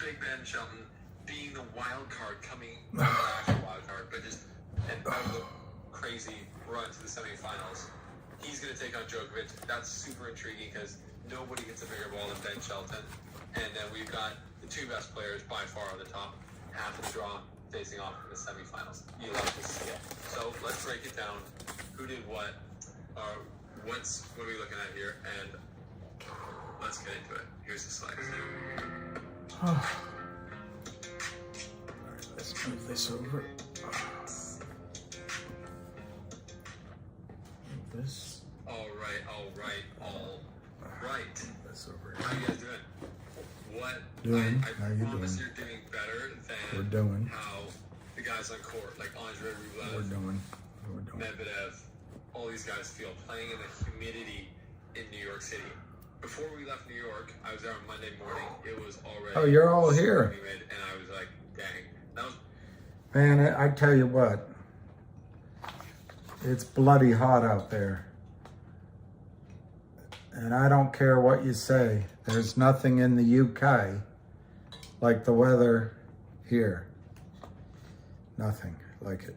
Big Ben Shelton being the wild card coming, not the actual wild card, but just an crazy run to the semifinals. He's going to take on Djokovic. That's super intriguing because nobody gets a bigger ball than Ben Shelton. And then we've got the two best players by far on the top, half the draw, facing off in the semifinals. You love to see it. So let's break it down. Who did what? What are we looking at here? And let's get into it. Here's the slides. All right, let's move this over. Move this. All right. This over How here. you guys doing? What? Doing. I How you promise doing? you're doing better than We're doing. how the guys on court, like Andre We're Rublev, doing. We're doing. Medvedev, all these guys feel playing in the humidity in New York City. Before we left New York, I was there on Monday morning. It was already Oh, you're all super here. humid, and I was like, dang. That was Man, I tell you what. It's bloody hot out there. And I don't care what you say. There's nothing in the UK like the weather here. Nothing like it.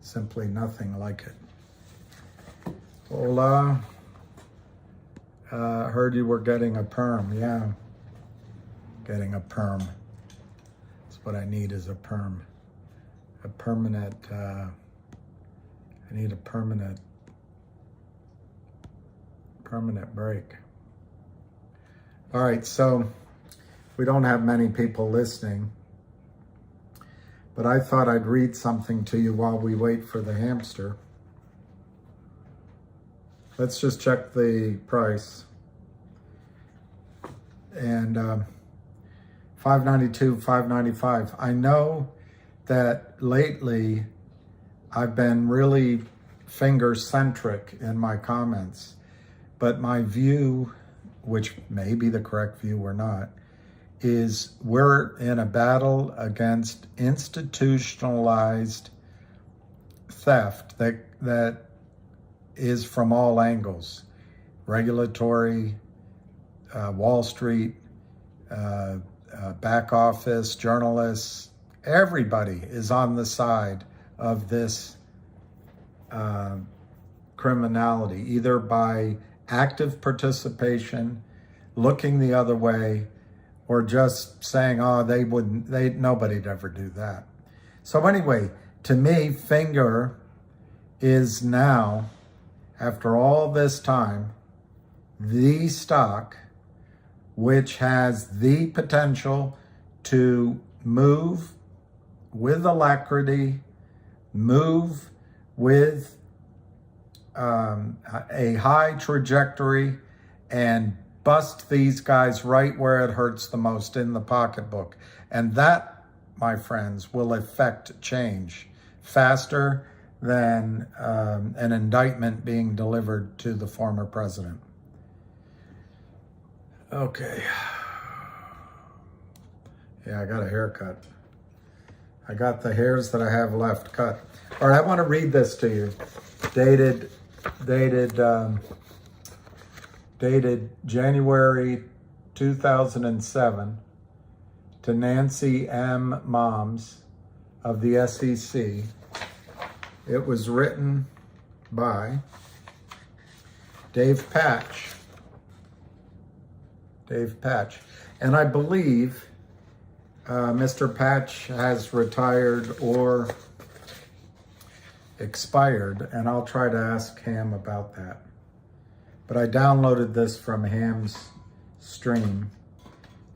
Simply nothing like it. Hola. Heard you were getting a perm. Yeah. Getting a perm. That's what I need is a perm. A permanent, I need a permanent break. All right, so we don't have many people listening, but I thought I'd read something to you while we wait for the hamster. Let's just check the price. And $5.92, $5.95. I know that lately I've been really finger-centric in my comments, but my view, which may be the correct view or not, is we're in a battle against institutionalized theft that is from all angles. Regulatory, Wall Street, back office, journalists, everybody is on the side of this criminality, either by active participation, looking the other way, or just saying, oh, nobody'd ever do that. So anyway, to me, Finger is now, after all this time, the stock which has the potential to move with alacrity, move with a high trajectory, and bust these guys right where it hurts the most, in the pocketbook. And that, my friends, will affect change faster than an indictment being delivered to the former president. Okay. Yeah, I got a haircut. I got the hairs that I have left cut. All right, I want to read this to you. Dated January 2007 to Nancy M. Moms of the SEC. It was written by Dave Patch. And I believe Mr. Patch has retired or expired, and I'll try to ask Ham about that. But I downloaded this from Ham's stream,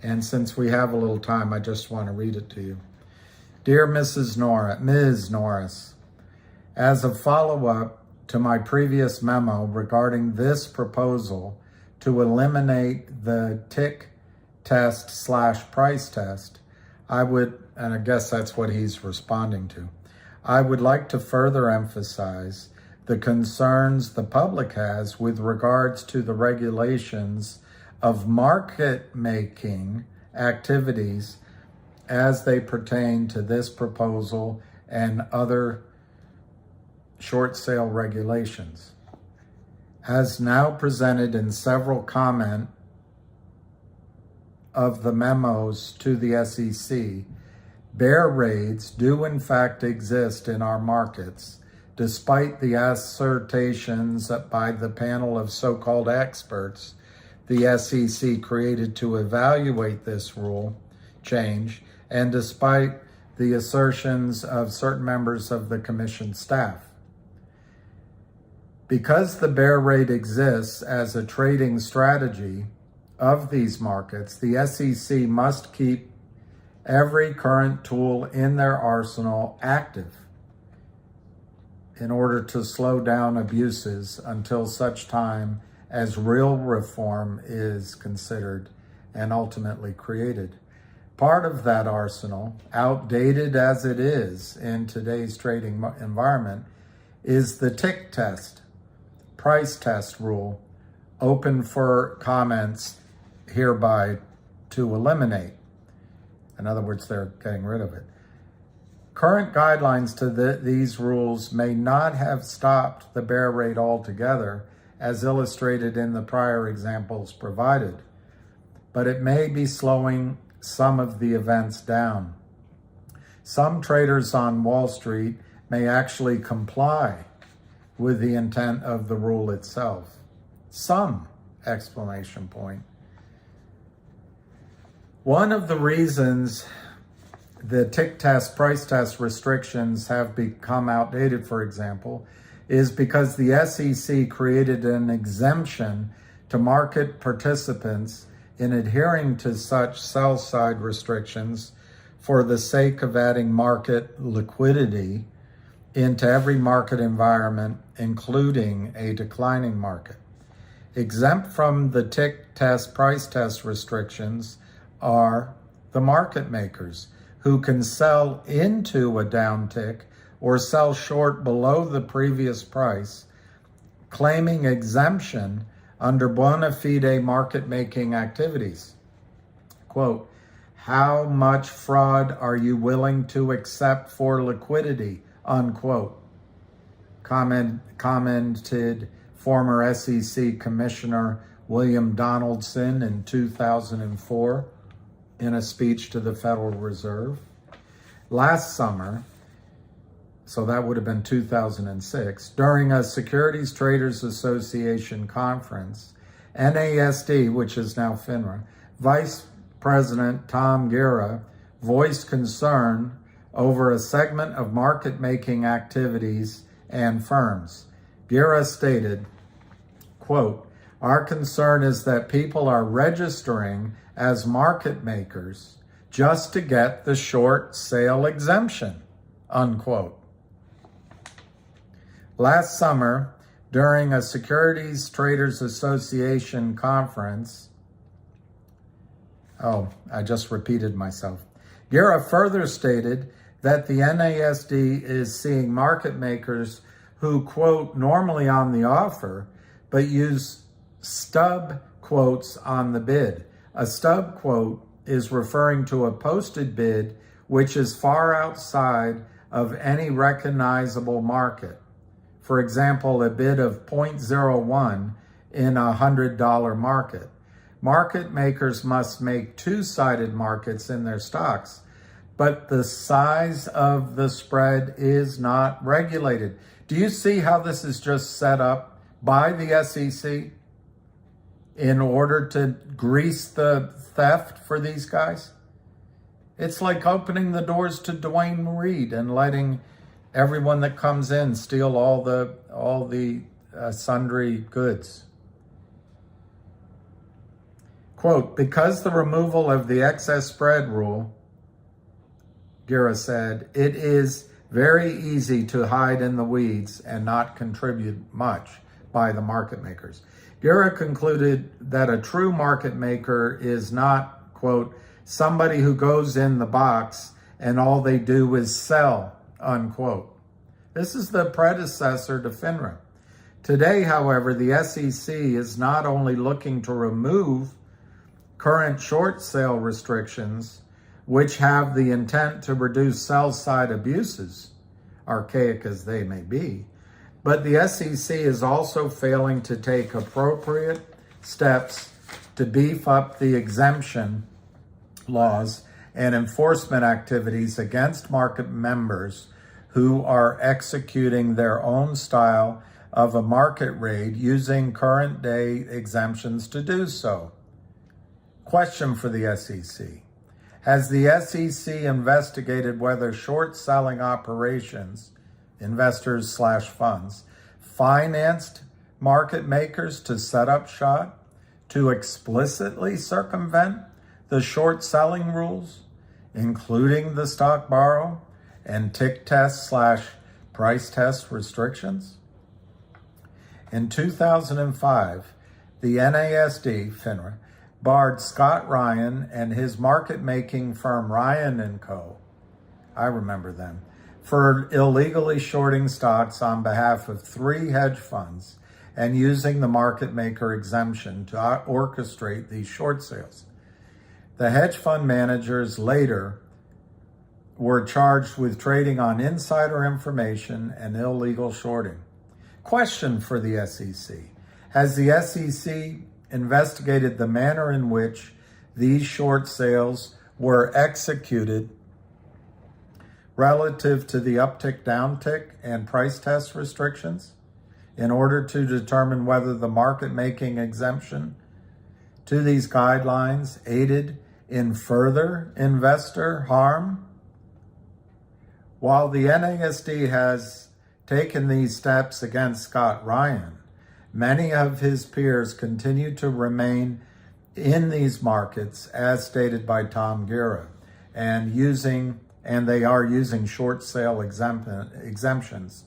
and since we have a little time, I just want to read it to you. Dear Ms. Norris, as a follow-up to my previous memo regarding this proposal to eliminate the tick test / price test, I would, and I guess that's what he's responding to, I would like to further emphasize the concerns the public has with regards to the regulations of market-making activities as they pertain to this proposal and other short sale regulations. As now presented in several comment of the memos to the SEC, bear raids do in fact exist in our markets, despite the assertions by the panel of so-called experts the SEC created to evaluate this rule change, and despite the assertions of certain members of the commission staff. Because the bear rate exists as a trading strategy of these markets, the SEC must keep every current tool in their arsenal active in order to slow down abuses until such time as real reform is considered and ultimately created. Part of that arsenal, outdated as it is in today's trading environment, is the tick test, price test rule, open for comments hereby to eliminate. In other words, they're getting rid of it. Current guidelines to these rules may not have stopped the bear rate altogether, as illustrated in the prior examples provided, but it may be slowing some of the events down. Some traders on Wall Street may actually comply with the intent of the rule itself. Some, exclamation point. One of the reasons the tick test, price test restrictions have become outdated, for example, is because the SEC created an exemption to market participants in adhering to such sell-side restrictions for the sake of adding market liquidity into every market environment, including a declining market. Exempt from the tick test, price test restrictions are the market makers, who can sell into a downtick or sell short below the previous price, claiming exemption under bona fide market-making activities. Quote, how much fraud are you willing to accept for liquidity? Unquote. Commented former SEC Commissioner William Donaldson in 2004 in a speech to the Federal Reserve. Last summer, so that would have been 2006, during a Securities Traders Association conference, NASD, which is now FINRA, Vice President Tom Guerra voiced concern over a segment of market-making activities and firms. Guerra stated, quote, our concern is that people are registering as market makers just to get the short sale exemption, unquote. Last summer, during a Securities Traders Association conference, I just repeated myself. Guerra further stated that the NASD is seeing market makers who quote normally on the offer, but use stub quotes on the bid. A stub quote is referring to a posted bid which is far outside of any recognizable market. For example, a bid of 0.01 in a $100 market. Market makers must make two-sided markets in their stocks, but the size of the spread is not regulated. Do you see how this is just set up by the SEC in order to grease the theft for these guys? It's like opening the doors to Dwayne Reed and letting everyone that comes in steal all the sundry goods. Quote, because the removal of the excess spread rule, Guerra said, it is very easy to hide in the weeds and not contribute much by the market makers. Guerra concluded that a true market maker is not, quote, somebody who goes in the box and all they do is sell, unquote. This is the predecessor to FINRA. Today, however, the SEC is not only looking to remove current short sale restrictions, which have the intent to reduce sell-side abuses, archaic as they may be, but the SEC is also failing to take appropriate steps to beef up the exemption laws and enforcement activities against market members who are executing their own style of a market raid using current day exemptions to do so. Question for the SEC. Has the SEC investigated whether short selling operations, investors/funds, financed market makers to set up shop to explicitly circumvent the short selling rules, including the stock borrow and tick test/price test restrictions? In 2005, the NASD, FINRA, barred Scott Ryan and his market-making firm Ryan & Co., I remember them, for illegally shorting stocks on behalf of 3 hedge funds and using the market maker exemption to orchestrate these short sales. The hedge fund managers later were charged with trading on insider information and illegal shorting. Question for the SEC. Has the SEC investigated the manner in which these short sales were executed relative to the uptick, downtick, and price test restrictions in order to determine whether the market-making exemption to these guidelines aided in further investor harm? While the NASD has taken these steps against Scott Ryan, many of his peers continue to remain in these markets, as stated by Tom Guerra, and they are using short sale exemptions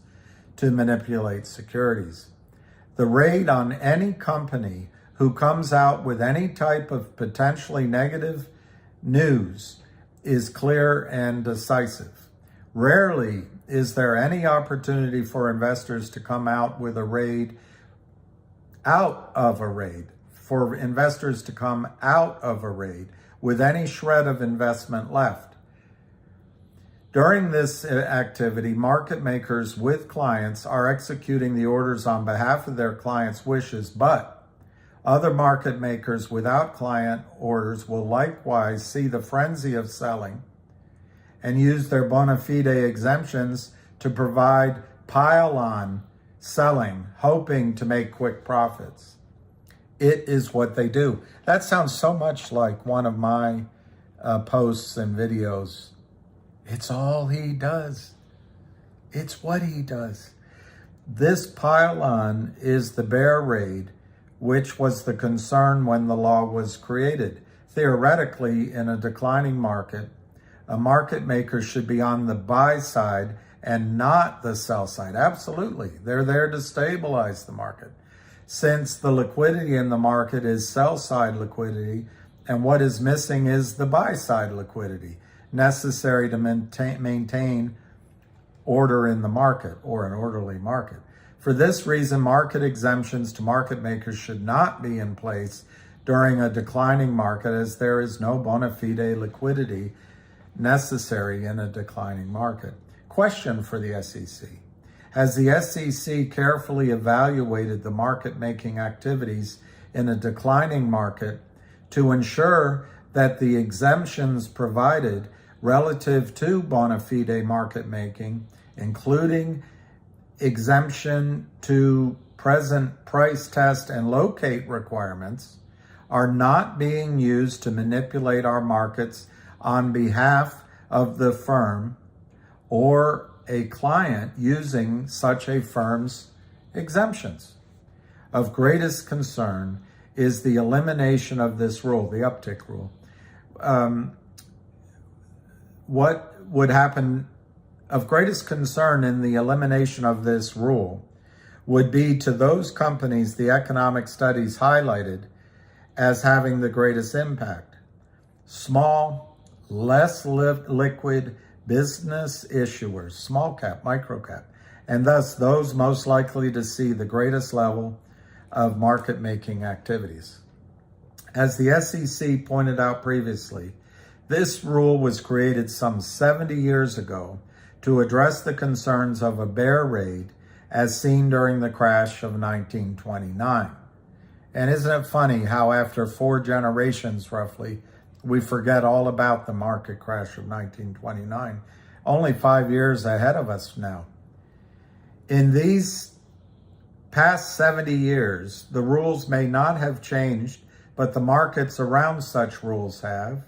to manipulate securities. The raid on any company who comes out with any type of potentially negative news is clear and decisive. Rarely is there any opportunity for investors to come out with a raid for investors to come out of a raid with any shred of investment left. During this activity, market makers with clients are executing the orders on behalf of their clients' wishes, but other market makers without client orders will likewise see the frenzy of selling and use their bona fide exemptions to provide pile-on selling, hoping to make quick profits. It is what they do. That sounds so much like one of my posts and videos. It's all he does. It's what he does. This pile-on is the bear raid, which was the concern when the law was created. Theoretically, in a declining market, a market maker should be on the buy side and not the sell side. Absolutely. They're there to stabilize the market. Since the liquidity in the market is sell side liquidity, and what is missing is the buy side liquidity necessary to maintain order in the market, or an orderly market. For this reason, market exemptions to market makers should not be in place during a declining market, as there is no bona fide liquidity necessary in a declining market. Question for the SEC. Has the SEC carefully evaluated the market-making activities in a declining market to ensure that the exemptions provided relative to bona fide market making, including exemption to present price test and locate requirements, are not being used to manipulate our markets on behalf of the firm or a client using such a firm's exemptions? Of greatest concern is the elimination of this rule, the uptick rule. What would happen of greatest concern in the elimination of this rule would be to those companies the economic studies highlighted as having the greatest impact. Small, less liquid business issuers, small cap, micro cap, and thus those most likely to see the greatest level of market making activities. As the SEC pointed out previously, this rule was created some 70 years ago to address the concerns of a bear raid as seen during the crash of 1929. And isn't it funny how after 4 generations roughly we forget all about the market crash of 1929, only 5 years ahead of us now. In these past 70 years, the rules may not have changed, but the markets around such rules have.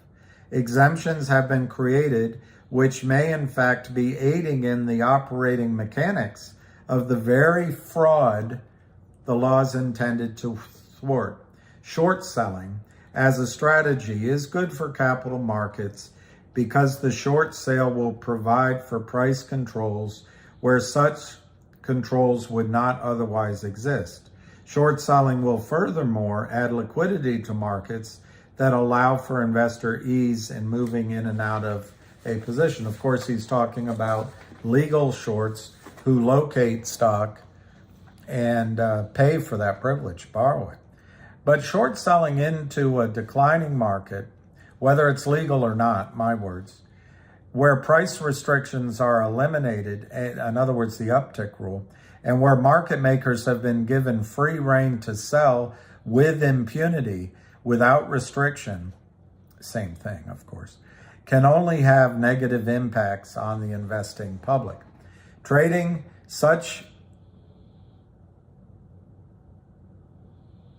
Exemptions have been created, which may in fact be aiding in the operating mechanics of the very fraud the laws intended to thwart. Short selling as a strategy is good for capital markets because the short sale will provide for price controls where such controls would not otherwise exist. Short selling will furthermore add liquidity to markets that allow for investor ease in moving in and out of a position. Of course, he's talking about legal shorts who locate stock and pay for that privilege, borrow it. But short selling into a declining market, whether it's legal or not, my words, where price restrictions are eliminated, in other words, the uptick rule, and where market makers have been given free rein to sell with impunity, without restriction, same thing, of course, can only have negative impacts on the investing public. Trading such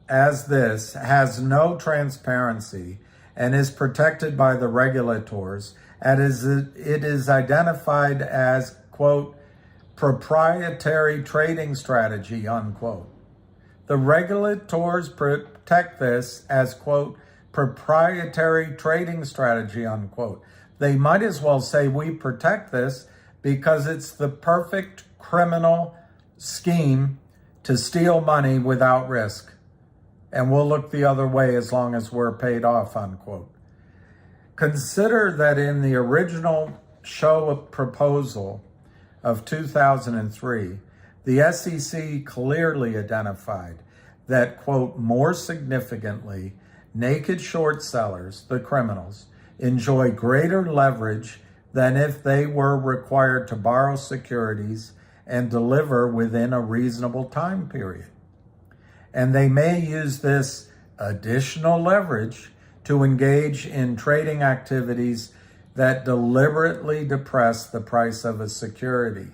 as this has no transparency and is protected by the regulators, and it is identified as, quote, proprietary trading strategy, unquote. The regulators protect this as, quote, proprietary trading strategy, unquote. They might as well say we protect this because it's the perfect criminal scheme to steal money without risk. And we'll look the other way as long as we're paid off, unquote. Consider that in the original show proposal of 2003, the SEC clearly identified that, quote, more significantly, naked short sellers, the criminals, enjoy greater leverage than if they were required to borrow securities and deliver within a reasonable time period. And they may use this additional leverage to engage in trading activities that deliberately depress the price of a security,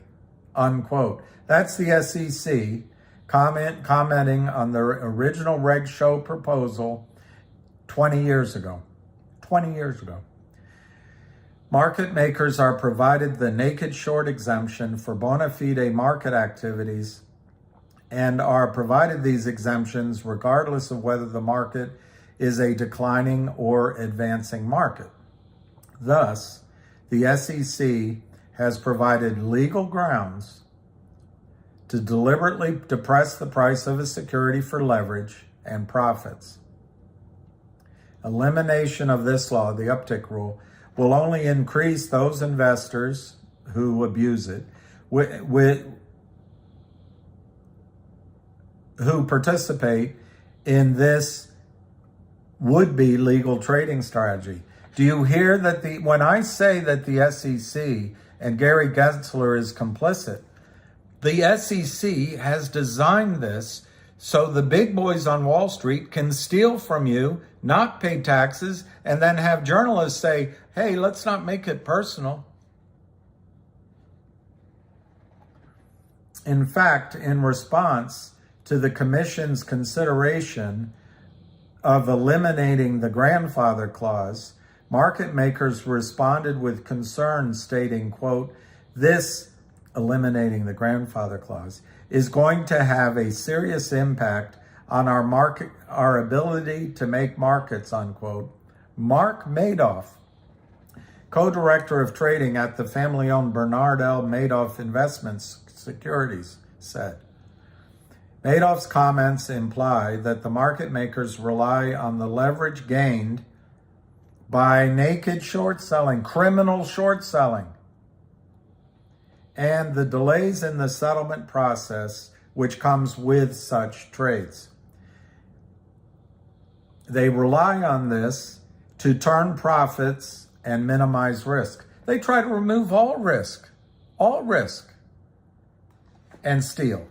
unquote. That's the SEC commenting on the original Reg Show proposal 20 years ago. 20 years ago. Market makers are provided the naked short exemption for bona fide market activities and are provided these exemptions regardless of whether the market is a declining or advancing market. Thus, the SEC has provided legal grounds to deliberately depress the price of a security for leverage and profits. Elimination of this law, the uptick rule, will only increase those investors who abuse it, who participate in this would-be legal trading strategy. Do you hear that when I say that the SEC and Gary Gensler is complicit, the SEC has designed this so the big boys on Wall Street can steal from you, not pay taxes, and then have journalists say, hey, let's not make it personal. In fact, in response to the Commission's consideration of eliminating the grandfather clause, market makers responded with concern, stating, quote, this, eliminating the grandfather clause, is going to have a serious impact on our ability to make markets, unquote. Mark Madoff, co-director of trading at the family-owned Bernard L. Madoff Investments Securities, said. Madoff's comments imply that the market makers rely on the leverage gained by naked short selling, criminal short selling, and the delays in the settlement process which comes with such trades. They rely on this to turn profits and minimize risk. They try to remove all risk, and steal.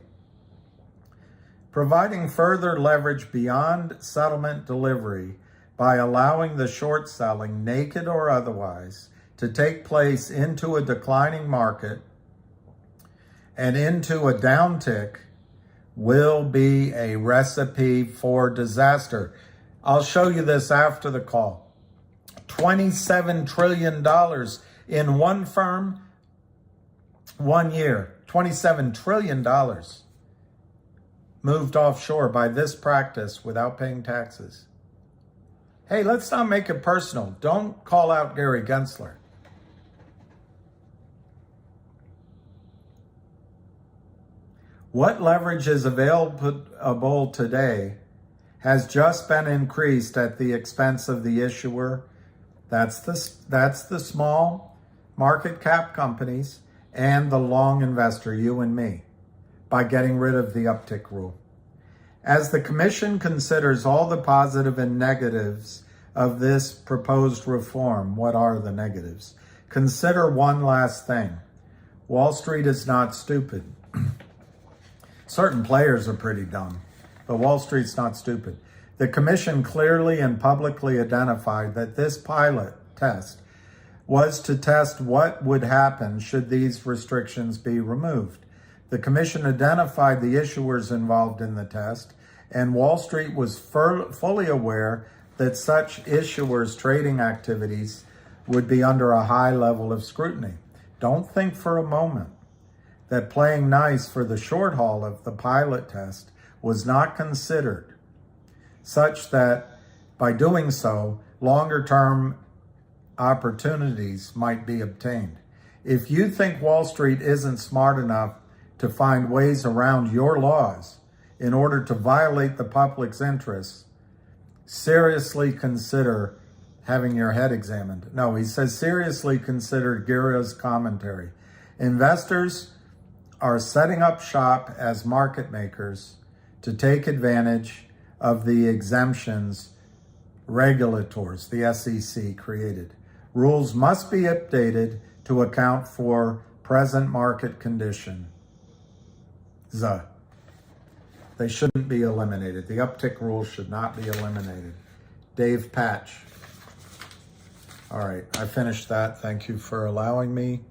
Providing further leverage beyond settlement delivery by allowing the short selling, naked or otherwise, to take place into a declining market and into a downtick will be a recipe for disaster. I'll show you this after the call. $27 trillion in one firm, 1 year. $27 trillion moved offshore by this practice without paying taxes. Hey, let's not make it personal. Don't call out Gary Gensler. What leverage is available today has just been increased at the expense of the issuer. That's the small market cap companies and the long investor, you and me, by getting rid of the uptick rule. As the commission considers all the positive and negatives of this proposed reform, what are the negatives? Consider one last thing. Wall Street is not stupid. Certain players are pretty dumb, but Wall Street's not stupid. The commission clearly and publicly identified that this pilot test was to test what would happen should these restrictions be removed. The commission identified the issuers involved in the test, and Wall Street was fully aware that such issuers' trading activities would be under a high level of scrutiny. Don't think for a moment that playing nice for the short haul of the pilot test was not considered, such that by doing so, longer-term opportunities might be obtained. If you think Wall Street isn't smart enough to find ways around your laws in order to violate the public's interests, seriously consider having your head examined. No, he says seriously consider Gira's commentary. Investors are setting up shop as market makers to take advantage of the exemptions regulators, the SEC, created. Rules must be updated to account for present market conditions. They shouldn't be eliminated. The uptick rule should not be eliminated. Dave Patch. All right, I finished that. Thank you for allowing me.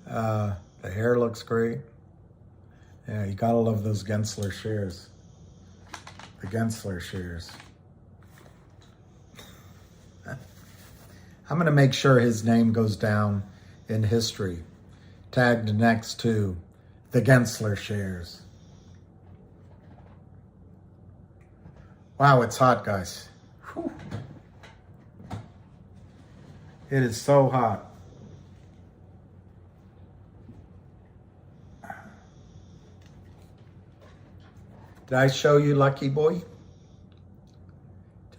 The hair looks great. Yeah, you gotta love those Gensler shares. The Gensler shares. I'm gonna make sure his name goes down in history, tagged next to the Gensler shares. Wow, it's hot, guys. Whew. It is so hot. Did I show you Lucky Boy?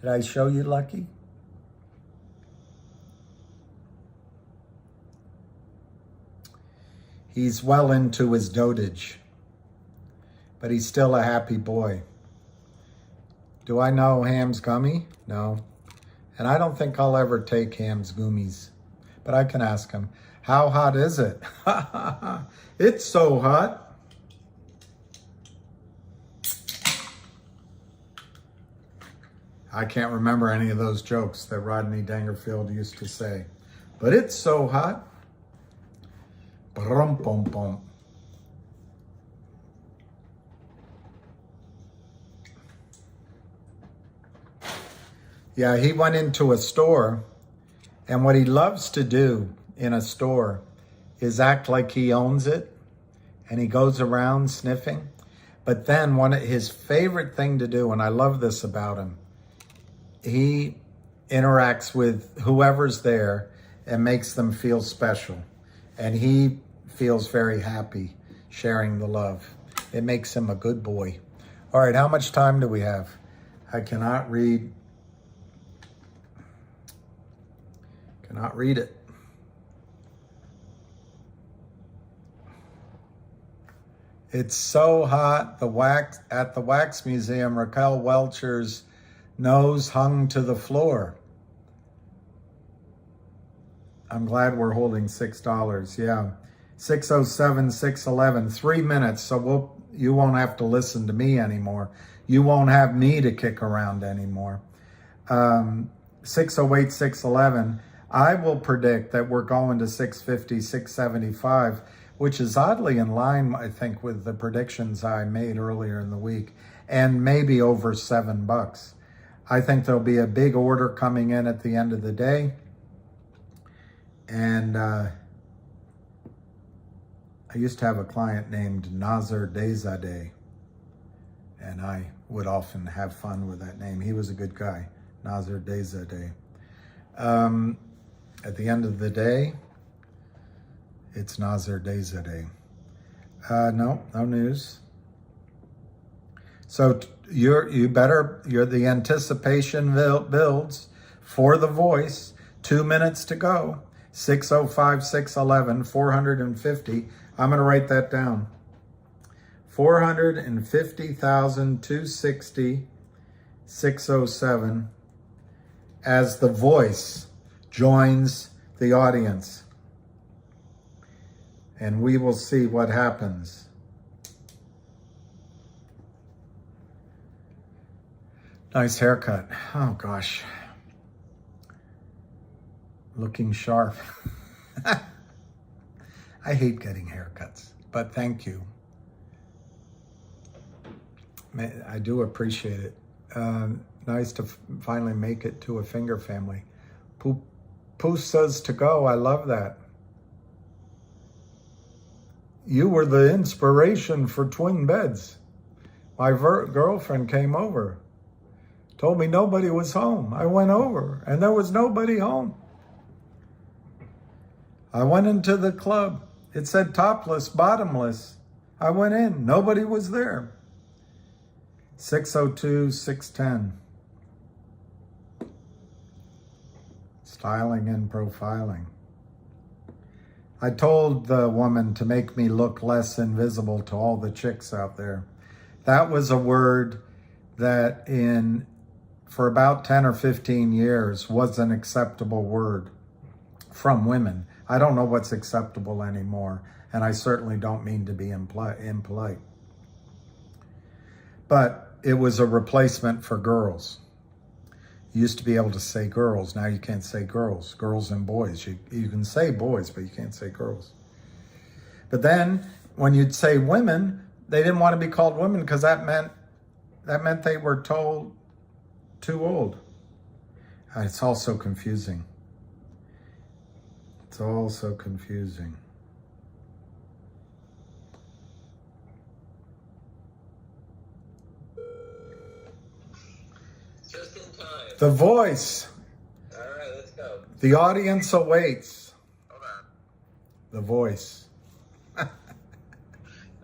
Did I show you Lucky? He's well into his dotage, but he's still a happy boy. Do I know Ham's gummy? No. And I don't think I'll ever take Ham's gummies, but I can ask him. How hot is it? It's so hot. I can't remember any of those jokes that Rodney Dangerfield used to say, but it's so hot. Brum, bum, bum. Yeah, he went into a store, and what he loves to do in a store is act like he owns it, and he goes around sniffing. But then his favorite thing to do, and I love this about him, he interacts with whoever's there and makes them feel special. And he feels very happy sharing the love. It makes him a good boy. All right, how much time do we have? I cannot read. Cannot read it. It's so hot. At the Wax Museum, Raquel Welcher's nose hung to the floor. I'm glad we're holding $6. Yeah. 607, 611, 3 minutes. So you won't have to listen to me anymore. You won't have me to kick around anymore. 608, 611. I will predict that we're going to 650, 675, which is oddly in line, I think, with the predictions I made earlier in the week, and maybe over $7. I think there'll be a big order coming in at the end of the day. And I used to have a client named Nazar Dezadeh, and I would often have fun with that name. He was a good guy, Nazar Dezadeh. At the end of the day, it's Nazar Dezadeh. No news. So the anticipation builds for the voice. 2 minutes to go. 605, 611, 450. I'm going to write that down. 450,260, 607 as the voice joins the audience. And we will see what happens. Nice haircut. Oh gosh. Looking sharp. I hate getting haircuts, but thank you. I do appreciate it. Nice to finally make it to a finger family. Pooh says to go. I love that. You were the inspiration for twin beds. My girlfriend came over. Told me nobody was home. I went over and there was nobody home. I went into the club. It said topless, bottomless. I went in. Nobody was there. 602, 610. Styling and profiling. I told the woman to make me look less invisible to all the chicks out there. That was a word that for about 10 or 15 years was an acceptable word from women. I don't know what's acceptable anymore, and I certainly don't mean to be impolite. But it was a replacement for girls. You used to be able to say girls. Now you can't say girls. Girls and boys. You can say boys, but you can't say girls. But then when you'd say women, they didn't want to be called women because that meant they were told too old. It's all so confusing. It's all so confusing. Just in time. The voice. All right, let's go. The audience awaits. Hold on. The voice. All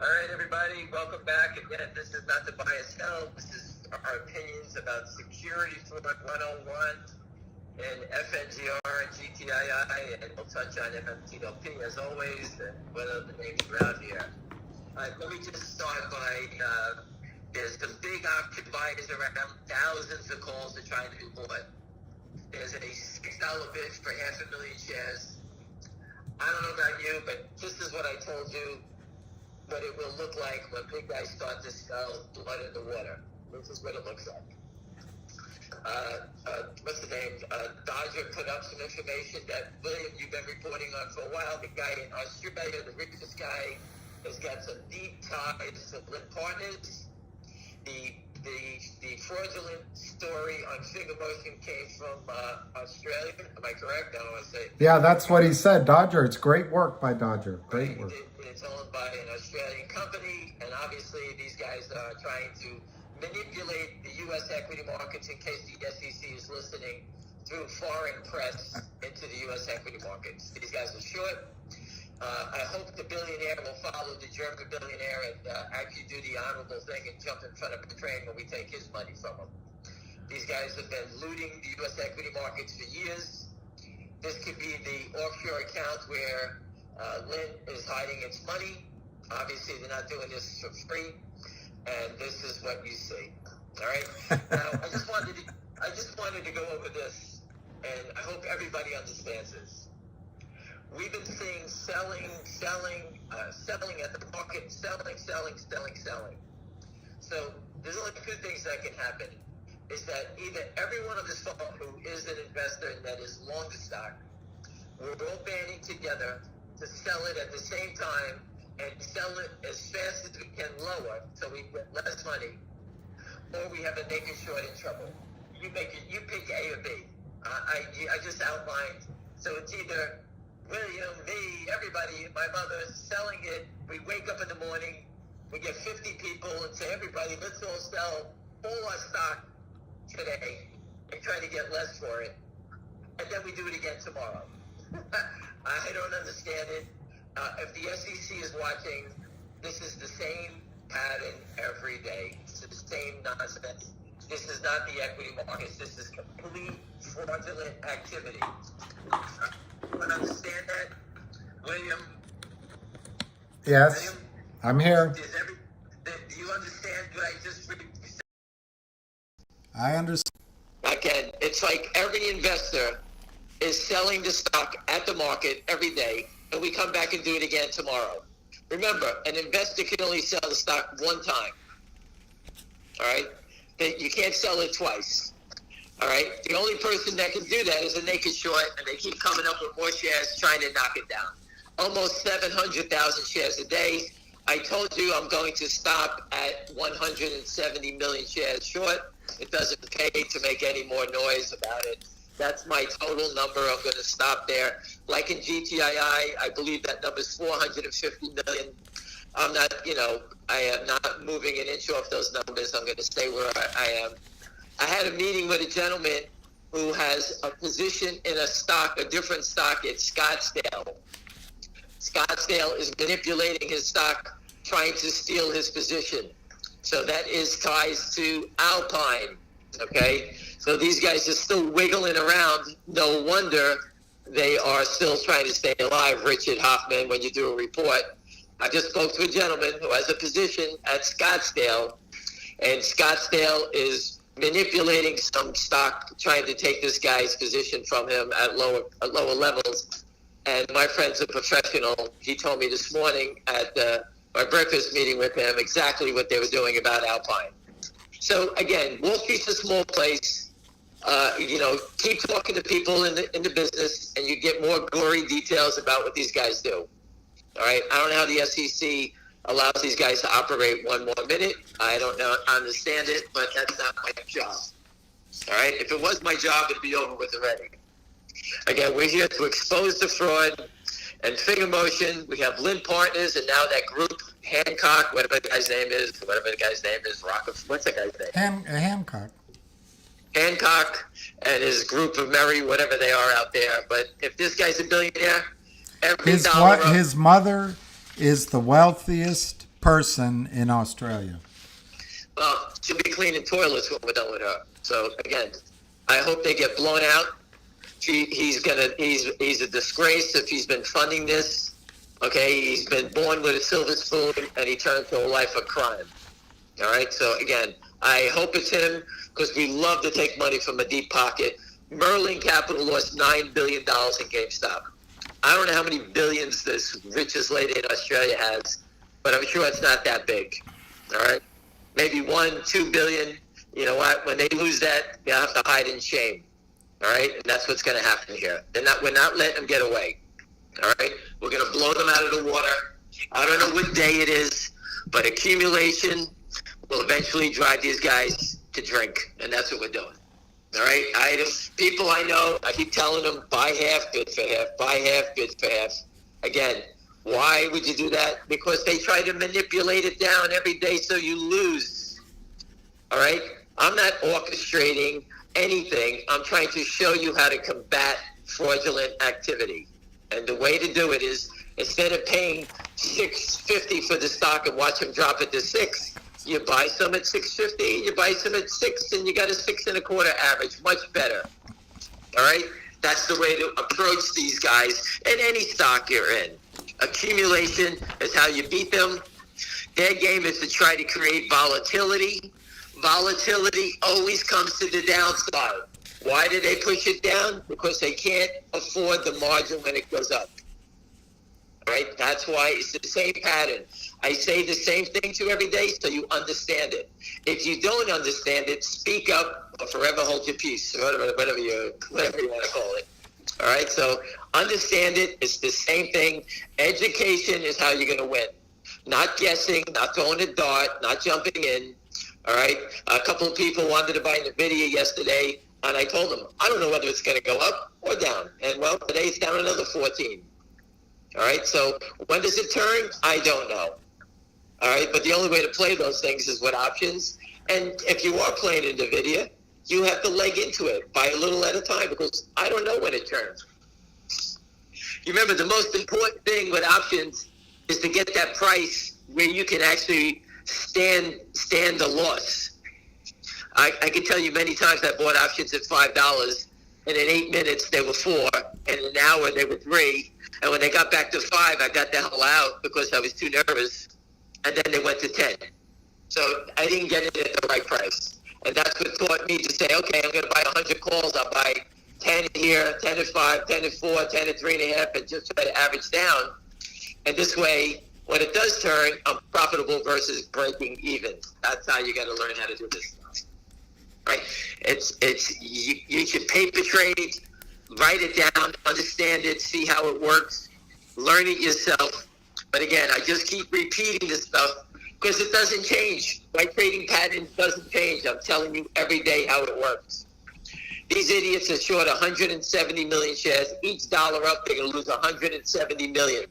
right, everybody, welcome back. Again, this is not to buy or sell. This is our opinions about security fraud 101 and FNGR and GTII, and we'll touch on MMTLP as always, and what other names are out here. All right, let me just start by, there's some big option buyers around, thousands of calls are trying to do what? There's a $6 bid for 500,000 shares. I don't know about you, but this is what I told you, what it will look like when big guys start to sell blood in the water. This is what it looks like. What's the name? Dodger put up some information that, William, you've been reporting on for a while. The guy in Australia, the richest guy, has got some deep ties to Lynn Partners. The fraudulent story on Finger Motion came from Australia. Am I correct? I don't want to say. Yeah, that's what he said. Dodger. It's great work by Dodger. Great work. It's owned by an Australian company, and obviously these guys are trying to manipulate the U.S. equity markets, in case the SEC is listening, through foreign press into the U.S. equity markets. These guys are short. I hope the billionaire will follow the German billionaire and actually do the honorable thing and jump in front of a train when we take his money from him. These guys have been looting the U.S. equity markets for years. This could be the offshore account where Lynn is hiding its money. Obviously, they're not doing this for free. And this is what you see. All right. Now, I just wanted to go over this, and I hope everybody understands this. We've been seeing selling at the market, selling. So there's only two things that can happen. is that either everyone on this phone who is an investor and that is long the stock, we're all banding together to sell it at the same time and sell it as fast as we can lower so we get less money, or we have a naked short in trouble. You pick A or B. I just outlined. So it's either William, me, everybody, my mother selling it. We wake up in the morning, we get 50 people and say, everybody, let's all sell all our stock today and try to get less for it. And then we do it again tomorrow. I don't understand it. If the SEC is watching, this is the same pattern every day. It's the same nonsense. This is not the equity markets. This is complete fraudulent activity. You understand that, William? Yes, William, I'm here. do you understand what I just said? I understand. Again, it's like every investor is selling the stock at the market every day, and we come back and do it again tomorrow. Remember, an investor can only sell the stock one time. All right? You can't sell it twice. All right? The only person that can do that is a naked short, and they keep coming up with more shares trying to knock it down. Almost 700,000 shares a day. I told you I'm going to stop at 170 million shares short. It doesn't pay to make any more noise about it. That's my total number. I'm going to stop there. Like in GTII, I believe that number is 450 million. I'm not, I am not moving an inch off those numbers. I'm going to stay where I am. I had a meeting with a gentleman who has a position in a different stock at Scottsdale. Scottsdale is manipulating his stock, trying to steal his position. So that is ties to Alpine, okay? So these guys are still wiggling around. No wonder they are still trying to stay alive, Richard Hoffman, when you do a report. I just spoke to a gentleman who has a position at Scottsdale, and Scottsdale is manipulating some stock, trying to take this guy's position from him at lower levels. And my friend's a professional. He told me this morning at my breakfast meeting with him exactly what they were doing about Alpine. So again, Wall Street's a small place. Keep talking to people in the business, and you get more gory details about what these guys do. All right, I don't know how the SEC allows these guys to operate one more minute. I don't understand it, but that's not my job. All right, if it was my job, it'd be over with already. Again, we're here to expose the fraud and finger motion. We have Lynn Partners, and now that group, Hancock, whatever the guy's name is, what's that guy's name? Hancock. Hancock and his group of Merry, whatever they are out there. But if this guy's a billionaire, his mother is the wealthiest person in Australia. Well, she'll be cleaning toilets when we're done with her. So again, I hope they get blown out. He's a disgrace if he's been funding this. Okay, he's been born with a silver spoon and he turned to a life of crime. All right, so again, I hope it's him because we love to take money from a deep pocket. Merlin Capital lost $9 billion in GameStop. I don't know how many billions this richest lady in Australia has, but I'm sure it's not that big. All right, maybe 1-2 billion. You know what? When they lose that, they have to hide in shame. All right, and that's what's going to happen here. We're not letting them get away. All right, we're going to blow them out of the water. I don't know what day it is, but accumulation will eventually drive these guys to drink, and that's what we're doing. All right, people I know, I keep telling them, buy half, good for half, buy half, good for half. Again, why would you do that? Because they try to manipulate it down every day so you lose. All right, I'm not orchestrating anything. I'm trying to show you how to combat fraudulent activity. And the way to do it is, instead of paying $6.50 for the stock and watch them drop it to $6, you buy some at $6.50, you buy some at $6, and you got a 6.25 average. Much better. All right? That's the way to approach these guys in any stock you're in. Accumulation is how you beat them. Their game is to try to create volatility. Volatility always comes to the downside. Why do they push it down? Because they can't afford the margin when it goes up. right? That's why it's the same pattern. I say the same thing to you every day so you understand it. If you don't understand it, speak up or forever hold your peace, whatever you want to call it. All right, so understand it. It's the same thing. Education is how you're going to win. Not guessing, not throwing a dart, not jumping in. All right, a couple of people wanted to buy NVIDIA yesterday, and I told them, I don't know whether it's going to go up or down. And, well, today it's down another 14. All right, so when does it turn? I don't know. All right, but the only way to play those things is with options. And if you are playing NVIDIA, you have to leg into it, buy a little at a time, because I don't know when it turns. You remember, the most important thing with options is to get that price where you can actually stand the loss. I can tell you many times I bought options at $5, and in 8 minutes they were 4, and in an hour they were 3. And when they got back to 5, I got the hell out because I was too nervous. And then they went to 10. So I didn't get it at the right price. And that's what taught me to say, okay, I'm going to buy 100 calls. I'll buy 10 here, 10 at 5, 10 at 4, 10 at 3.5, and just try to average down. And this way, when it does turn, I'm profitable versus breaking even. That's how you got to learn how to do this stuff. Right? You should paper trade, write it down, understand it, see how it works, learn it yourself. But again, I just keep repeating this stuff because it doesn't change. My trading pattern doesn't change. I'm telling you every day how it works. These idiots are short 170 million shares. Each dollar up, they're going to lose 170 million.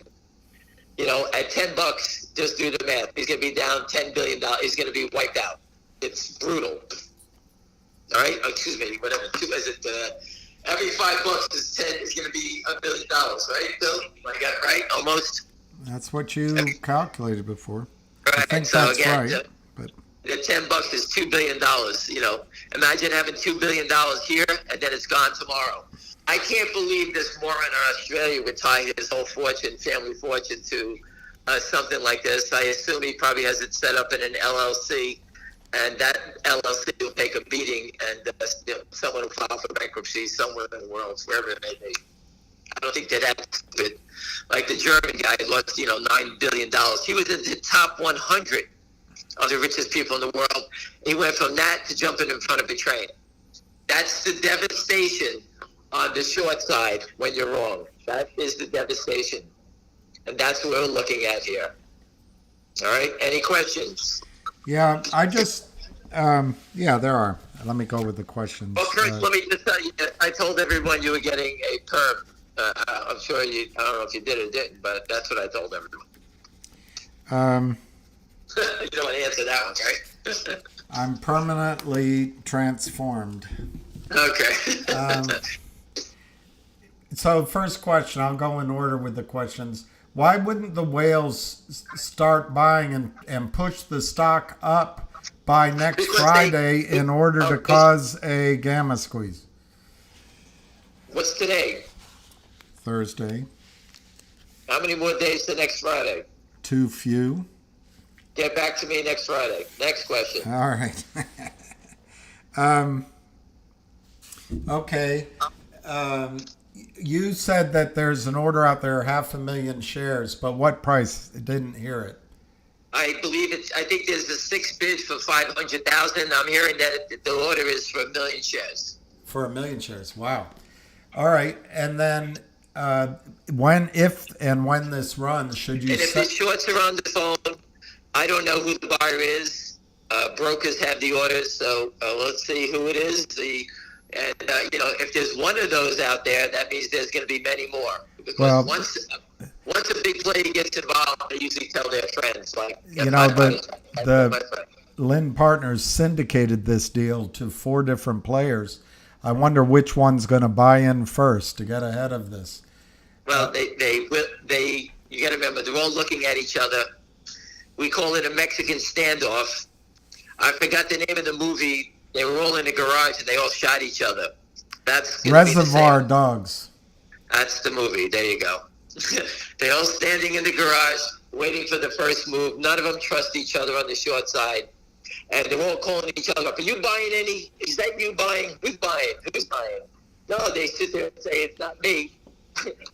You know, at $10, just do the math. He's going to be down $10 billion. He's going to be wiped out. It's brutal. All right? Excuse me. Whatever. Every $5 is going to be $1 billion, right, Bill? I got it right? Almost. That's what you calculated before. Right. I think so that's again, right. But the $10 is $2 billion. You know, imagine having $2 billion here and then it's gone tomorrow. I can't believe this moron in Australia would tie his whole fortune, family fortune, to something like this. I assume he probably has it set up in an LLC, and that LLC will take a beating, and someone will file for bankruptcy somewhere in the world, wherever it may be. I don't think they're that stupid. Like the German guy lost, $9 billion. He was in the top 100 of the richest people in the world. He went from that to jumping in front of a train. That's the devastation on the short side when you're wrong. That is the devastation. And that's what we're looking at here. All right? Any questions? yeah, I just, there are. Let me go with the questions. Well, first, let me just tell you, I told everyone you were getting a perm. I'm sure I don't know if you did or didn't, but that's what I told everyone. You don't want to answer that one, right? I'm permanently transformed. Okay. So first question, I'll go in order with the questions. Why wouldn't the whales start buying and push the stock up by next Friday in order to cause a gamma squeeze? What's today? Thursday. How many more days to next Friday? Too few. Get back to me next Friday. Next question. All right. Okay. You said that there's an order out there, 500,000 shares, but what price? I didn't hear it. I think there's a 6 bid for 500,000. I'm hearing that the order is for 1 million shares. For 1 million shares. Wow. All right. And then when this runs, should you And if the shorts are on the phone, I don't know who the buyer is. Brokers have the orders, so let's see who it is. If there's one of those out there, that means there's going to be many more. Because once a big player gets involved, they usually tell their friends. Like, the Lynn Partners syndicated this deal to 4 different players. I wonder which one's going to buy in first to get ahead of this. Well, you got to remember, they're all looking at each other. We call it a Mexican standoff. I forgot the name of the movie. They were all in the garage and they all shot each other. That's Reservoir Dogs. That's the movie. There you go. They're all standing in the garage waiting for the first move. None of them trust each other on the short side. And they're all calling each other up. Are you buying any? Is that you buying? Who's buying? Who's buying? No, they sit there and say, it's not me.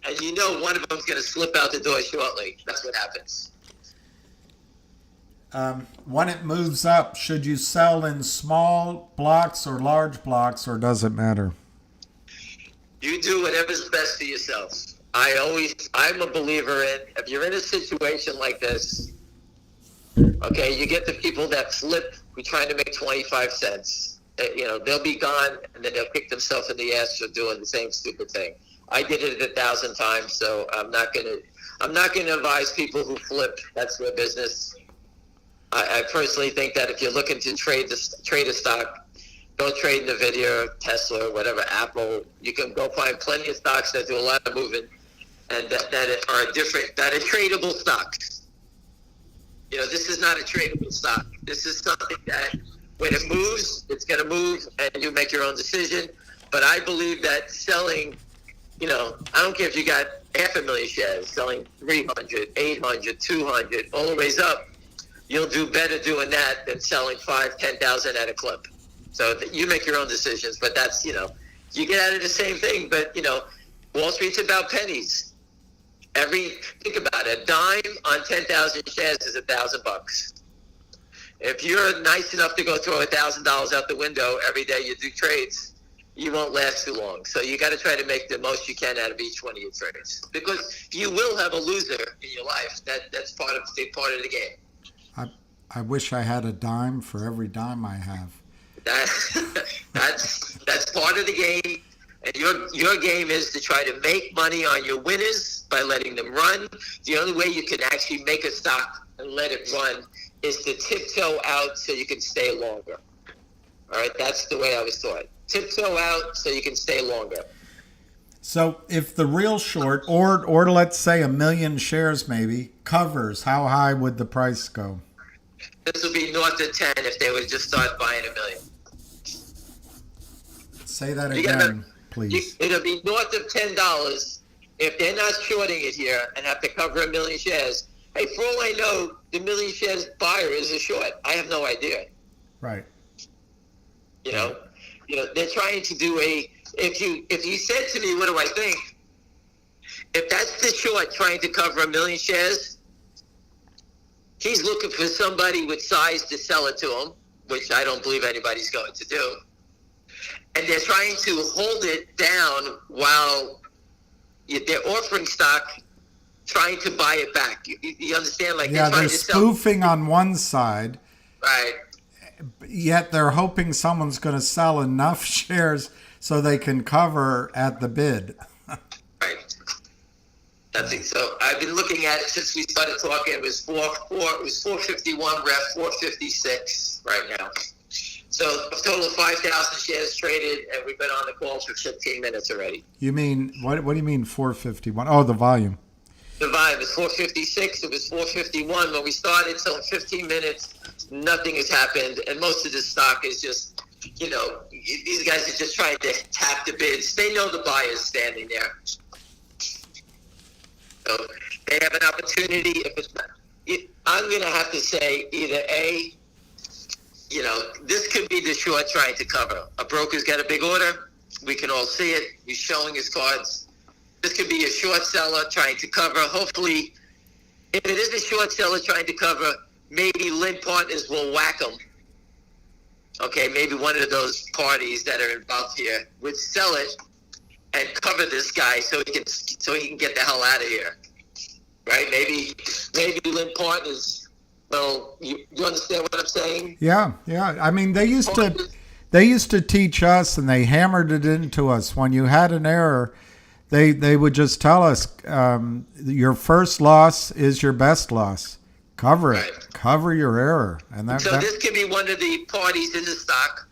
and you know one of them's going to slip out the door shortly. That's what happens. When it moves up, should you sell in small blocks or large blocks, or does it matter? You do whatever's best for yourself. I'm a believer in, if you're in a situation like this, okay, you get the people that flip, we're trying to make 25 cents. They'll be gone, and then they'll kick themselves in the ass for doing the same stupid thing. I did it 1,000 times, so I'm not gonna advise people who flip. That's their business. I personally think that if you're looking to trade a stock, don't trade NVIDIA, Tesla, whatever, Apple. You can go find plenty of stocks that do a lot of moving and that are tradable stocks. This is not a tradable stock. This is something that when it moves, it's going to move and you make your own decision. But I believe that selling, I don't care if you got 500,000 shares, selling 300, 800, 200, all the ways up, you'll do better doing that than selling 5,000, 10,000 at a clip. So you make your own decisions, but that's, you get out of the same thing. But, Wall Street's about pennies. Think about it, a dime on 10,000 shares is $1,000. If you're nice enough to go throw $1,000 out the window every day you do trades, you won't last too long. So you got to try to make the most you can out of each one of your trades, because you will have a loser in your life. That's part of the game. I wish I had a dime for every dime I have. That's part of the game, and your game is to try to make money on your winners by letting them run. The only way you can actually make a stock and let it run is to tiptoe out so you can stay longer. All right, that's the way I was taught. Tiptoe out so you can stay longer. So if the real short, or let's say 1 million shares maybe, covers, how high would the price go? This would be north of 10 if they would just start buying 1 million. Say that again, please. It'll be north of $10 if they're not shorting it here and have to cover 1 million shares. Hey, for all I know, the 1 million shares buyer is a short. I have no idea. Right. They're trying to do if you said to me, what do I think? If that's the short trying to cover 1 million shares, he's looking for somebody with size to sell it to him, which I don't believe anybody's going to do. And they're trying to hold it down while they're offering stock, trying to buy it back. You understand? They're spoofing on one side. Right. Yet they're hoping someone's going to sell enough shares so they can cover at the bid. Right. That's it. So I've been looking at it since we started talking. It was 451. We're at 456 right now. So a total of 5,000 shares traded, and we've been on the call for 15 minutes already. You mean, what do you mean 451? Oh, the volume. The volume is 456. It was 451 when we started. So in 15 minutes, nothing has happened. And most of the stock is just, these guys are just trying to tap the bids. They know the buyer's standing there. So they have an opportunity. I'm going to have to say either A, this could be the short trying to cover. A broker's got a big order. We can all see it. He's showing his cards. This could be a short seller trying to cover. Hopefully, if it is a short seller trying to cover, maybe Lynn Partners will whack him. Okay, maybe one of those parties that are involved here would sell it and cover this guy so he can get the hell out of here. Right? Maybe Lynn Partners. Well, you understand what I'm saying? Yeah. I mean, they used to teach us, and they hammered it into us. When you had an error, they would just tell us, your first loss is your best loss. Cover it. Right. Cover your error. And this could be one of the parties in the stock.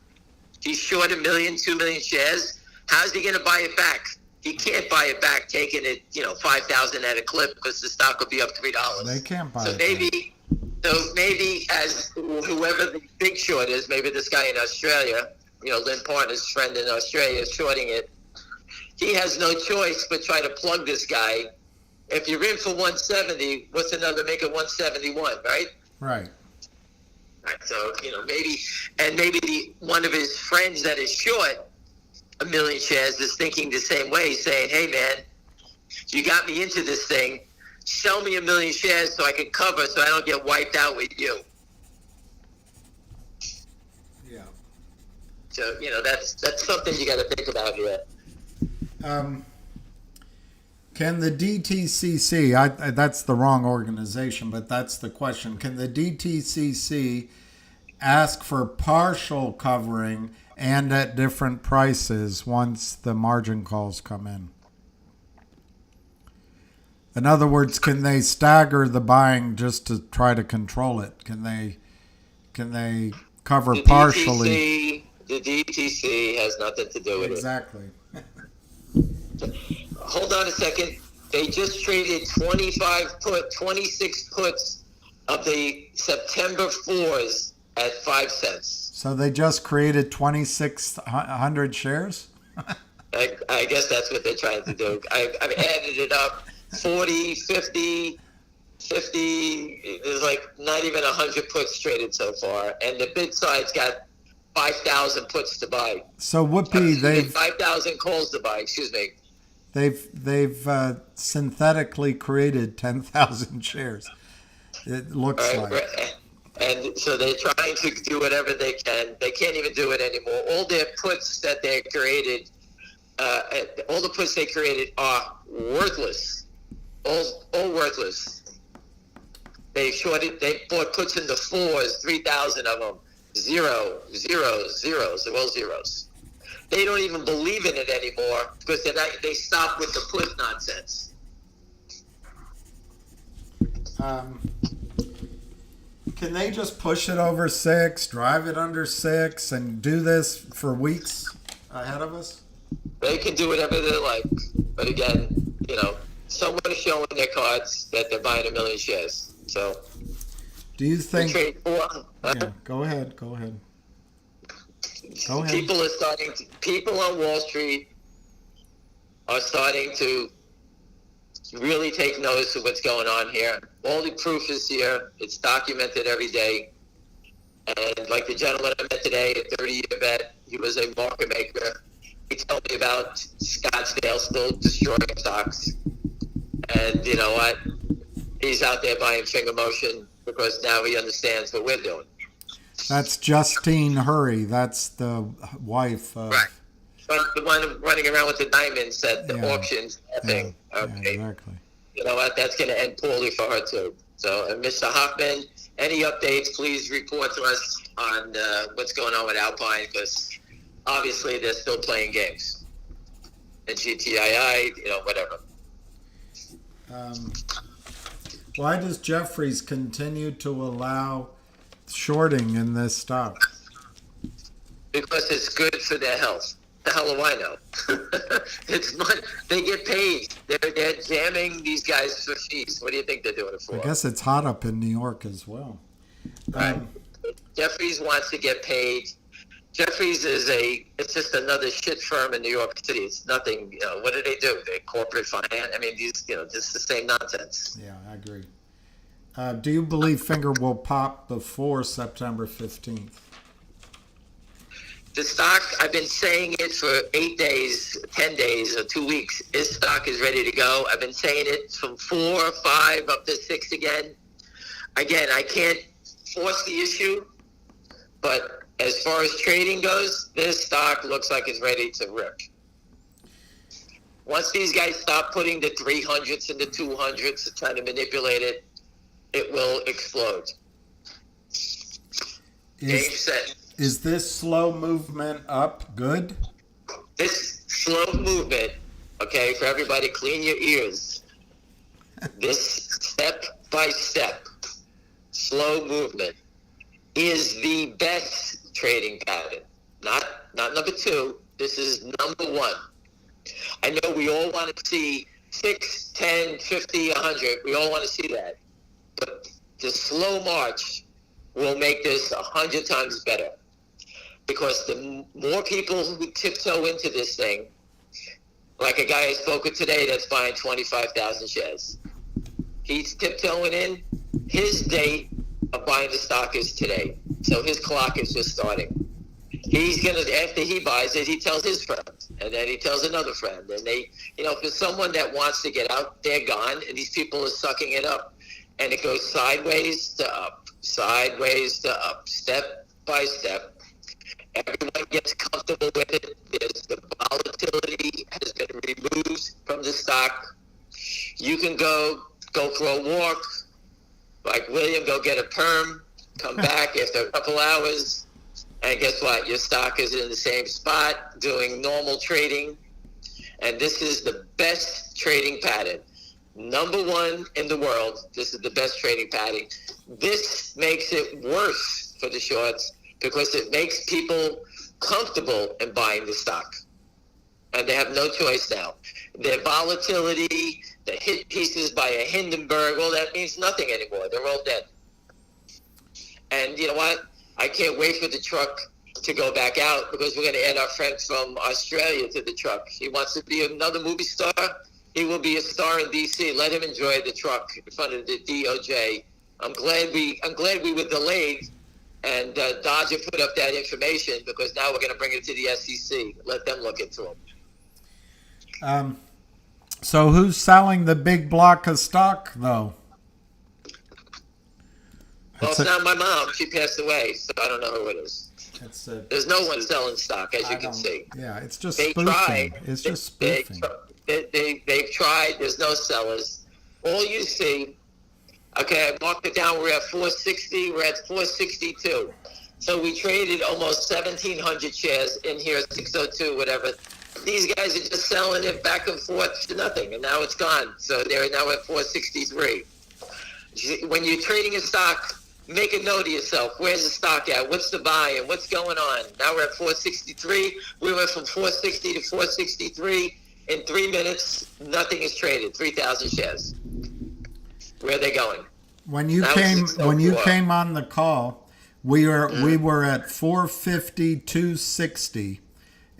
He's short 1 million, 2 million shares. How's he going to buy it back? He can't buy it back taking it, 5,000 at a clip, because the stock will be up $3. They can't buy it back. So maybe as whoever the big short is, maybe this guy in Australia, Lynn Partner's friend in Australia is shorting it. He has no choice but try to plug this guy. If you're in for 170, what's another make it 171, right? Right. Right. So, maybe one of his friends that is short 1 million shares is thinking the same way, saying, hey, man, You got me into this thing. Sell me 1 million shares so I can cover, so I don't get wiped out with you. Yeah. So, that's something you got to think about here. Can the DTCC, that's the wrong organization, but that's the question. Can the DTCC ask for partial covering and at different prices once the margin calls come in? In other words, can they stagger the buying just to try to control it? Can they cover partially? The DTC has nothing to do with Exactly. it. Hold on a second. They just traded 26 puts of the September 4s at 5 cents. So they just created 2,600 shares? I guess that's what they're trying to do. I've added it up. 40, 50, there's like not even 100 puts traded so far. And the bid side's got 5,000 puts to buy. So Whoopi, they've 5,000 calls to buy, excuse me. They've synthetically created 10,000 shares. It looks like. Right. And so they're trying to do whatever they can. They can't even do it anymore. All their puts that they created, all the puts they created are worthless. All worthless. They bought puts in the 4s, 3,000 of them. Zeros, they're all zeros. They don't even believe in it anymore because they stopped with the put nonsense. Can they just push it over 6, drive it under 6, and do this for weeks ahead of us? They can do whatever they like. But again, someone is showing their cards that they're buying 1 million shares. So, do you think? Yeah, go ahead. Go ahead. People on Wall Street are starting to really take notice of what's going on here. All the proof is here. It's documented every day. And like the gentleman I met today, a 30-year vet, he was a market maker. He told me about Scottsdale still destroying stocks. And you know what? He's out there buying finger motion because now he understands what we're doing. That's Justine Hurry. That's the wife of... Right. The one running around with the diamonds at the auctions. Okay. Yeah, exactly. You know what? That's going to end poorly for her, too. So, Mr. Hoffman, any updates, please report to us on what's going on with Alpine, because obviously they're still playing games. And GTII, whatever. Why does Jeffries continue to allow shorting in this stock? Because it's good for their health. The hell do I know? It's money. They get paid. They're jamming these guys for fees. What do you think they're doing it for? I guess it's hot up in New York as well. Right. Jeffries wants to get paid. Jeffries it's just another shit firm in New York City. It's nothing, what do? They corporate finance. I mean, just the same nonsense. Yeah, I agree. Do you believe Finger will pop before September 15th? The stock, I've been saying it for 8 days, 10 days, or 2 weeks. This stock is ready to go. I've been saying it from 4, 5, up to 6 again. Again, I can't force the issue, but as far as trading goes, this stock looks like it's ready to rip. Once these guys stop putting the 300s and the 200s and trying to manipulate it, it will explode. Game set. Is this slow movement up good? This slow movement, okay, for everybody, clean your ears. This step-by-step slow movement is the best trading pattern. Not number 2. This is number 1. I know we all want to see 6, 10, 50, 100. We all want to see that. But the slow march will make this 100 times better. Because the more people who tiptoe into this thing, like a guy I spoke with today that's buying 25,000 shares. He's tiptoeing in. His date of buying the stock is today. So his clock is just starting. He's going to, after he buys it, he tells his friends, And then he tells another friend. And they, for someone that wants to get out, they're gone. And these people are sucking it up. And it goes sideways to up, step by step. Everyone gets comfortable with it. The volatility has been removed from the stock. You can go for a walk, like William, go get a perm, come back after a couple hours, and guess what? Your stock is in the same spot, doing normal trading. And this is the best trading pattern. Number one in the world. This is the best trading pattern. This makes it worse for the shorts because it makes people comfortable in buying the stock. And they have no choice now. Their volatility, the hit pieces by a Hindenburg, all that means nothing anymore. They're all dead. And you know what? I can't wait for the truck to go back out because we're going to add our friend from Australia to the truck. He wants to be another movie star. He will be a star in D.C. Let him enjoy the truck in front of the DOJ. I'm glad we were delayed, and Dodger put up that information because now we're going to bring it to the SEC. Let them look into it. So who's selling the big block of stock, though? Well, it's not my mom. She passed away, so I don't know who it is. There's no one selling stock, as you can see. Yeah, it's just they spoofing. Tried. It's just spoofing. They've tried. There's no sellers. All you see, okay, I marked it down. We're at 460. We're at 462. So we traded almost 1,700 shares in here, 602, whatever. These guys are just selling it back and forth to nothing, and now it's gone. So they're now at 463. When you're trading a stock, make a note of yourself. Where's the stock at? What's the buy and what's going on? Now we're at 463. We went from 460 to 463. In 3 minutes, nothing is traded. 3,000 shares. Where are they going? When you came on the call, we were at 450, 260,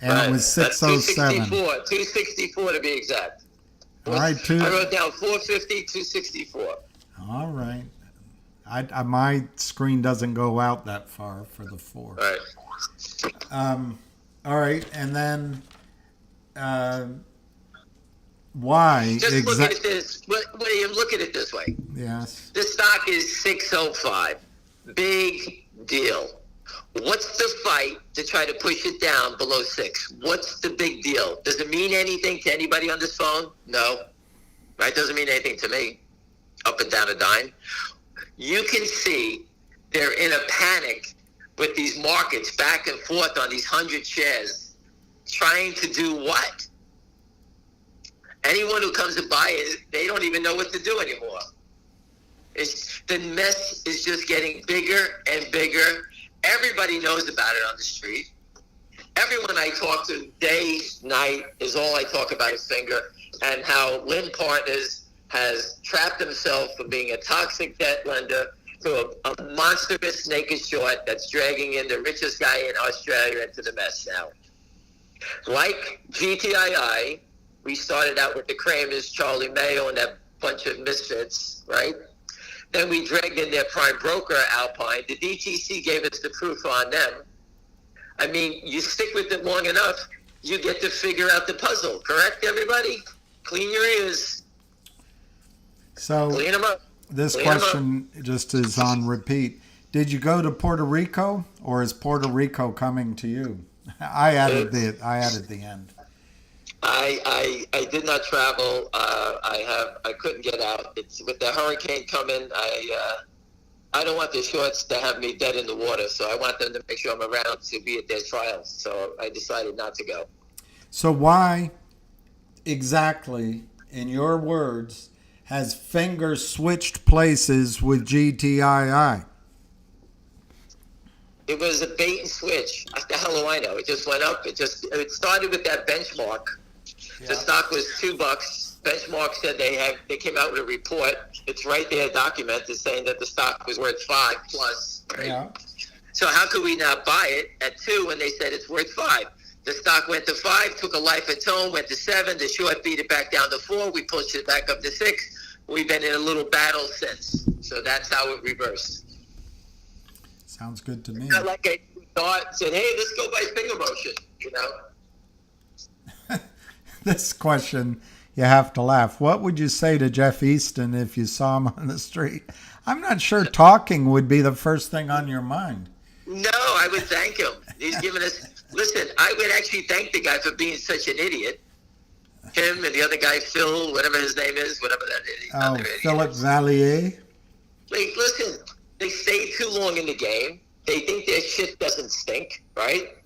and right. it was 607. 264 to be exact. All right, I wrote down 450, 264. All right. I my screen doesn't go out that far for the 4. Right. All right, and then why? Just look at this. William, look at it this way. Yes. This stock is 605. Big deal. What's the fight to try to push it down below 6? What's the big deal? Does it mean anything to anybody on this phone? No. Right? Doesn't mean anything to me. Up and down a dime. You can see they're in a panic with these markets back and forth on these 100 shares, trying to do what? Anyone who comes to buy it, they don't even know what to do anymore. The mess is just getting bigger and bigger. Everybody knows about it on the street. Everyone I talk to day, night, is all I talk about is Finger and how Lynn Partners has trapped himself from being a toxic debt lender to a monstrous naked short that's dragging in the richest guy in Australia into the mess now. Like GTII, we started out with the Kramers, Charlie Mayo, and that bunch of misfits, right? Then we dragged in their prime broker, Alpine. The DTC gave us the proof on them. I mean, you stick with it long enough, you get to figure out the puzzle, correct, everybody? Clean your ears. So clean them up. This question just is on repeat. Did you go to Puerto Rico, or is Puerto Rico coming to you? I added the end. I did not travel. I couldn't get out. It's with the hurricane coming. I don't want the shorts to have me dead in the water, so I want them to make sure I'm around to be at their trials. So I decided not to go. So why exactly, in your words, has Finger switched places with GTII? It was a bait and switch. What the hell do I know? It just went up. It started with that benchmark. Yeah. The stock was $2. Benchmark said they came out with a report. It's right there documented saying that the stock was worth 5 plus. Right? Yeah. So how could we not buy it at 2 when they said it's worth 5? The stock went to 5, took a life of tone, went to 7. The short beat it back down to 4. We pushed it back up to 6. We've been in a little battle since. So that's how it reversed. Sounds good to me. Not like I thought, said, hey, let's go by finger motion, you know? this question, you have to laugh. What would you say to Jeff Easton if you saw him on the street? I'm not sure talking would be the first thing on your mind. No, I would thank him. He's given us. Listen, I would actually thank the guy for being such an idiot. Him and the other guy, Phil, whatever his name is, whatever that idiot. Oh, Philip Vallier. Like, listen, they stay too long in the game. They think their shit doesn't stink, right?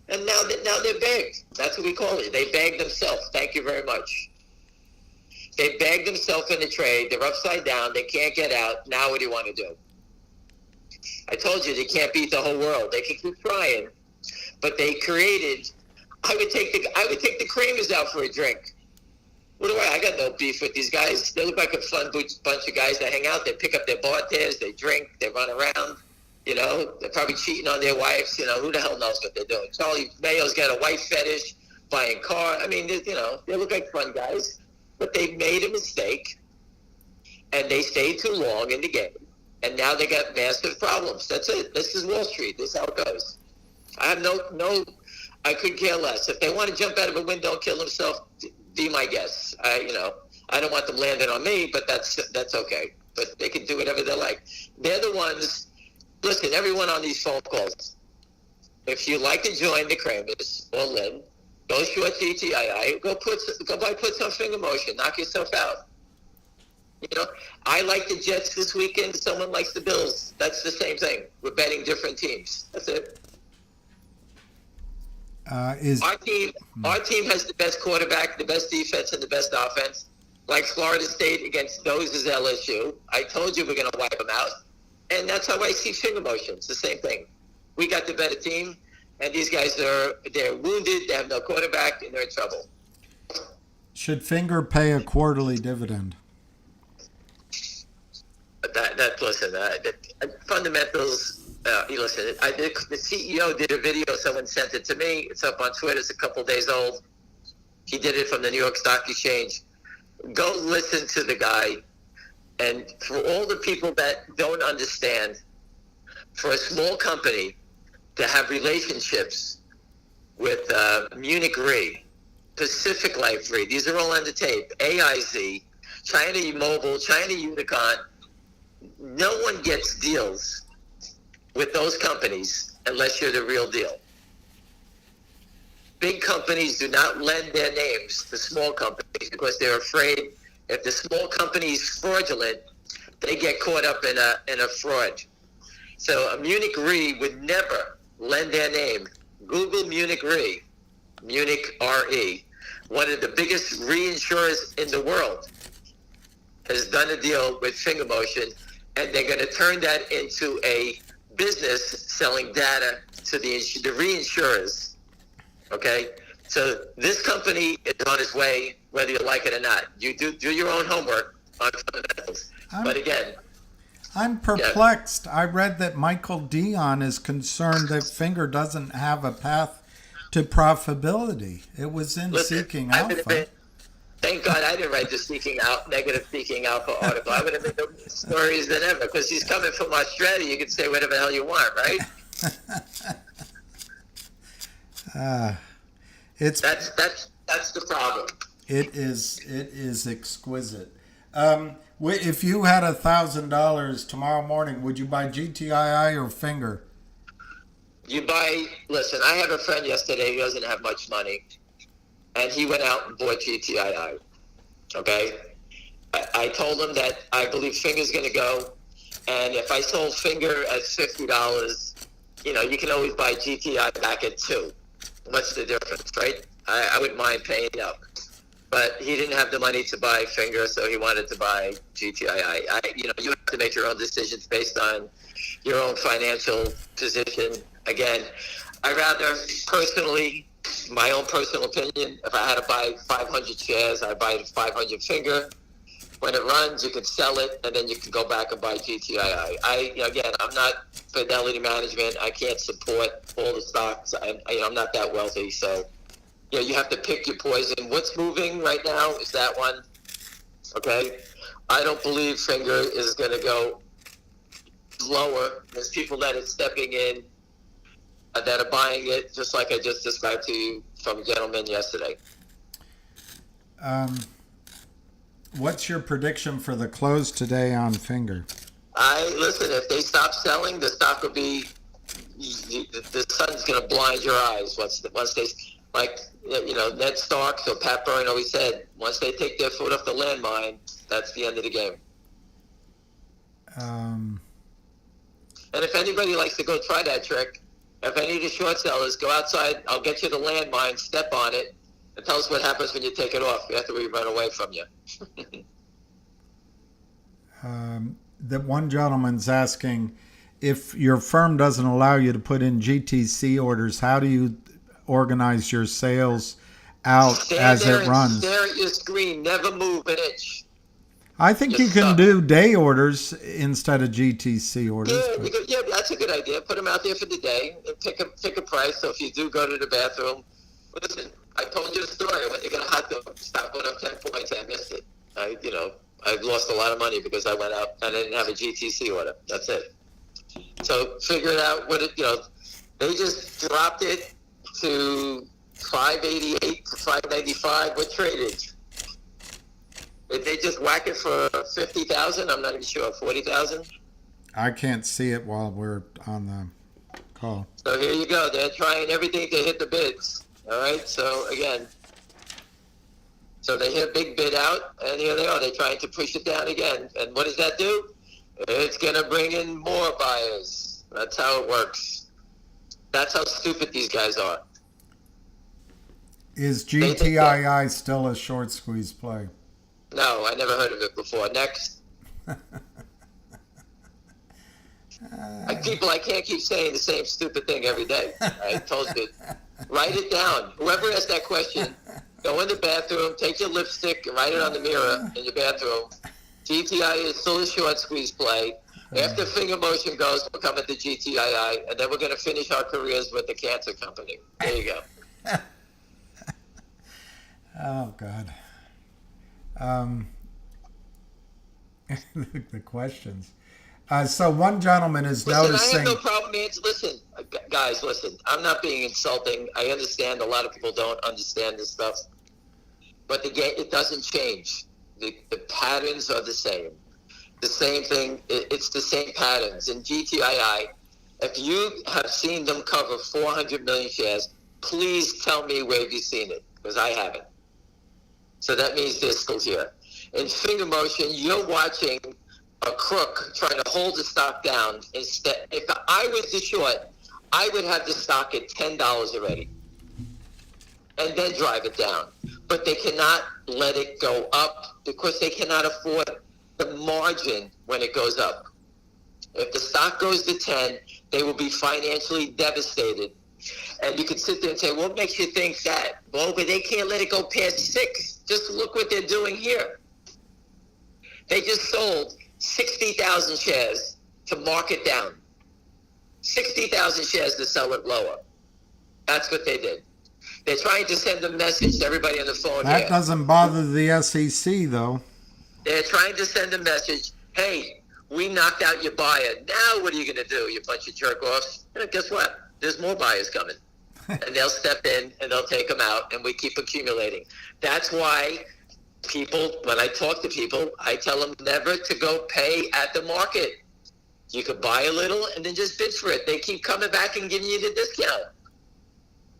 And now they're bagged. That's what we call it. They bagged themselves. Thank you very much. They bagged themselves in the trade. They're upside down. They can't get out. Now what do you want to do? I told you they can't beat the whole world. They can keep trying, but they created. I would take the Kramers out for a drink. What do I got no beef with these guys. They look like a fun bunch of guys that hang out. They pick up their bartenders. They drink. They run around. You know, they're probably cheating on their wives. You know, who the hell knows what they're doing? Charlie Mayo's got a wife fetish, buying car. I mean, you know, they look like fun guys, but they made a mistake, and they stayed too long in the game, and now they got massive problems. That's it. This is Wall Street. This is how it goes. I have no. I could care less. If they want to jump out of a window and kill themselves, be my guest. I don't want them landing on me, but that's okay. But they can do whatever they like. They're the ones. Listen, everyone on these phone calls, if you like to join the Kramers or Lynn, go short GTII, go put some finger motion, knock yourself out. You know, I like the Jets this weekend. Someone likes the Bills. That's the same thing. We're betting different teams. That's it. Our team has the best quarterback, the best defense, and the best offense. Like Florida State against those is LSU. I told you we're going to wipe them out. And that's how I see finger motion. It's the same thing. We got the better team, and these guys they're wounded, they have no quarterback, and they're in trouble. Should Finger pay a quarterly dividend? Fundamentals. Listen, the CEO did a video. Someone sent it to me. It's up on Twitter. It's a couple days old. He did it from the New York Stock Exchange. Go listen to the guy. And for all the people that don't understand, for a small company to have relationships with Munich Re, Pacific Life Re, these are all on the tape, AIZ, China Mobile, China Unicon, no one gets deals with those companies unless you're the real deal. Big companies do not lend their names to small companies because they're afraid if the small company is fraudulent, they get caught up in a fraud. So a Munich Re would never lend their name. Google Munich Re, Munich RE. One of the biggest reinsurers in the world has done a deal with Finger Motion, and they're going to turn that into a business selling data to the reinsurers. Okay? So this company is on its way, whether you like it or not. You do your own homework on fundamentals. But again, I'm perplexed. Yeah. I read that Michael Dion is concerned that Finger doesn't have a path to profitability. It was in Seeking Alpha. Thank God I didn't write the negative Seeking Alpha article. I would have made more stories than ever because he's coming from Australia. You can say whatever the hell you want, right? That's the problem. It is exquisite. If you had $1,000 tomorrow morning, would you buy GTII or Finger? Listen, I have a friend yesterday who doesn't have much money, and he went out and bought GTII. Okay? I told him that I believe Finger's going to go, and if I sold Finger at $50, you can always buy GTI back at $2. What's the difference, right? I wouldn't mind paying up. But he didn't have the money to buy Finger, so he wanted to buy GTII. You have to make your own decisions based on your own financial position. Again, I rather personally, my own personal opinion, if I had to buy 500 shares, I'd buy 500 Finger. When it runs, you can sell it, and then you can go back and buy GTII. I'm not Fidelity Management. I can't support all the stocks. I'm not that wealthy, so you have to pick your poison. What's moving right now is that one. Okay, I don't believe Finger is going to go lower. There's people that are stepping in that are buying it, just like I just described to you from a gentleman yesterday. What's your prediction for the close today on Finger? Listen. If they stop selling, the stock will be. The sun's going to blind your eyes once they, like, Ned Stark or Pat Byrne always said, once they take their foot off the landmine, that's the end of the game. And if anybody likes to go try that trick, if any of the short sellers go outside, I'll get you the landmine, step on it, and tell us what happens when you take it off after we run away from you. The one gentleman's asking, if your firm doesn't allow you to put in GTC orders, how do you organize your sales out as it runs? Stare at your screen. Never move an inch. I think you can do day orders instead of GTC orders. Yeah, that's a good idea. Put them out there for the day and pick a price. So if you do go to the bathroom, listen, I told you the story. When you get a hot dog, stop going up 10 points. I missed it. I've lost a lot of money because I went out and I didn't have a GTC order. That's it. So figure it out. They just dropped it to 588 to 595. What traded? Did they just whack it for 50,000? I'm not even sure. 40,000? I can't see it while we're on the call. So here you go. They're trying everything to hit the bids. All right. So again, they hit a big bid out, and here they are. They're trying to push it down again. And what does that do? It's going to bring in more buyers. That's how it works. That's how stupid these guys are. Is GTII still a short squeeze play? No, I never heard of it before. Next. I can't keep saying the same stupid thing every day. I told you. Write it down. Whoever asked that question, go in the bathroom, take your lipstick, and write it on the mirror in your bathroom. GTI is still a short squeeze play. After finger motion goes, we'll come into GTII, and then we're going to finish our careers with the cancer company. There you go. Oh, God. The questions. So one gentleman is noticing. I have no problem. Listen, guys, listen. I'm not being insulting. I understand a lot of people don't understand this stuff. But it doesn't change. The patterns are the same. The same thing. It's the same patterns. In GTII, if you have seen them cover 400 million shares, please tell me where you've seen it, because I haven't. So that means they're still here. In finger motion, you're watching a crook trying to hold the stock down. Instead, if I was the short, I would have the stock at $10 already and then drive it down. But they cannot let it go up because they cannot afford the margin when it goes up. If the stock goes to 10, they will be financially devastated. And you can sit there and say, what makes you think that? Well, but they can't let it go past 6. Just look what they're doing here. They just sold 60,000 shares to mark it down. 60,000 shares to sell it lower. That's what they did. They're trying to send a message to everybody on the phone That here. doesn't bother the SEC, though. They're trying to send a message, hey, we knocked out your buyer. Now what are you going to do, you bunch of jerk-offs? Guess what? There's more buyers coming. And they'll step in and they'll take them out, and we keep accumulating. That's why people, when I talk to people, I tell them never to go pay at the market. You could buy a little and then just bid for it. They keep coming back and giving you the discount.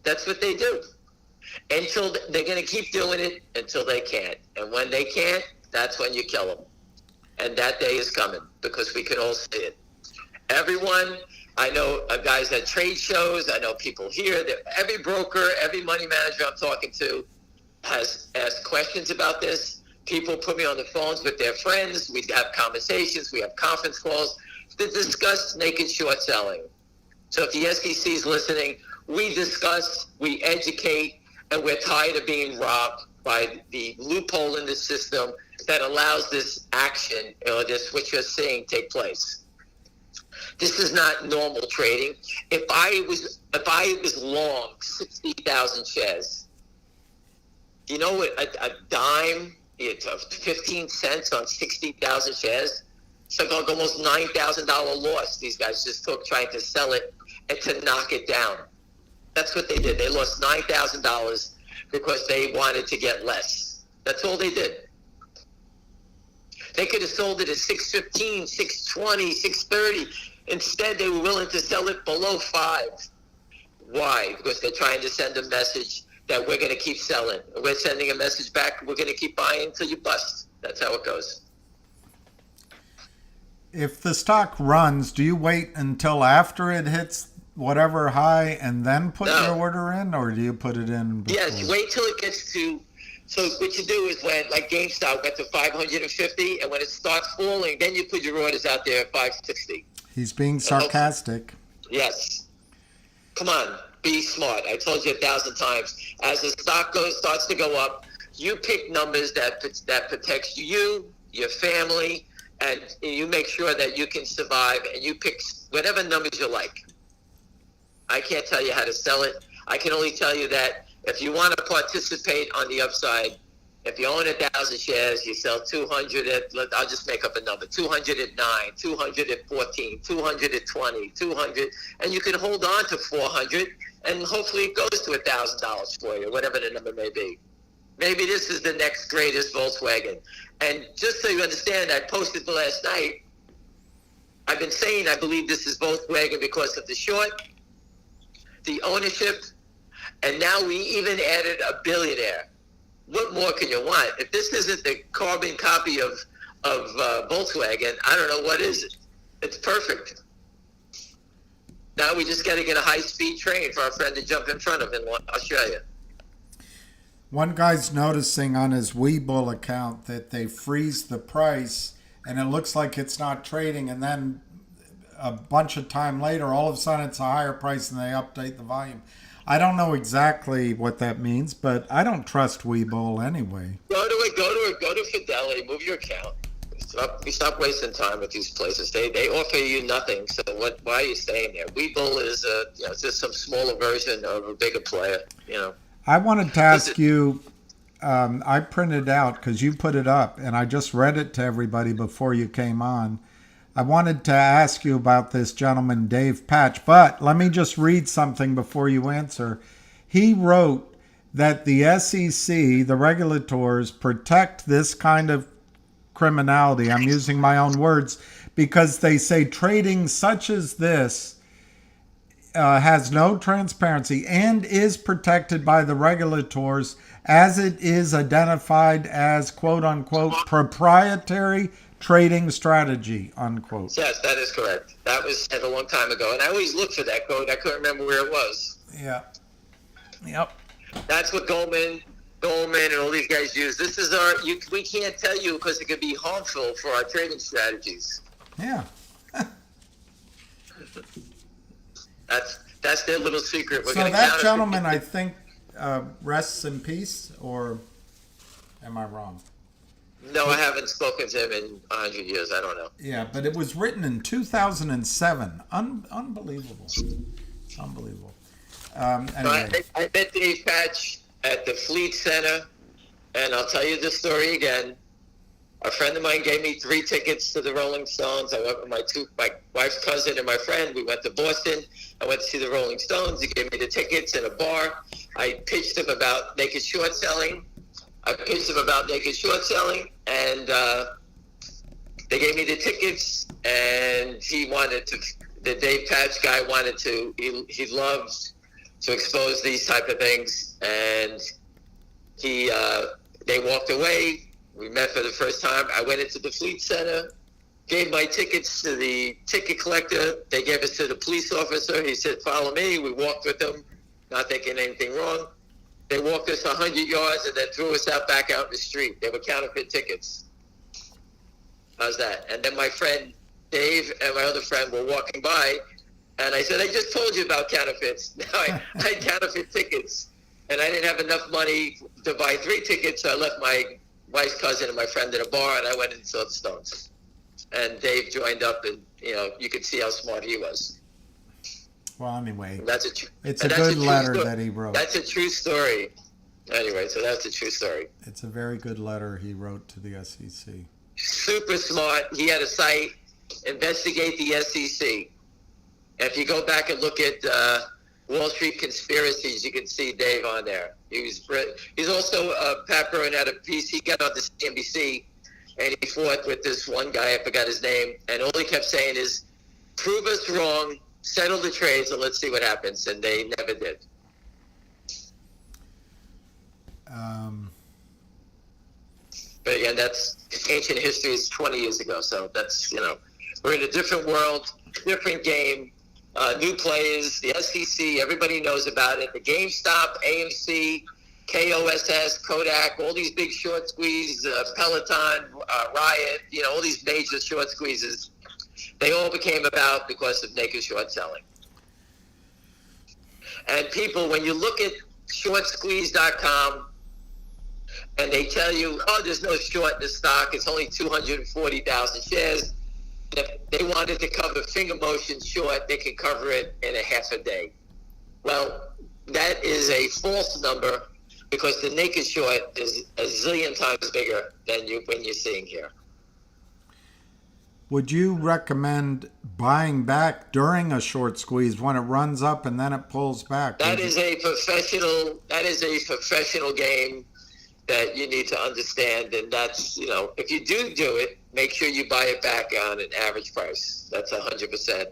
That's what they do. Until they're going to keep doing it until they can't. And when they can't, that's when you kill them. And that day is coming because we can all see it. Everyone, I know guys at trade shows, I know people here, every broker, every money manager I'm talking to has asked questions about this. People put me on the phones with their friends. We have conversations. We have conference calls to discuss naked short selling. So if the SEC is listening, we discuss, we educate, and we're tired of being robbed by the loophole in the system that allows this action, or this, what you're seeing, take place. This is not normal trading. If I was long 60,000 shares, you know what? A dime, it's 15 cents on 60,000 shares. It's like almost $9,000 loss. These guys just took trying to sell it and to knock it down. That's what they did. They lost $9,000 because they wanted to get less. That's all they did. They could have sold it at 615, 620, 630. Instead, they were willing to sell it below 5. Why? Because they're trying to send a message that we're going to keep selling. We're sending a message back, we're going to keep buying until you bust. That's how it goes. If the stock runs, do you wait until after it hits whatever high and then put your order in, or do you put it in before? Yes, wait till it gets to... So what you do is when, like GameStop got to 550, and when it starts falling, then you put your orders out there at 560. He's being sarcastic. Yes. Come on, be smart. I told you 1,000 times. As the stock starts to go up, you pick numbers that protects you, your family, and you make sure that you can survive, and you pick whatever numbers you like. I can't tell you how to sell it. I can only tell you that if you want to participate on the upside, if you own 1,000 shares, you sell 200 at, I'll just make up a number, 200 at 9, 200 at 14, 200 at 20, 200, and you can hold on to 400, and hopefully it goes to $1,000 for you, whatever the number may be. Maybe this is the next greatest Volkswagen. And just so you understand, I posted last night, I've been saying I believe this is Volkswagen because of the short, the ownership, and now we even added a billionaire. What more can you want? If this isn't the carbon copy of Volkswagen, I don't know what is it. It's perfect. Now we just got to get a high-speed train for our friend to jump in front of in Australia. One guy's noticing on his Webull account that they freeze the price, and it looks like it's not trading, and then a bunch of time later, all of a sudden it's a higher price and they update the volume. I don't know exactly what that means, but I don't trust Webull anyway. Go to Fidelity, move your account. Stop wasting time with these places. They offer you nothing. So why are you staying there? Webull is just some smaller version of a bigger player. I wanted to ask you. I printed out because you put it up, and I just read it to everybody before you came on. I wanted to ask you about this gentleman, Dave Patch, but let me just read something before you answer. He wrote that the SEC, the regulators, protect this kind of criminality. I'm using my own words because they say trading such as this has no transparency and is protected by the regulators as it is identified as, quote unquote, proprietary trading strategy, unquote. Yes, that is correct. That was said a long time ago, and I always looked for that quote. I couldn't remember where it was. Yeah. Yep. That's what Goldman and all these guys use. This is we can't tell you because it could be harmful for our trading strategies. Yeah. That's their little secret. So that gentleman, I think, rests in peace, or am I wrong? No, I haven't spoken to him in 100 years. I don't know. Yeah, but it was written in 2007. Unbelievable. Unbelievable. Anyway. I met Dave Patch at the Fleet Center, and I'll tell you the story again. A friend of mine gave me 3 tickets to the Rolling Stones. I went with my wife's cousin and my friend. We went to Boston. I went to see the Rolling Stones. He gave me the tickets in a bar. I pitched him about naked short selling. And they gave me the tickets, and the Dave Patch guy wanted to, he loves to expose these type of things, and they walked away. We met for the first time. I went into the Fleet Center, gave my tickets to the ticket collector. They gave us to the police officer. He said, follow me. We walked with them, not thinking anything wrong. They walked us 100 yards and then threw us back out in the street. They were counterfeit tickets. How's that? And then my friend Dave and my other friend were walking by, and I said, I just told you about counterfeits. Now I had counterfeit tickets, and I didn't have enough money to buy 3 tickets, so I left my wife's cousin and my friend at a bar, and I went and saw the Stones. And Dave joined up, and you could see how smart he was. Well, anyway, it's a good letter that he wrote. That's a true story. Anyway, so that's a true story. It's a very good letter he wrote to the SEC. Super smart. He had a site, Investigate the SEC. If you go back and look at Wall Street Conspiracies. You can see Dave on there. He's also Pat Byrne had a piece. He got on the CNBC and he fought with this one guy. I forgot his name, and all he kept saying is, "Prove us wrong, settle the trades, and let's see what happens." And they never did. But again, that's ancient history. Is 20 years ago, so that's, we're in a different world, different game. New players, the SEC, everybody knows about it. The GameStop, AMC, KOSS, Kodak, all these big short squeeze, Peloton, Riot, all these major short squeezes, they all became about because of naked short selling. And people, when you look at shortsqueeze.com and they tell you, oh, there's no short in the stock, it's only 240,000 shares. If they wanted to cover finger motion short, they could cover it in a half a day. Well, that is a false number because the naked short is a zillion times bigger than when you're seeing here. Would you recommend buying back during a short squeeze when it runs up and then it pulls back? That is a professional game that you need to understand, and that's, if you do it, make sure you buy it back on an average price. That's 100%.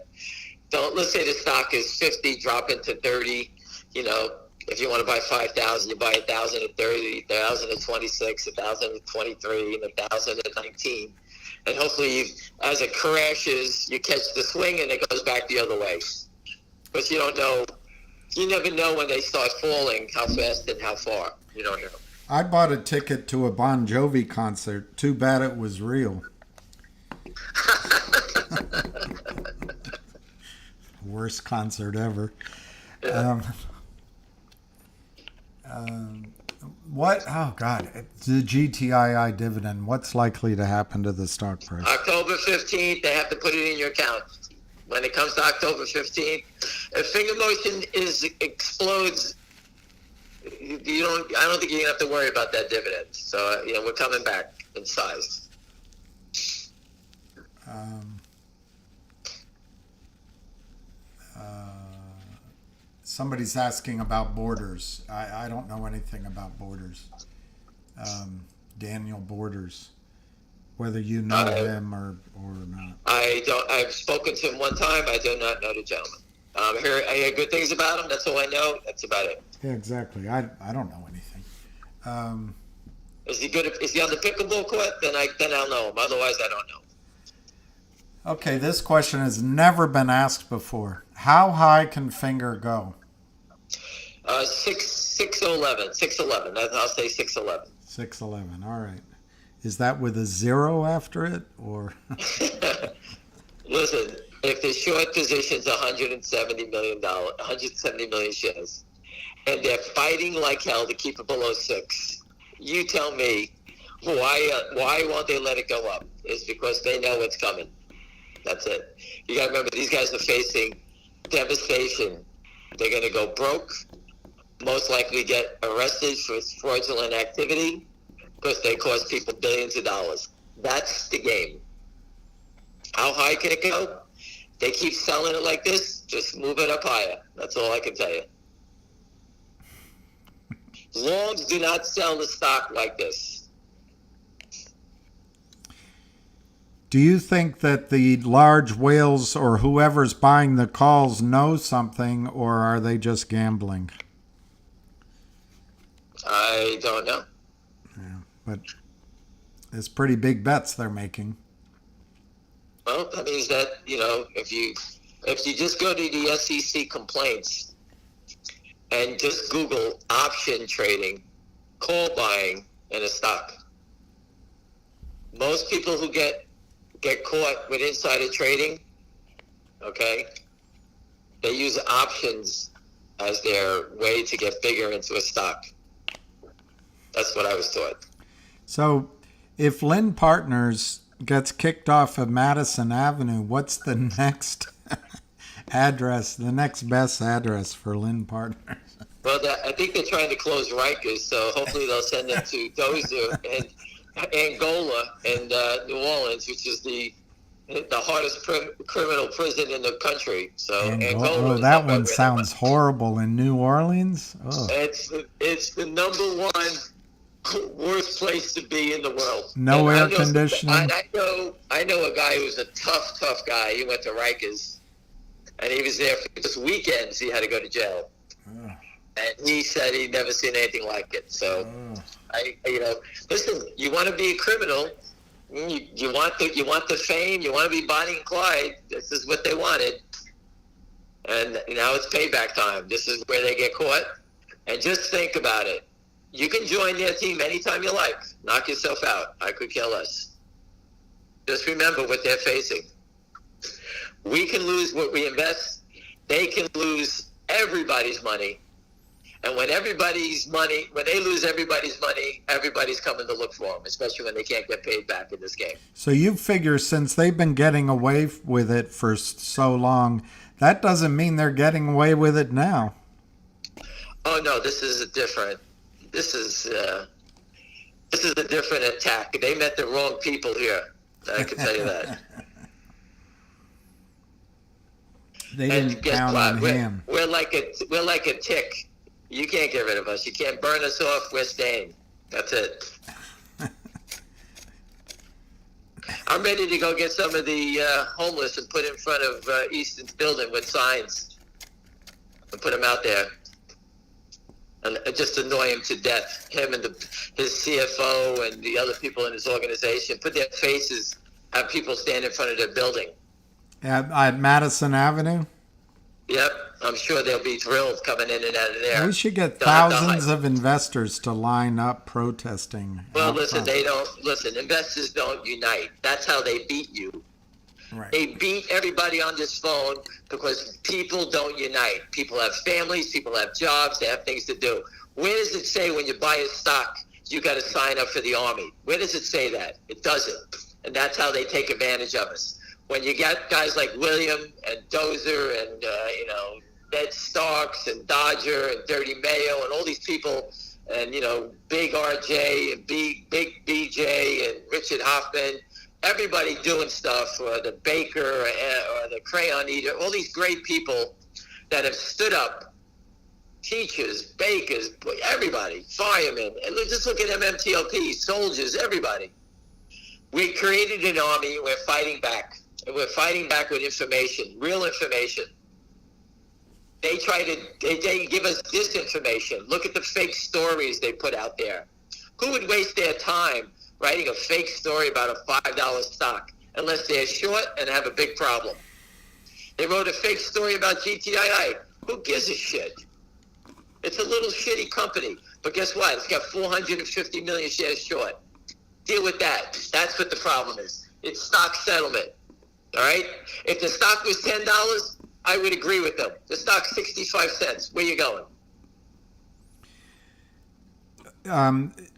Let's say the stock is 50, drop into 30. If you want to buy 5,000, you buy 1,000 at 30, 1,000 at 26, 1,000 at 23, and 1,000 at 19. And hopefully, as it crashes, you catch the swing and it goes back the other way. But you don't know. You never know when they start falling, how fast and how far. You don't know. I bought a ticket to a Bon Jovi concert. Too bad it was real. Worst concert ever. What? Oh, God. The GTII dividend. What's likely to happen to the stock price? October 15th, they have to put it in your account. When it comes to October 15th, if finger motion explodes, I don't think you're going to have to worry about that dividend. So, we're coming back in size. Somebody's asking about Borders. I don't know anything about Borders. Daniel Borders. Whether you know him or not. I don't. I've spoken to him one time. I do not know the gentleman. I hear good things about him. That's all I know. That's about it. Yeah, exactly. I don't know anything. Is he good? Is he on the pickleball court? Then I'll know him. Otherwise, I don't know. Okay, this question has never been asked before. How high can finger go? 611. I'll say 611. 611. All right. Is that with a zero after it, or? Listen, if the short position's $170 million, 170 million shares, and they're fighting like hell to keep it below 6, you tell me why won't they let it go up? It's because they know what's coming. That's it. You got to remember, these guys are facing devastation. They're going to go broke, most likely get arrested for fraudulent activity because they cost people billions of dollars. That's the game. How high can it go? They keep selling it like this, just move it up higher. That's all I can tell you. Longs do not sell the stock like this. Do you think that the large whales or whoever's buying the calls know something, or are they just gambling? I don't know. Yeah, but it's pretty big bets they're making. Well, that means that, if you just go to the SEC complaints and just Google option trading, call buying in a stock, most people who get caught with insider trading, okay, they use options as their way to get bigger into a stock. That's what I was taught. So if Lynn Partners gets kicked off of Madison Avenue, what's the next address, the next best address for Lynn Partners? Well, I think they're trying to close Rikers, so hopefully they'll send them to Dozer and Angola and New Orleans, which is the the hardest criminal prison in the country. So oh, that one sounds horrible in New Orleans. Oh. It's the number one worst place to be in the world. No air conditioning. I know a guy who's a tough guy. He went to Rikers, and he was there for just weekends. He had to go to jail, and he said he'd never seen anything like it. So, listen, you want to be a criminal. You want the fame. You want to be Bonnie and Clyde. This is what they wanted, and now it's payback time. This is where they get caught. And just think about it. You can join their team anytime you like. Knock yourself out. I could care less. Just remember what they're facing. We can lose what we invest. They can lose everybody's money. And when they lose everybody's money, everybody's coming to look for them, especially when they can't get paid back in this game. So you figure since they've been getting away with it for so long, that doesn't mean they're getting away with it now. Oh no, this is a different attack. They met the wrong people here. I can tell you that. They didn't count on him. We're like a tick. You can't get rid of us. You can't burn us off. We're staying. That's it. I'm ready to go get some of the homeless and put in front of Easton's building with signs and put them out there. And just annoy him to death. Him and his CFO and the other people in his organization. Put their faces, have people stand in front of their building. At Madison Avenue? Yep. I'm sure they'll be thrilled coming in and out of there. We should get thousands of investors to line up protesting. Well, listen, investors don't unite. That's how they beat you. Right. They beat everybody on this phone because people don't unite. People have families, people have jobs, they have things to do. Where does it say when you buy a stock, you got to sign up for the Army? Where does it say that? It doesn't. And that's how they take advantage of us. When you got guys like William and Dozer and, Ned Starks and Dodger and Dirty Mayo and all these people and, Big RJ and Big BJ and Richard Hoffman, everybody doing stuff, or the baker or the crayon eater, all these great people that have stood up, teachers, bakers, everybody, firemen, and just look at MMTLP, soldiers, everybody. We created an army, we're fighting back. And we're fighting back with information, real information. They give us disinformation. Look at the fake stories they put out there. Who would waste their time writing a fake story about a $5 stock unless they're short and have a big problem? They wrote a fake story about GTII. Who gives a shit? It's a little shitty company. But guess what? It's got 450 million shares short. Deal with that. That's what the problem is. It's stock settlement. All right? If the stock was $10, I would agree with them. The stock's 65 cents. Where you going?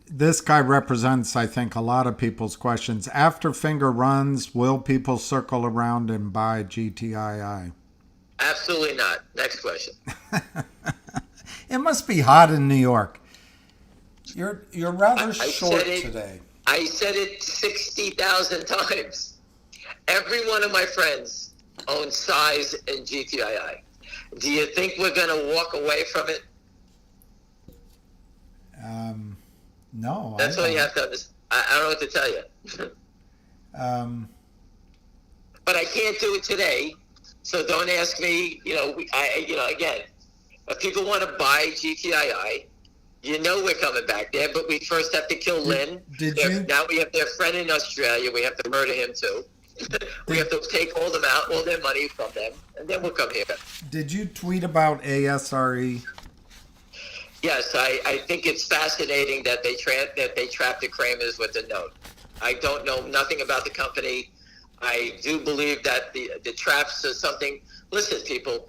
This guy represents, I think, a lot of people's questions. After Finger runs, will people circle around and buy GTII? Absolutely not. Next question. It must be hot in New York. You're rather short today. I said it 60,000 times. Every one of my friends owns size and GTII. Do you think we're going to walk away from it? No. That's all you have to understand. I don't know what to tell you. But I can't do it today, so don't ask me. Again, if people want to buy GTII, we're coming back there, but we first have to kill Lynn. Now we have their friend in Australia. We have to murder him too. We have to take all their money from them, and then we'll come here. Did you tweet about ASRE? Yes, I think it's fascinating that they trapped the Kramers with a note. I don't know nothing about the company. I do believe that the traps are something. Listen, people,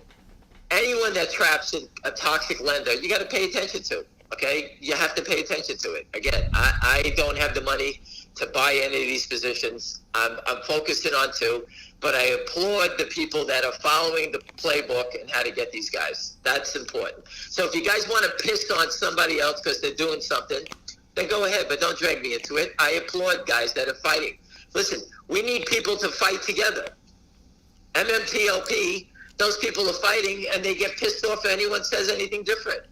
anyone that traps a toxic lender, you got to pay attention to. Okay, you have to pay attention to it. Again, I don't have the money to buy any of these positions. I'm focusing on two, but I applaud the people that are following the playbook and how to get these guys. That's important. So if you guys want to piss on somebody else because they're doing something, then go ahead, but don't drag me into it. I applaud guys that are fighting. Listen, we need people to fight together. MMTLP, those people are fighting, and they get pissed off if anyone says anything different.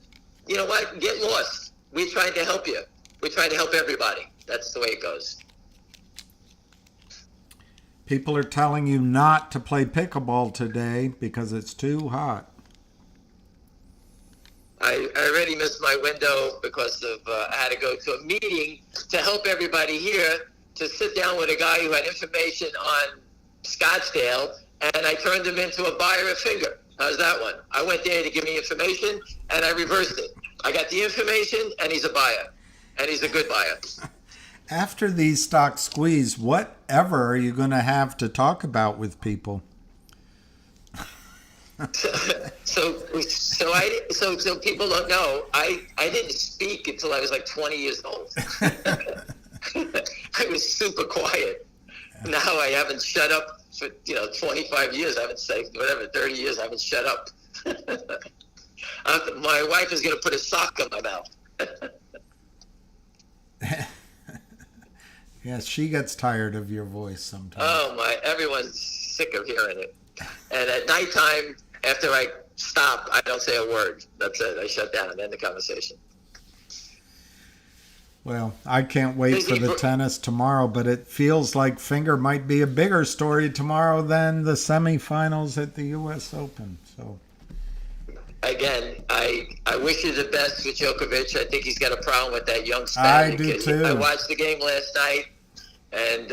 You know what? Get lost. We're trying to help you. We're trying to help everybody. That's the way it goes. People are telling you not to play pickleball today because it's too hot. I already missed my window because of I had to go to a meeting to help everybody here to sit down with a guy who had information on Scottsdale, and I turned him into a buyer of finger. How's that one? I went there to give me information, and I reversed it. I got the information, and he's a buyer, and he's a good buyer. After these stocks squeeze, whatever are you going to have to talk about with people? So people don't know. I didn't speak until I was like 20 years old. I was super quiet. Now I haven't shut up for 25 years. I haven't said 30 years. I haven't shut up. My wife is going to put a sock in my mouth. Yes, she gets tired of your voice sometimes. Oh my! Everyone's sick of hearing it. And at nighttime, after I stop, I don't say a word. That's it. I shut down and end the conversation. Well, I can't wait for the tennis tomorrow, but it feels like Finger might be a bigger story tomorrow than the semifinals at the U.S. Open. So, again, I wish you the best with Djokovic. I think he's got a problem with that young I Spaniard do kid. too. I watched the game last night, and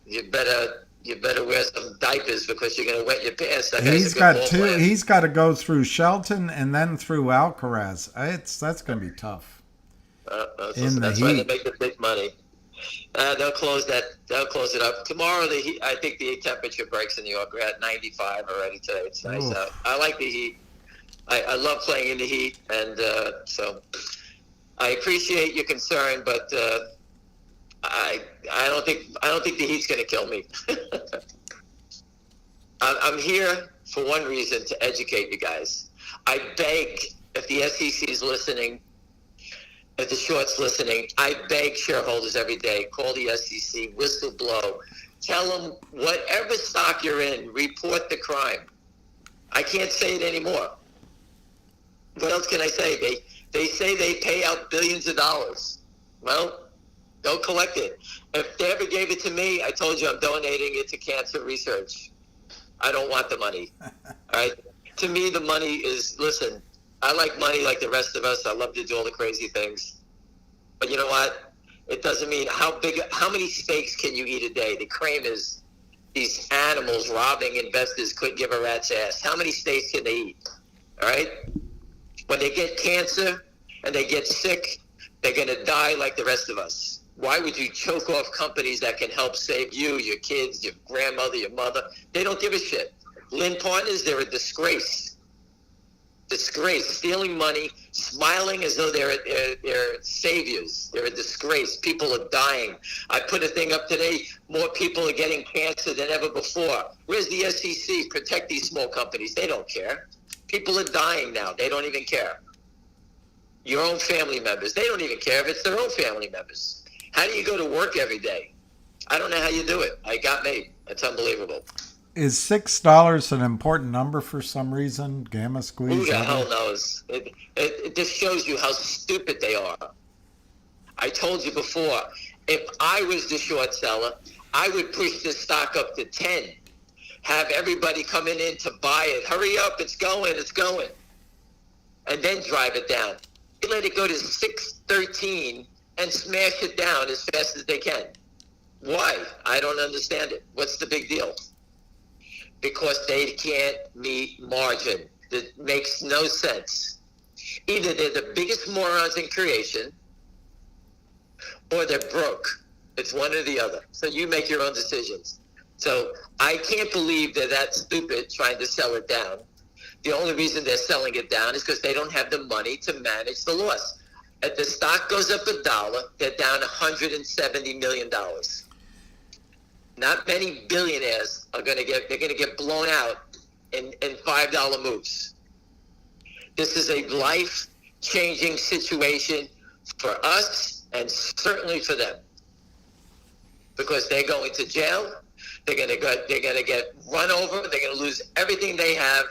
you better wear some diapers because you're going to wet your pants. That guy's he's a good got ball two. player. He's got to go through Shelton and then through Alcaraz. That's going to be tough. That's why they make the big money. They'll close that. They'll close it up tomorrow. The heat, I think the temperature breaks in New York. We're at 95 already today. It's nice out. I like the heat. I love playing in the heat, and so I appreciate your concern, but I don't think the heat's going to kill me. I'm here for one reason, to educate you guys. I beg, if the SEC is listening, if the short's listening, I beg shareholders every day, call the SEC, whistle blow, tell them whatever stock you're in, report the crime. I can't say it anymore. What else can I say? They say they pay out billions of dollars. Well, don't collect it. If they ever gave it to me, I told you I'm donating it to cancer research. I don't want the money. All right? To me, the money is, listen, I like money like the rest of us. I love to do all the crazy things. But you know what? It doesn't mean how many steaks can you eat a day? The cream is these animals robbing investors couldn't give a rat's ass. How many steaks can they eat? All right? When they get cancer and they get sick, they're going to die like the rest of us. Why would you choke off companies that can help save you, your kids, your grandmother, your mother? They don't give a shit. Lynn Partners, they're a disgrace. Disgrace, stealing money, smiling as though they're saviors. They're a disgrace. People are dying. I put a thing up today, more people are getting cancer than ever before. Where's the SEC? Protect these small companies. They don't care. People are dying now. They don't even care. Your own family members, they don't even care if it's their own family members. How do you go to work every day? I don't know how you do it. I got made. It's unbelievable. Is $6 an important number for some reason? Gamma squeeze? Who the hell knows? It just shows you how stupid they are. I told you before, if I was the short seller, I would push this stock up to 10. Have everybody coming in to buy it. Hurry up, it's going. And then drive it down. They let it go to 6.13 and smash it down as fast as they can. Why? I don't understand it. What's the big deal? Because they can't meet margin. That makes no sense. Either they're the biggest morons in creation, or they're broke. It's one or the other. So you make your own decisions. So I can't believe they're that stupid trying to sell it down. The only reason they're selling it down is because they don't have the money to manage the loss. If the stock goes up $1, they're down $170 million. Not many billionaires are going to get blown out in $5 moves. This is a life-changing situation for us and certainly for them. because they're going to jail. They're going to get run over. They're going to lose everything they have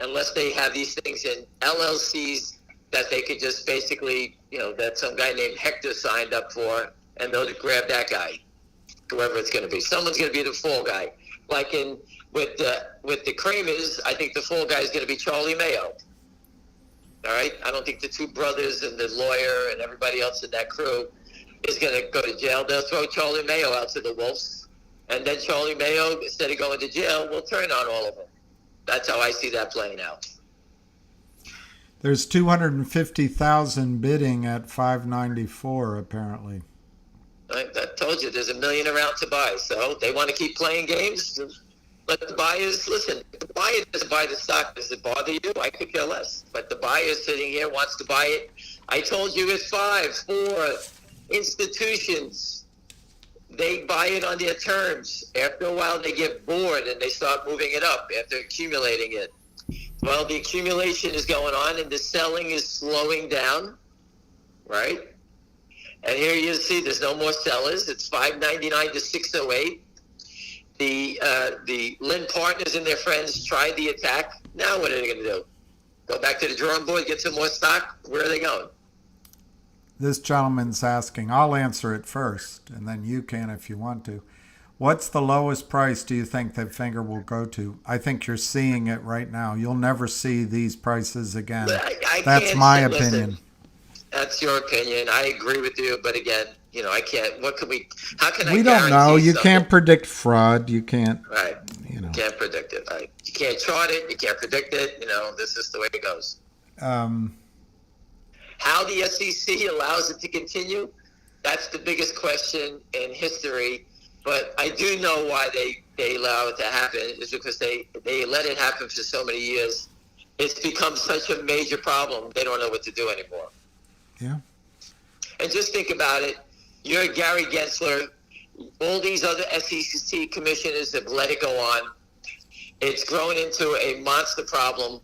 unless they have these things in LLCs that they could just basically, that some guy named Hector signed up for, and they'll grab that guy, whoever it's going to be. Someone's going to be the fall guy. Like with the Kramers, I think the fall guy is going to be Charlie Mayo. All right? I don't think the two brothers and the lawyer and everybody else in that crew is going to go to jail. They'll throw Charlie Mayo out to the wolves, and then Charlie Mayo, instead of going to jail, will turn on all of them. That's how I see that playing out. There's 250,000 bidding at 594 apparently. I told you there's a million around to buy. So they want to keep playing games. Let the buyers listen. If the buyer doesn't buy the stock, does it bother you? I could care less. But the buyer sitting here wants to buy it. I told you it's 5, 4 institutions. They buy it on their terms. After a while, they get bored and they start moving it up after accumulating it. Well, the accumulation is going on and the selling is slowing down, right? And here you see there's no more sellers. It's $5.99 to $6.08. The Lynn Partners and their friends tried the attack. Now what are they going to do? Go back to the drawing board, get some more stock? Where are they going? This gentleman's asking, I'll answer it first, and then you can if you want to. What's the lowest price do you think that Finger will go to? I think you're seeing it right now. You'll never see these prices again. That's my opinion. Listen, that's your opinion. I agree with you, but again, I can't. How can I? We don't know. You can't predict fraud. You can't. Right. You can't predict it. Right. You can't chart it. You can't predict it. This is the way it goes. How the SEC allows it to continue, that's the biggest question in history. But I do know why they allow it to happen. Is because they let it happen for so many years. It's become such a major problem. They don't know what to do anymore. Yeah. And just think about it. You're Gary Gensler. All these other SEC commissioners have let it go on. It's grown into a monster problem,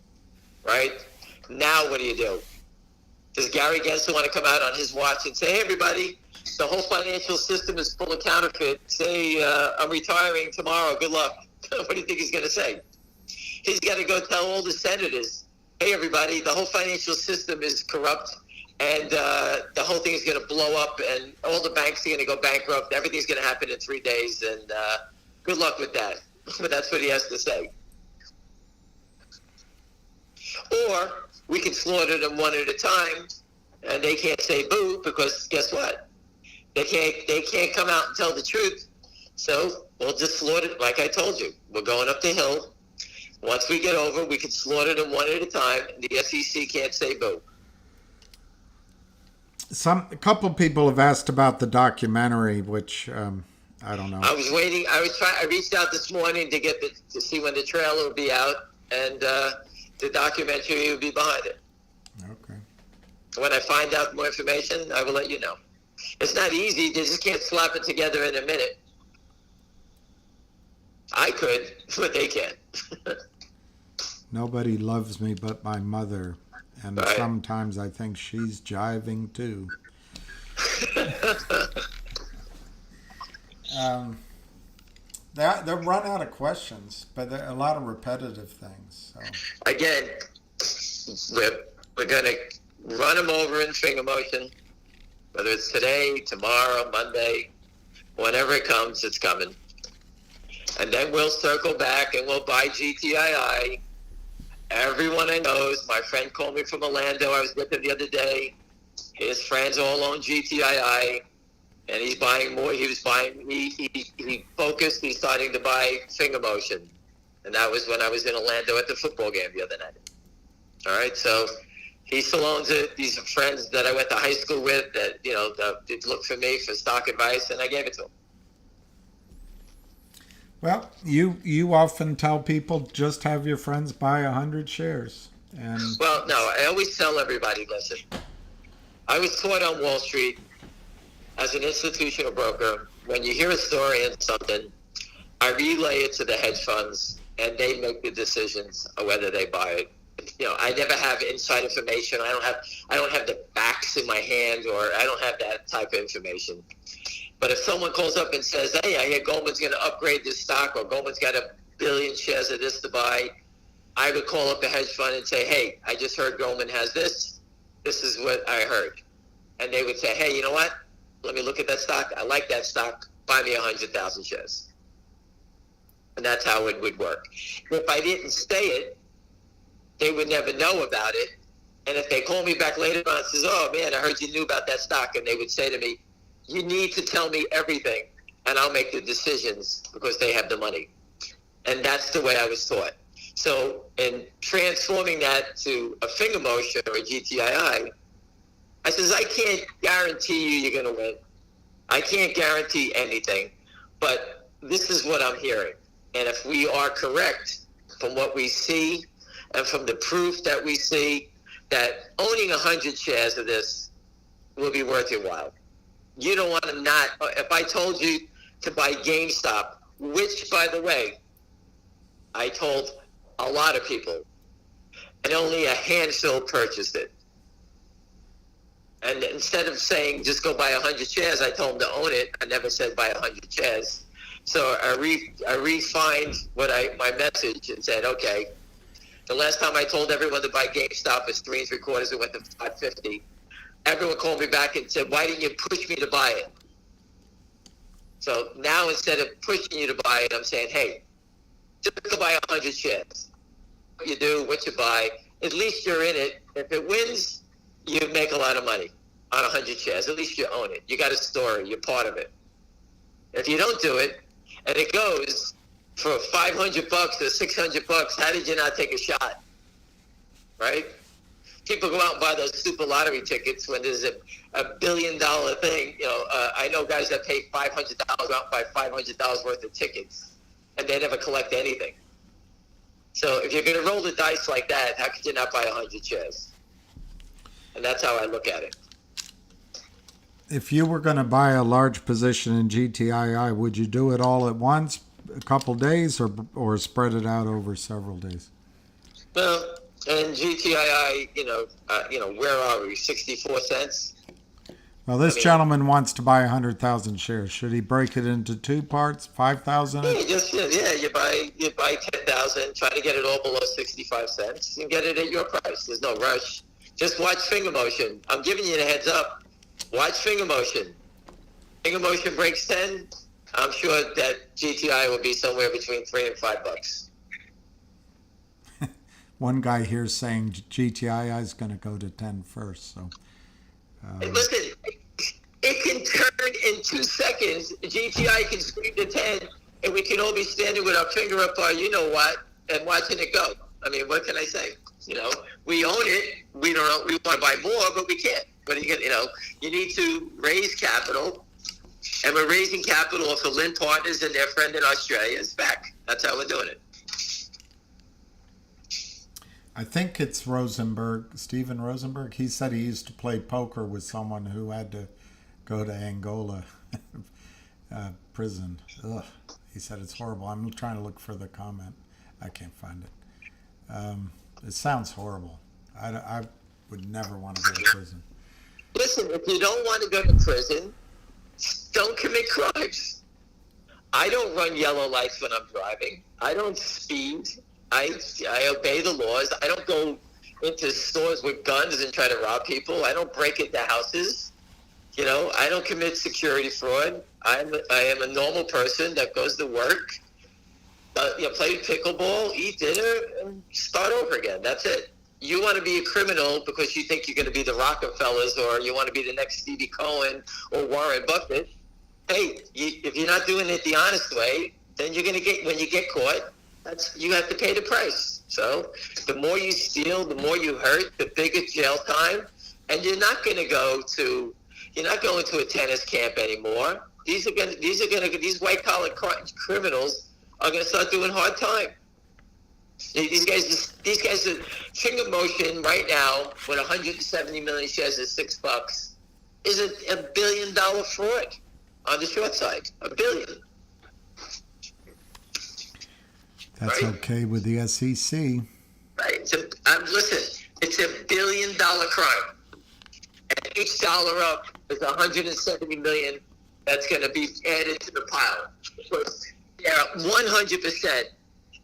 right? Now what do? Does Gary Gensler want to come out on his watch and say, hey, everybody, the whole financial system is full of counterfeit. Say, I'm retiring tomorrow. Good luck. What do you think he's going to say? He's got to go tell all the senators, hey, everybody, the whole financial system is corrupt, and the whole thing is going to blow up, and all the banks are going to go bankrupt. Everything's going to happen in 3 days, and good luck with that. But that's what he has to say. Or we can slaughter them one at a time, and they can't say boo, because guess what? They can't come out and tell the truth. So we'll just slaughter, like I told you. We're going up the hill. Once we get over, we can slaughter them one at a time, and the SEC can't say boo. A couple of people have asked about the documentary, which I don't know. I was waiting. I reached out this morning to see when the trailer will be out, and the documentary will be behind it. Okay. When I find out more information, I will let you know. It's not easy. They just can't slap it together in a minute. I could, but they can't. Nobody loves me but my mother. And right. Sometimes I think she's jiving too. They're run out of questions, but there are a lot of repetitive things. So. Again, we're going to run them over in finger motion, whether it's today, tomorrow, Monday, whenever it comes, it's coming. And then we'll circle back and we'll buy GTII. Everyone I know, my friend called me from Orlando. I was with him the other day. His friends all own GTII, and he's buying more. He was buying. He focused. He's starting to buy finger motion, and that was when I was in Orlando at the football game the other night. All right, so he still owns it. These are friends that I went to high school with that did look for me for stock advice, and I gave it to him. Well, you often tell people just have your friends buy 100 shares. And well, no, I always tell everybody, listen, I was taught on Wall Street as an institutional broker, when you hear a story and something, I relay it to the hedge funds, and they make the decisions of whether they buy it. I never have inside information. I don't have the backs in my hand, or I don't have that type of information. But if someone calls up and says, hey, I hear Goldman's going to upgrade this stock, or Goldman's got 1 billion shares of this to buy, I would call up the hedge fund and say, hey, I just heard Goldman has this. This is what I heard. And they would say, hey, you know what? Let me look at that stock. I like that stock. Buy me 100,000 shares. And that's how it would work. If I didn't say it, they would never know about it. And if they call me back later on and says, oh, man, I heard you knew about that stock, and they would say to me, you need to tell me everything, and I'll make the decisions because they have the money. And that's the way I was taught. So in transforming that to a finger motion or a GTII, I says, I can't guarantee you you're going to win. I can't guarantee anything, but this is what I'm hearing. And if we are correct from what we see and from the proof that we see, that owning 100 shares of this will be worth your while. You don't want to not, if I told you to buy GameStop, which, by the way, I told a lot of people, and only a handful purchased it. And instead of saying just go buy 100 shares, I told them to own it. I never said buy 100 shares. So I refined my message and said, okay, the last time I told everyone to buy GameStop was 3 3/4. It went to $5.50. Everyone called me back and said, why didn't you push me to buy it? So now instead of pushing you to buy it, I'm saying, hey, just go buy 100 shares. What you do, what you buy, at least you're in it. If it wins, you make a lot of money on 100 shares. At least you own it. You got a story. You're part of it. If you don't do it, and it goes for $500 or $600, how did you not take a shot? Right? People go out and buy those super lottery tickets when there's a $1 billion thing. You know, I know guys that pay $500 out and buy $500 worth of tickets, and they never collect anything. So if you're going to roll the dice like that, how could you not buy 100 shares? And that's how I look at it. If you were going to buy a large position in GTII, would you do it all at once, a couple days, or spread it out over several days? Well, and GTII, where are we? 64 cents. Well, this gentleman wants to buy 100,000 shares. Should he break it into two parts, 5,000? You buy 10,000. Try to get it all below 65 cents and get it at your price. There's no rush. Just watch finger motion. I'm giving you the heads up. Watch finger motion. Finger motion breaks 10. I'm sure that GTI will be somewhere between $3 and $5. One guy here is saying GTII is going to go to 10 first. So, hey, listen, it can turn in 2 seconds. GTI can scream to 10, and we can all be standing with our finger up our you-know-what and watching it go. I mean, what can I say? We own it. We don't know. We want to buy more, but we can't. But you need to raise capital, and we're raising capital off of Lynn Partners and their friend in Australia is back. That's how we're doing it. I think it's Stephen Rosenberg. He said he used to play poker with someone who had to go to Angola prison. Ugh. He said it's horrible. I'm trying to look for the comment. I can't find it. It sounds horrible. I would never want to go to prison. Listen, if you don't want to go to prison, don't commit crimes. I don't run yellow lights when I'm driving. I don't speed. I obey the laws. I don't go into stores with guns and try to rob people. I don't break into houses. I don't commit security fraud. I am a normal person that goes to work, play pickleball, eat dinner, and start over again. That's it. You want to be a criminal because you think you're going to be the Rockefellers, or you want to be the next Stevie Cohen or Warren Buffett. Hey, if you're not doing it the honest way, then you're going to get, when you get caught, you have to pay the price. So the more you steal, the more you hurt, the bigger jail time. And you're not going to a tennis camp anymore. These white collar criminals are going to start doing hard time. These guys are finger motion right now with 170 million shares at $6 is a $1 billion fraud on the short side. $1 billion. That's right? Okay with the SEC. Right. Listen, it's $1 billion crime. And each dollar up is 170 million that's going to be added to the pile. Because they're 100%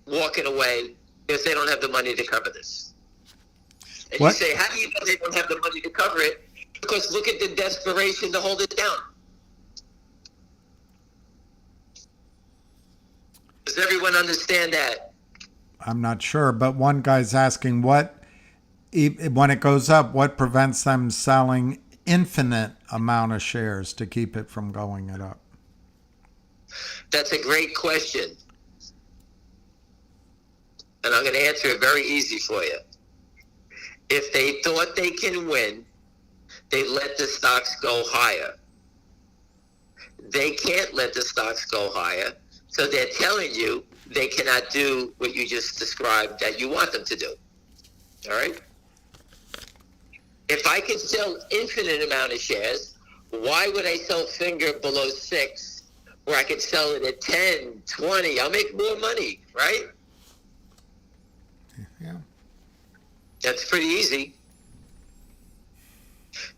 walking away because they don't have the money to cover this. And What? you say, how do you know they don't have the money to cover it? Because look at the desperation to hold it down. Does everyone understand that? I'm not sure, but one guy's asking when it goes up, what prevents them selling infinite amount of shares to keep it from going it up? That's a great question. And I'm going to answer it very easy for you. If they thought they can win, they let the stocks go higher. They can't let the stocks go higher, so they're telling you they cannot do what you just described that you want them to do. All right? If I can sell infinite amount of shares, why would I sell Finger below 6 where I could sell it at 10, 20? I'll make more money, right? Yeah. That's pretty easy.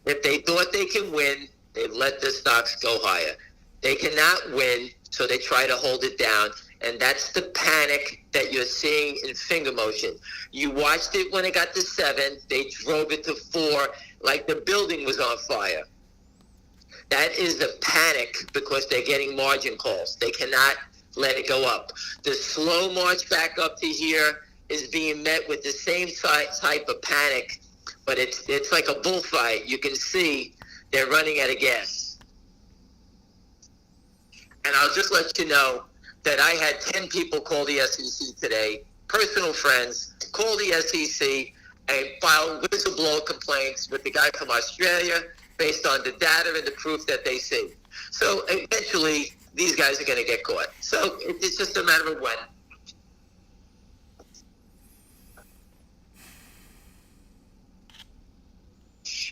If they thought they can win, they let the stocks go higher. They cannot win, so they try to hold it down. And that's the panic that you're seeing in Finger Motion. You watched it when it got to 7. They drove it to 4 like the building was on fire. That is a panic because they're getting margin calls. They cannot let it go up. The slow march back up to here is being met with the same type of panic, but it's like a bullfight. You can see they're running out of gas. And I'll just let you know that I had 10 people call the SEC today, personal friends, call the SEC and file whistleblower complaints with the guy from Australia based on the data and the proof that they see. So eventually, these guys are going to get caught. So it's just a matter of when.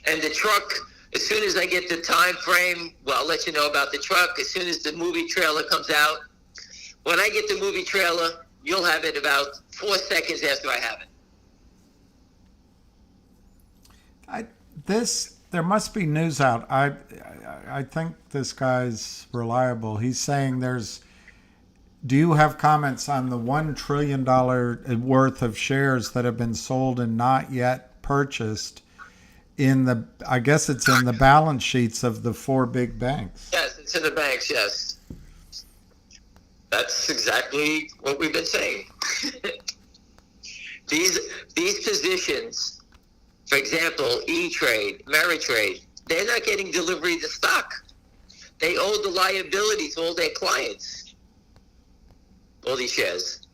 And the truck, as soon as I get the time frame, well, I'll let you know about the truck. As soon as the movie trailer comes out, when I get the movie trailer, you'll have it about 4 seconds after I have it. There must be news out. I think this guy's reliable. He's saying do you have comments on the $1 trillion worth of shares that have been sold and not yet purchased I guess it's in the balance sheets of the 4 big banks? Yes, it's in the banks, yes. That's exactly what we've been saying. These positions, for example, E-Trade, Ameritrade, they're not getting delivery of the stock. They owe the liability to all their clients, all these shares.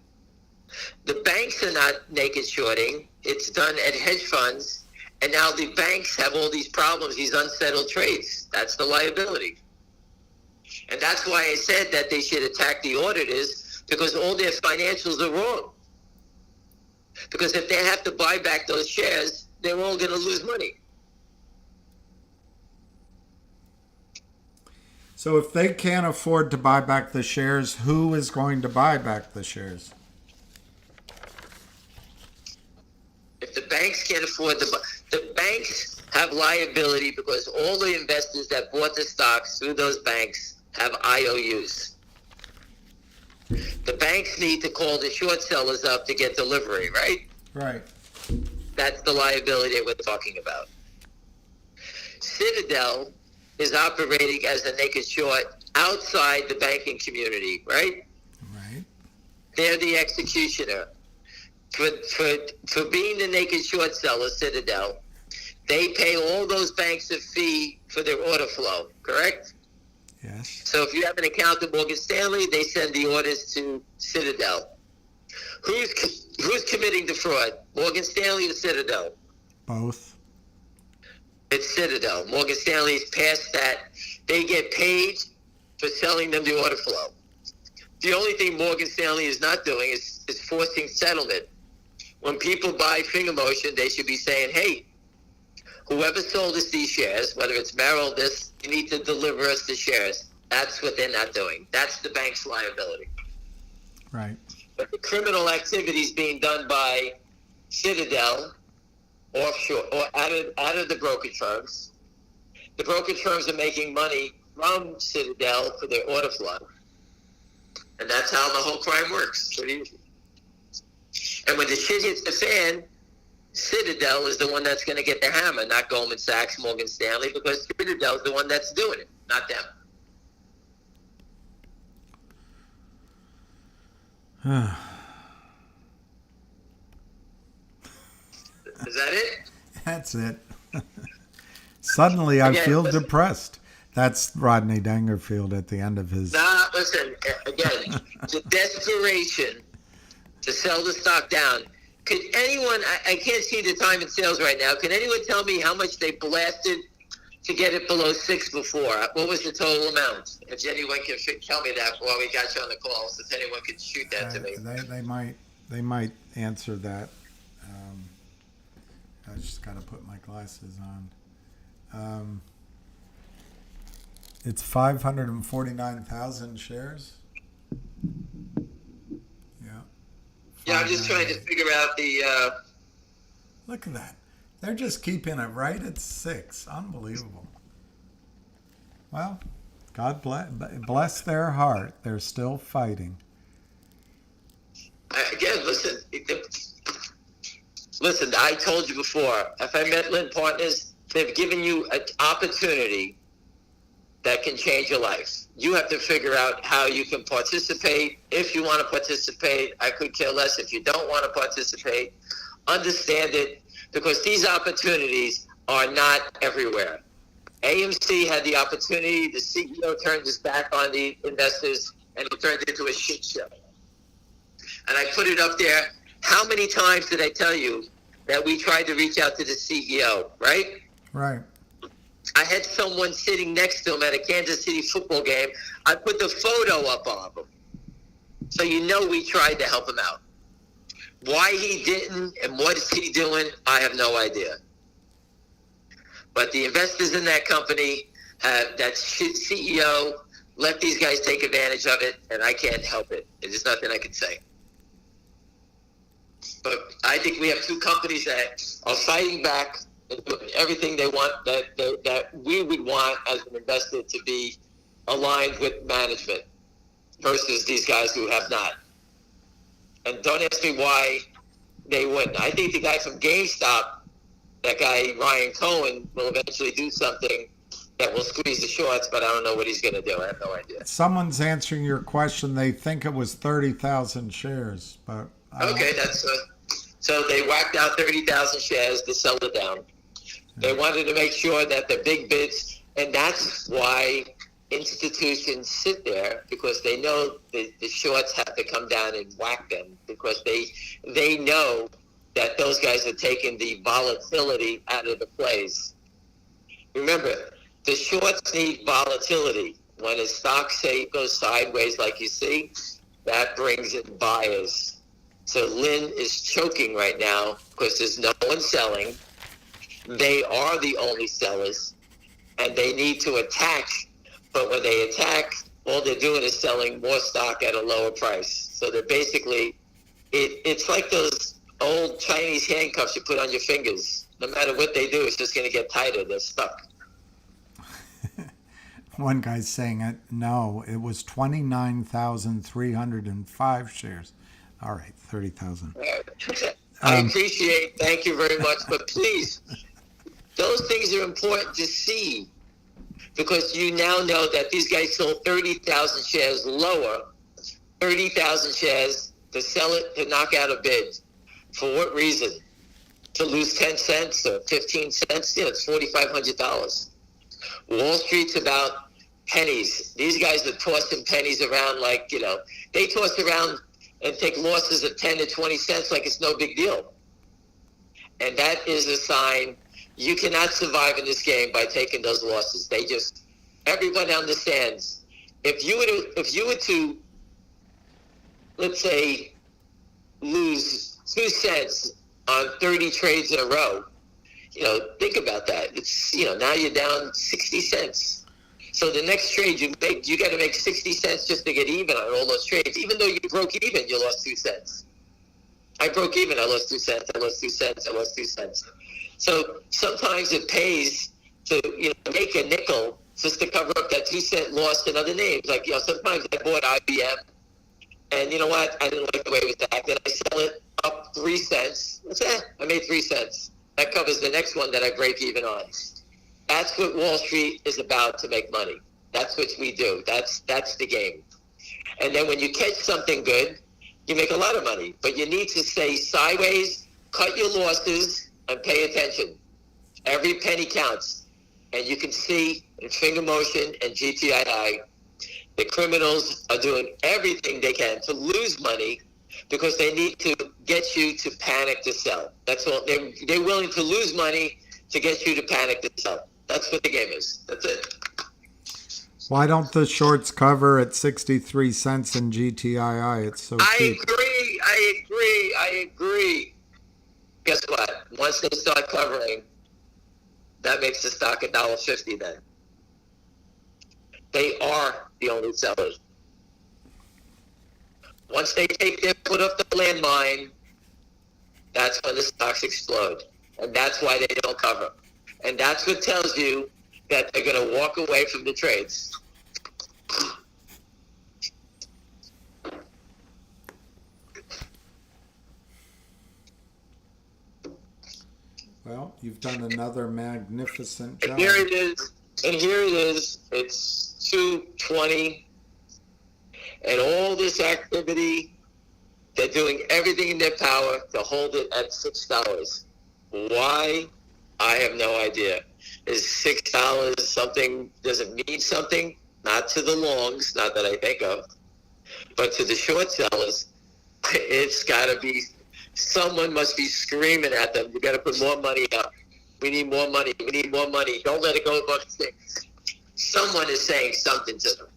The banks are not naked shorting. It's done at hedge funds. And now the banks have all these problems, these unsettled trades. That's the liability. And that's why I said that they should attack the auditors, because all their financials are wrong. Because if they have to buy back those shares, they're all going to lose money. So if they can't afford to buy back the shares, who is going to buy back the shares? If the banks can't afford the banks have liability because all the investors that bought the stocks through those banks have IOUs. The banks need to call the short sellers up to get delivery, right? Right. That's the liability that we're talking about. Citadel is operating as a naked short outside the banking community, right? Right. They're the executioner. For being the naked short seller, Citadel, they pay all those banks a fee for their order flow, correct? Yes. So if you have an account at Morgan Stanley, they send the orders to Citadel. Who's committing the fraud? Morgan Stanley or Citadel? Both. It's Citadel. Morgan Stanley's past that. They get paid for selling them the order flow. The only thing Morgan Stanley is not doing is forcing settlement. When people buy Finger Motion, they should be saying, hey, whoever sold us these shares, whether it's Merrill, you need to deliver us the shares. That's what they're not doing. That's the bank's liability. Right. But the criminal activity is being done by Citadel, offshore, or out of the brokerage firms. The brokerage firms are making money from Citadel for their order flow. And that's how the whole crime works. Pretty easy. And when the shit hits the fan, Citadel is the one that's going to get the hammer, not Goldman Sachs, Morgan Stanley, because Citadel is the one that's doing it, not them. Is that it? That's it. Suddenly I feel depressed. That's Rodney Dangerfield at the end of his... Nah, listen, again, the desperation to sell the stock down. Could anyone, I can't see the time in sales right now, can anyone tell me how much they blasted to get it below 6 before? What was the total amount? If anyone can tell me that while we got you on the call, so if anyone could shoot that to me. They might answer that. I just got to put my glasses on. It's 549,000 shares. Yeah. Yeah, I'm just trying to figure out the... Look at that. They're just keeping it right at 6. Unbelievable. Well, God bless their heart. They're still fighting. Again, listen, I told you before, FI Lynn Partners, they've given you an opportunity that can change your life. You have to figure out how you can participate. If you want to participate, I could care less. If you don't want to participate, understand it, because these opportunities are not everywhere. AMC had the opportunity. The CEO turned his back on the investors, and it turned into a shit show. And I put it up there. How many times did I tell you that we tried to reach out to the CEO, right? Right. I had someone sitting next to him at a Kansas City football game. I put the photo up of him. So you know we tried to help him out. Why he didn't and what is he doing, I have no idea. But the investors in that company, that CEO, let these guys take advantage of it, and I can't help it. There's nothing I can say. But I think we have two companies that are fighting back and doing everything they want, that we would want as an investor to be aligned with management versus these guys who have not. And don't ask me why they wouldn't. I think the guy from GameStop, that guy Ryan Cohen, will eventually do something that will squeeze the shorts, but I don't know what he's going to do. I have no idea. Someone's answering your question. They think it was 30,000 shares, but... Okay, that's... So they whacked out 30,000 shares to sell it down. They wanted to make sure that the big bids, and that's why institutions sit there, because they know the shorts have to come down and whack them, because they know that those guys are taking the volatility out of the plays. Remember, the shorts need volatility. When a stock, say, goes sideways like you see, that brings in buyers. So Lynn is choking right now because there's no one selling. They are the only sellers, and they need to attack. But when they attack, all they're doing is selling more stock at a lower price. So they're basically, it's like those old Chinese handcuffs you put on your fingers. No matter what they do, it's just going to get tighter. They're stuck. One guy's saying it. No, it was 29,305 shares. All right, 30,000. I appreciate. Thank you very much. But please, those things are important to see, because you now know that these guys sold 30,000 shares lower, 30,000 shares to sell it, to knock out a bid. For what reason? To lose 10 cents or 15 cents? Yeah, it's $4,500. Wall Street's about pennies. These guys are tossing pennies around like, they toss around and take losses of 10 to 20 cents like it's no big deal. And that is a sign you cannot survive in this game by taking those losses. Everyone understands. If you were to, let's say, lose 2 cents on 30 trades in a row, think about that. It's, now you're down 60 cents. So the next trade you make, you got to make 60 cents just to get even on all those trades. Even though you broke even, you lost 2 cents. I broke even, I lost 2 cents, I lost 2 cents, I lost 2 cents. So sometimes it pays to make a nickel just to cover up that 2-cent loss in other names. Like, sometimes I bought IBM, and you know what? I didn't like the way it was acting. I sell it up 3 cents. I made 3 cents. That covers the next one that I break even on. That's what Wall Street is about, to make money. That's what we do. That's the game. And then when you catch something good, you make a lot of money. But you need to stay sideways, cut your losses, and pay attention. Every penny counts. And you can see in Finger Motion and GTII, the criminals are doing everything they can to lose money because they need to get you to panic to sell. That's all. They're willing to lose money to get you to panic to sell. That's what the game is. That's it. Why don't the shorts cover at 63 cents in GTII? It's so cheap. I agree. Guess what? Once they start covering, that makes the stock $1.50 then. They are the only sellers. Once they take their foot off the landmine, that's when the stocks explode. And that's why they don't cover. And that's what tells you that they're going to walk away from the trades. Well, you've done another magnificent job. And here it is. It's 2:20. And all this activity, they're doing everything in their power to hold it at $6. Why? I have no idea. Is $6 something, does it mean something? Not to the longs, not that I think of, but to the short sellers, it's got to be, someone must be screaming at them, you got to put more money up. We need more money. We need more money. Don't let it go above 6. Someone is saying something to them.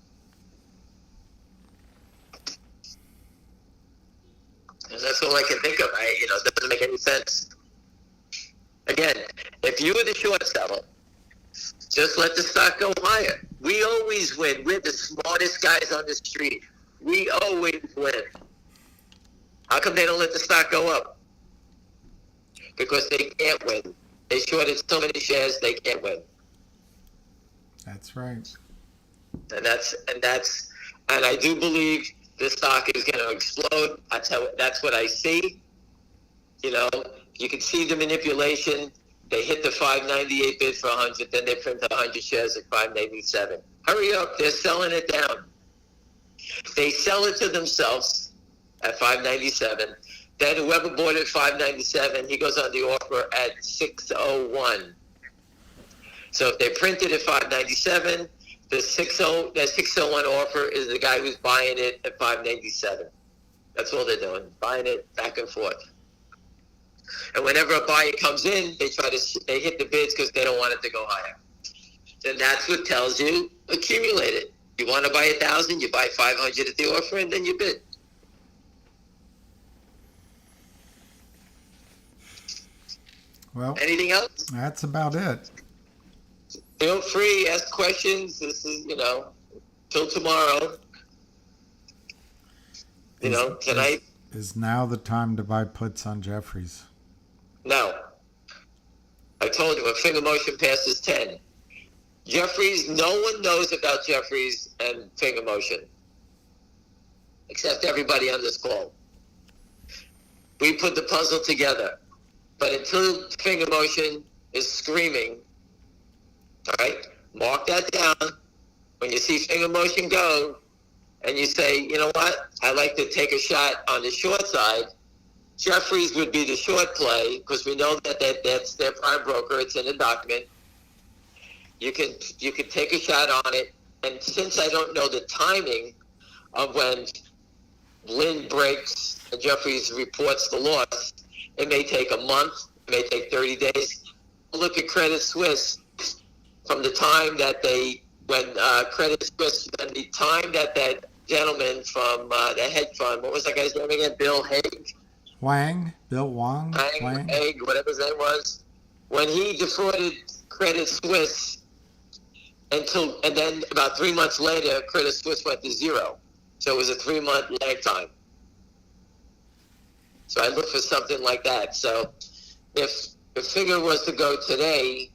And that's all I can think of. It doesn't make any sense. Again, if you were the short seller, just let the stock go higher. We always win. We're the smartest guys on the street. We always win. How come they don't let the stock go up? Because they can't win. They shorted so many shares, they can't win. That's right. And I do believe this stock is going to explode. That's what I see. You can see the manipulation. They hit the 598 bid for 100, then they print 100 shares at 597. Hurry up, they're selling it down. They sell it to themselves at 597. Then whoever bought it at 597, he goes on the offer at 601. So if they print it at 597, that 601 offer is the guy who's buying it at 597. That's all they're doing, buying it back and forth. And whenever a buyer comes in, they hit the bids because they don't want it to go higher. And that's what tells you accumulate it. You want to buy 1,000, you buy 500 at the offer, and then you bid. Well, anything else? That's about it. Feel free, ask questions. This is, till tomorrow. Tonight. Is now the time to buy puts on Jeffries? No. I told you, when Finger Motion passes 10. Jeffries, no one knows about Jeffries and Finger Motion. Except everybody on this call. We put the puzzle together. But until Finger Motion is screaming, all right, mark that down. When you see Finger Motion go, and you say, you know what, I like to take a shot on the short side, Jeffries would be the short play, because we know that's their prime broker. It's in the document. You can take a shot on it. And since I don't know the timing of when Lynn breaks and Jeffries reports the loss, it may take a month, it may take 30 days. Look at Credit Suisse from the time that Credit Suisse, and the time that gentleman from the hedge fund, what was that guy's name again? Bill Wang, whatever his name was, when he defrauded Credit Suisse, and then about 3 months later, Credit Suisse went to zero. So it was a 3-month lag time. So I look for something like that. So if the figure was to go today,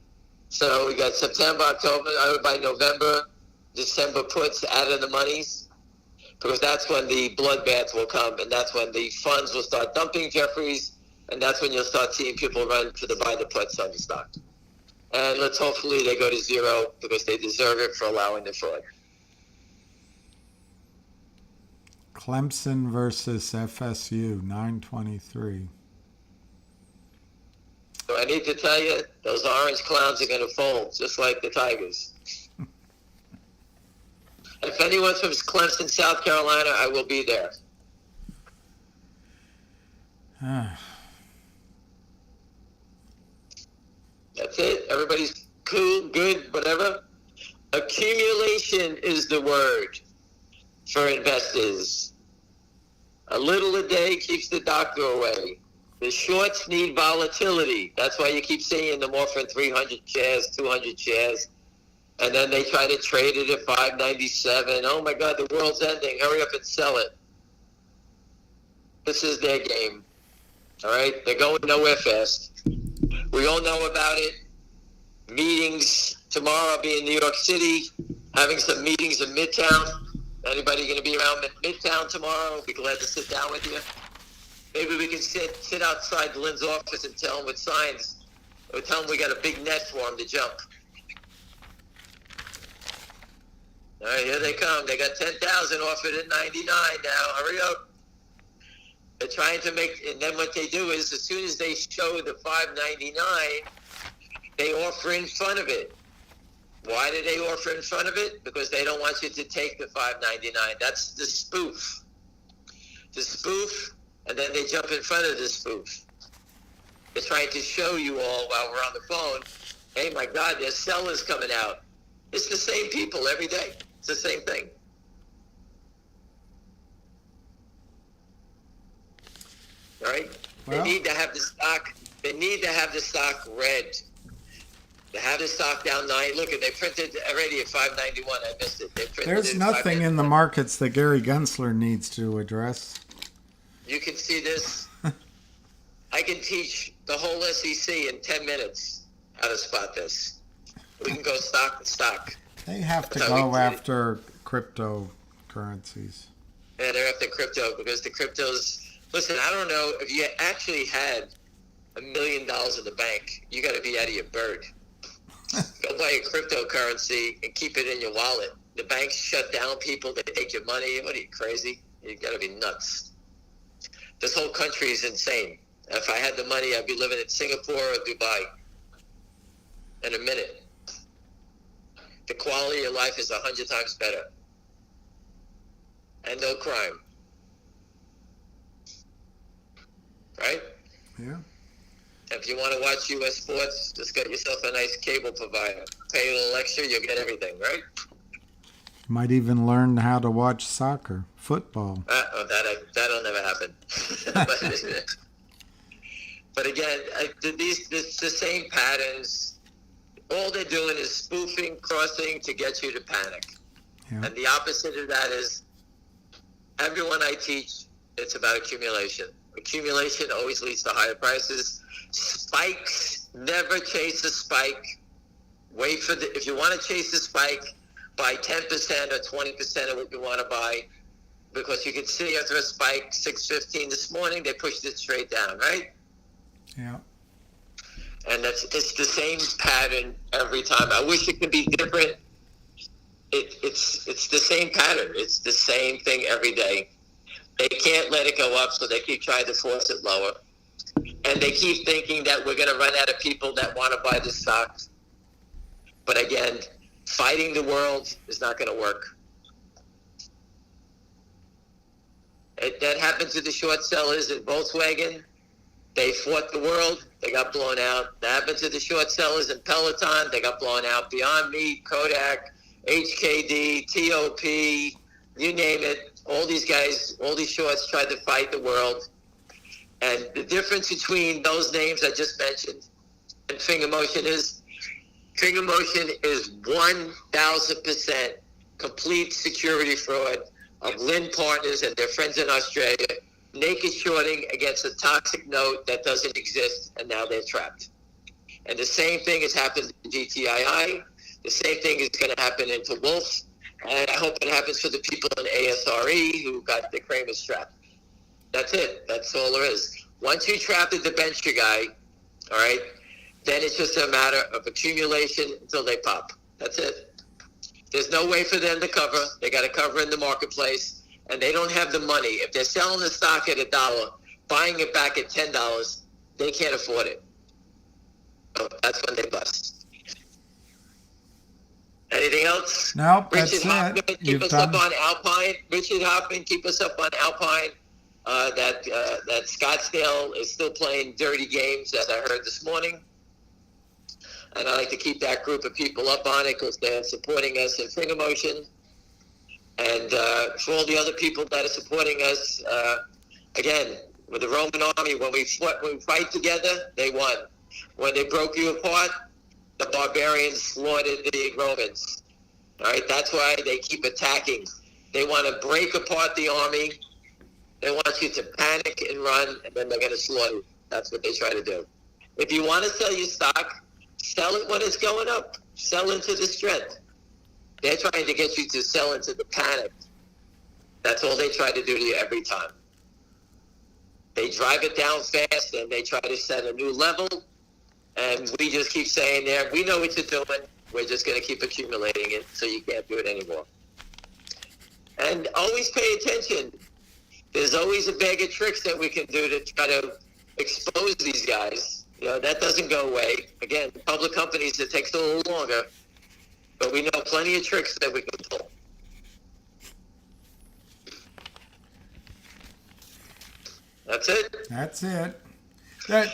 So we got September, October, by November, December puts out of the monies, because that's when the bloodbath will come, and that's when the funds will start dumping Jeffries, and that's when you'll start seeing people run to buy the puts on the stock. And hopefully they go to zero, because they deserve it for allowing the fraud. Clemson versus FSU, 9:23. So I need to tell you, those orange clowns are going to fold, just like the Tigers. If anyone's from Clemson, South Carolina, I will be there. That's it. Everybody's cool, good, whatever. Accumulation is the word for investors. A little a day keeps the doctor away. The shorts need volatility. That's why you keep seeing them offering 300 shares, 200 shares. And then they try to trade it at 597. Oh my God, the world's ending. Hurry up and sell it. This is their game. All right? They're going nowhere fast. We all know about it. Meetings. Tomorrow I'll be in New York City having some meetings in Midtown. Anybody going to be around Midtown tomorrow? I'll be glad to sit down with you. Maybe we can sit outside Lynn's office and tell him with signs, or tell him we got a big net for him to jump. All right, here they come. They got 10,000 offered at 99 now. Hurry up. They're trying to make, and then what they do is, as soon as they show the 599, they offer in front of it. Why do they offer in front of it? Because they don't want you to take the 599. That's the spoof. The spoof, and then they jump in front of the spoof. They're trying to show you all while we're on the phone, hey, my God, there's sellers coming out. It's the same people every day. It's the same thing. All right? Well, they need to have the stock. They need to have the stock red. They have the stock down 9. Look, they printed already at 591. I missed it. They printed there's it nothing in the markets that Gary Gensler needs to address. You can see this. I can teach the whole SEC in 10 minutes how to spot this. We can go stock to stock. They have to go after cryptocurrencies. Yeah, they're after crypto, because the cryptos... Listen, I don't know, if you actually had $1 million in the bank, you got to be out of your bird. Go buy a cryptocurrency and keep it in your wallet. The banks shut down people. They take your money. What are you, crazy? You got to be nuts. This whole country is insane. If I had the money, I'd be living in Singapore or Dubai in a minute. The quality of life is 100 times better. And no crime. Right? Yeah. If you want to watch U.S. sports, just get yourself a nice cable provider. Pay a little extra, you'll get everything, right? Might even learn how to watch soccer, football. That'll never happen. But again, it's the same patterns. All they're doing is spoofing, crossing to get you to panic. Yeah. And the opposite of that is, everyone I teach, it's about accumulation. Accumulation always leads to higher prices. Spikes, never chase a spike. Wait for if you want to chase a spike, buy 10% or 20% of what you want to buy, because you can see after a spike, 6:15 this morning, they pushed it straight down, right? Yeah. And it's the same pattern every time. I wish it could be different. It's the same pattern. It's the same thing every day. They can't let it go up, so they keep trying to force it lower. And they keep thinking that we're going to run out of people that want to buy the stocks. But again, fighting the world is not going to work. That happened to the short sellers in Volkswagen. They fought the world. They got blown out. That happened to the short sellers in Peloton. They got blown out. Beyond Meat, Kodak, HKD, TOP, you name it. All these guys, all these shorts tried to fight the world. And the difference between those names I just mentioned and Finger Motion is 1,000% complete security fraud of Lynn Partners and their friends in Australia, naked shorting against a toxic note that doesn't exist, and now they're trapped. And the same thing has happened to GTII. The same thing is going to happen into Wolf. And I hope it happens for the people in ASRE who got the Kramer strap. That's it. That's all there is. Once you trap the debenture guy, all right, then it's just a matter of accumulation until they pop. That's it. There's no way for them to cover. They got to cover in the marketplace, and they don't have the money. If they're selling the stock at $1, buying it back at $10, they can't afford it. So that's when they bust. Anything else? Nope, Richard that's Hoffman, it. keep us up on Alpine. Richard Hoffman, keep us up on Alpine. That Scottsdale is still playing dirty games, as I heard this morning. And I like to keep that group of people up on it because they're supporting us in Finger Motion. And for all the other people that are supporting us, again, with the Roman army, when we fight together, they won. When they broke you apart, the barbarians slaughtered the Romans. All right, that's why they keep attacking. They want to break apart the army. They want you to panic and run, and then they're going to slaughter you. That's what they try to do. If you want to sell your stock, sell it when it's going up. Sell into the strength. They're trying to get you to sell into the panic. That's all they try to do to you every time. They drive it down fast, and they try to set a new level. And we just keep saying there, we know what you're doing. We're just going to keep accumulating it so you can't do it anymore. And always pay attention. There's always a bag of tricks that we can do to try to expose these guys. You know, that doesn't go away. Again, public companies, it takes a little longer. But we know plenty of tricks that we can pull. That's it. That's it.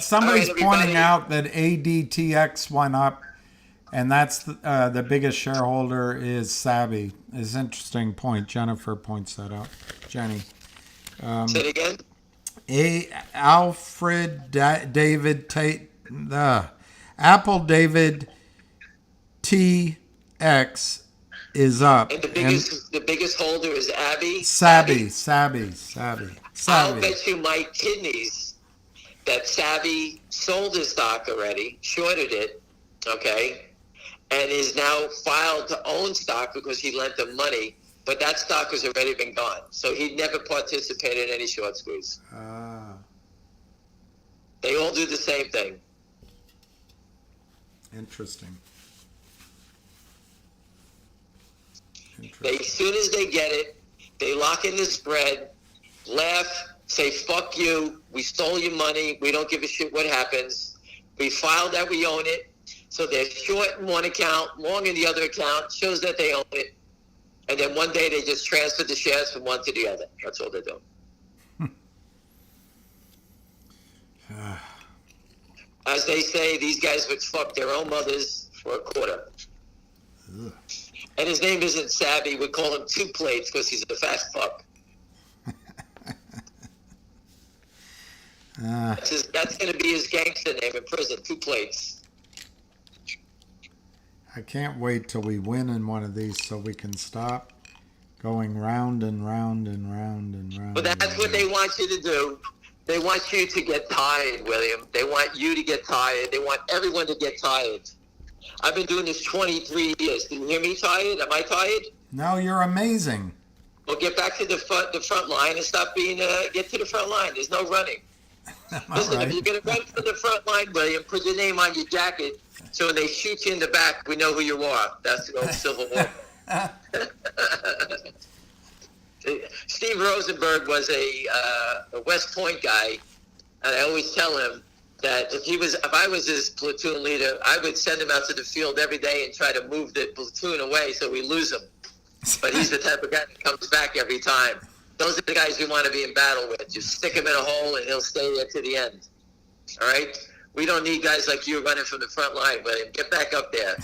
Somebody's All right, pointing everybody. out that ADTX went up, and that's the biggest shareholder is Savvy. It's an interesting point. Jennifer points that out. Jenny. Say it again. Apple David TX is up. And the biggest holder is Abby. Savvy. I'll bet you my kidneys that Savvy sold his stock already, shorted it, okay, and is now filed to own stock because he lent them money, but that stock has already been gone. So he never participated in any short squeeze. They all do the same thing. Interesting. As soon as they get it, they lock in the spread, laugh, say, fuck you, we stole your money, we don't give a shit what happens. We filed that we own it, so they're short in one account, long in the other account, shows that they own it, and then one day they just transfer the shares from one to the other. That's all they're doing. As they say, these guys would fuck their own mothers for a quarter. Ugh. And his name isn't Savvy, we call him Two Plates because he's a fast fuck. That's going to be his gangster name in prison, Two Plates. I can't wait till we win in one of these so we can stop going round and round and round and round. But that's what they want you to do. They want you to get tired, William. They want you to get tired. They want everyone to get tired. I've been doing this 23 years. Can you hear me tired? Am I tired? No, you're amazing. Well, get back to the front line and stop being, get to the front line. There's no running. Listen, Right. if you're going to run for the front line, William, put your name on your jacket so when they shoot you in the back, we know who you are. That's the old Civil War. Steve Rosenberg was a West Point guy, and I always tell him that if I was his platoon leader, I would send him out to the field every day and try to move the platoon away so we lose him. But he's the type of guy that comes back every time. Those are the guys we want to be in battle with. Just stick him in a hole and he'll stay there to the end. All right? We don't need guys like you running from the front line, William. Get back up there.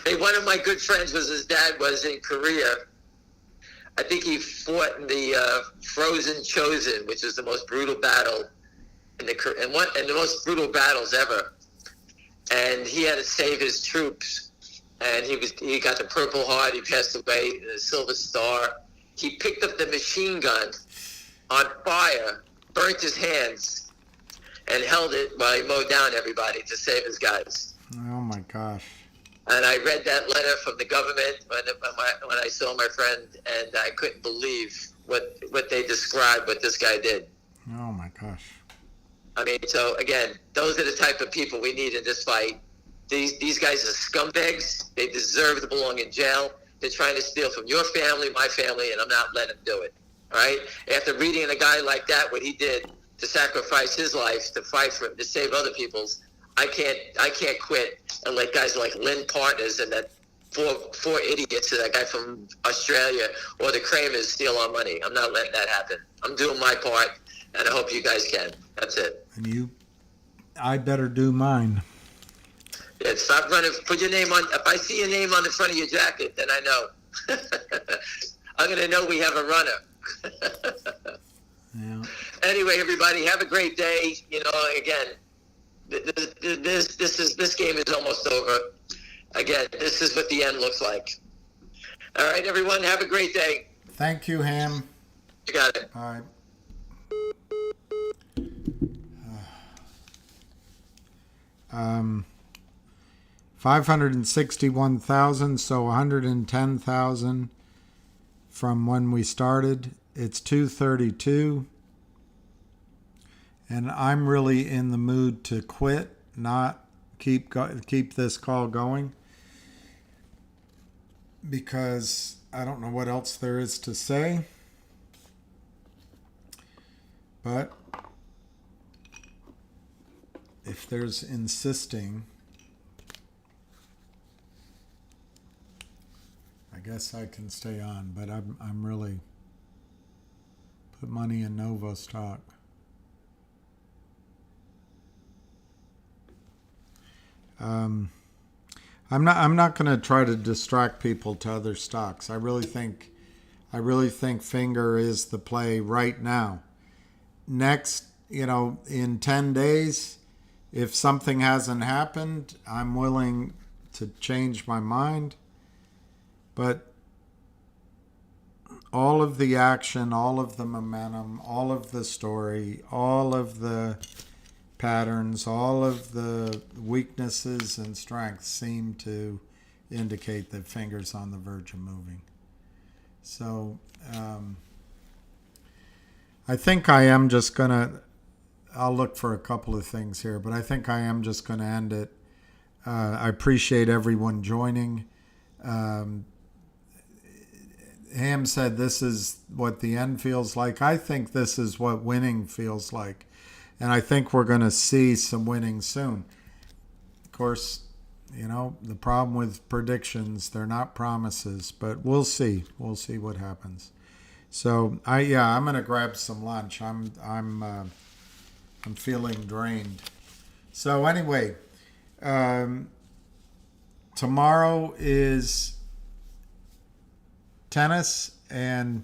Hey, one of my good friends his dad was in Korea. I think he fought in the Frozen Chosen, which is the most brutal battle and the most brutal battles ever. And he had to save his troops. And he got the Purple Heart. He passed away, the Silver Star. He picked up the machine gun on fire, burnt his hands, and held it while he mowed down everybody to save his guys. Oh my gosh. And I read that letter from the government when I saw my friend, and I couldn't believe what they described, what this guy did. Oh my gosh. I mean, so again, those are the type of people we need in this fight. These guys are scumbags. They deserve to belong in jail. They're trying to steal from your family, my family, and I'm not letting them do it. All right? After reading a guy like that, what he did to sacrifice his life to fight for to save other people's, I can't quit and let guys like Lynn Partners and that four idiots and that guy from Australia or the Kramers steal our money. I'm not letting that happen. I'm doing my part, and I hope you guys can. That's it. And I better do mine. Yeah, stop running. Put your name on. If I see your name on the front of your jacket, then I know. I'm going to know we have a runner. Yeah. Anyway, everybody, have a great day. You know, again, this game is almost over. Again, this is what the end looks like. All right, everyone, have a great day. Thank you, Ham. You got it. All right. 561,000, so 110,000 from when we started. It's 232. And I'm really in the mood to quit, not keep this call going, because I don't know what else there is to say. But if there's insisting, I guess I can stay on, but I'm really put money in Novo stock. I'm not going to try to distract people to other stocks. I really think Finger is the play right now. Next, in 10 days, if something hasn't happened, I'm willing to change my mind. But all of the action, all of the momentum, all of the story, all of the patterns, all of the weaknesses and strengths seem to indicate that Finger's on the verge of moving. So I think I am just going to, I'll look for a couple of things here, but I think I am just going to end it. I appreciate everyone joining. Ham said this is what the end feels like. I think this is what winning feels like. And I think we're going to see some winning soon. Of course, the problem with predictions, they're not promises, but we'll see. We'll see what happens. So I'm going to grab some lunch. I'm feeling drained. So anyway, tomorrow is tennis, and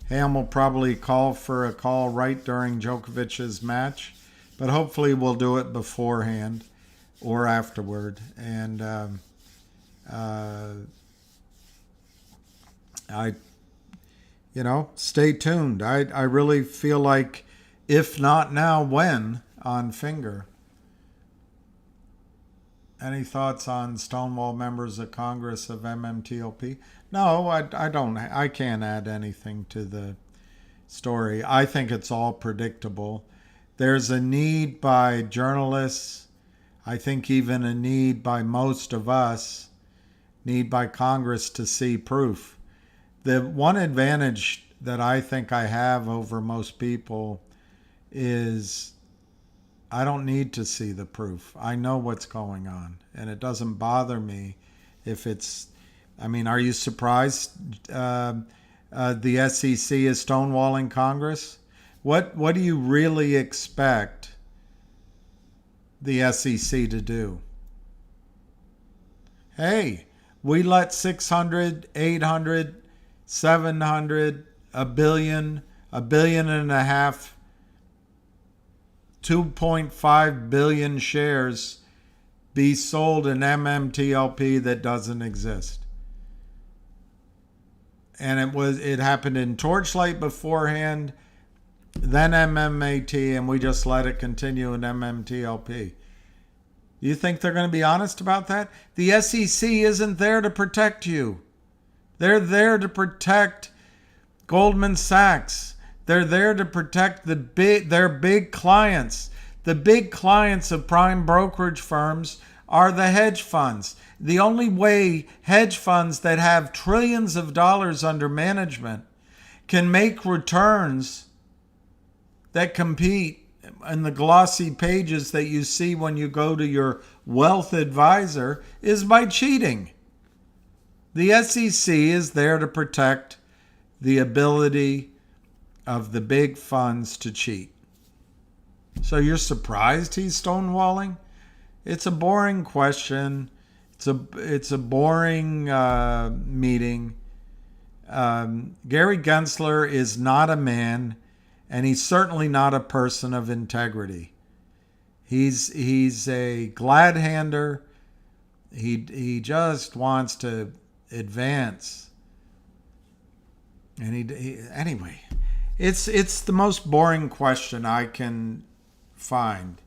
Ham will probably call for a call right during Djokovic's match, but hopefully we'll do it beforehand or afterward. And stay tuned. I really feel like, if not now, when on Finger. Any thoughts on Stonewall members of Congress of MMTLP? No, I don't. I can't add anything to the story. I think it's all predictable. There's a need by journalists, I think even a need by most of us, need by Congress to see proof. The one advantage that I think I have over most people is I don't need to see the proof. I know what's going on, and it doesn't bother me if it's... are you surprised the SEC is stonewalling Congress? What do you really expect the SEC to do? Hey, we let 600, 800, 700, a billion and a half, 2.5 billion shares be sold in MMTLP that doesn't exist. And it happened in Torchlight beforehand. then MMAT, and we just let it continue in MMTLP. You think they're going to be honest about that? The SEC isn't there to protect you. They're there to protect Goldman Sachs. They're there to protect their big clients. The big clients of prime brokerage firms are the hedge funds. The only way hedge funds that have trillions of dollars under management can make returns that compete in the glossy pages that you see when you go to your wealth advisor is by cheating. The SEC is there to protect the ability of the big funds to cheat. So you're surprised he's stonewalling? It's a boring question. It's a boring meeting. Gary Gensler is not a man, and he's certainly not a person of integrity. He's a glad hander. He just wants to advance. And anyway, it's the most boring question I can find.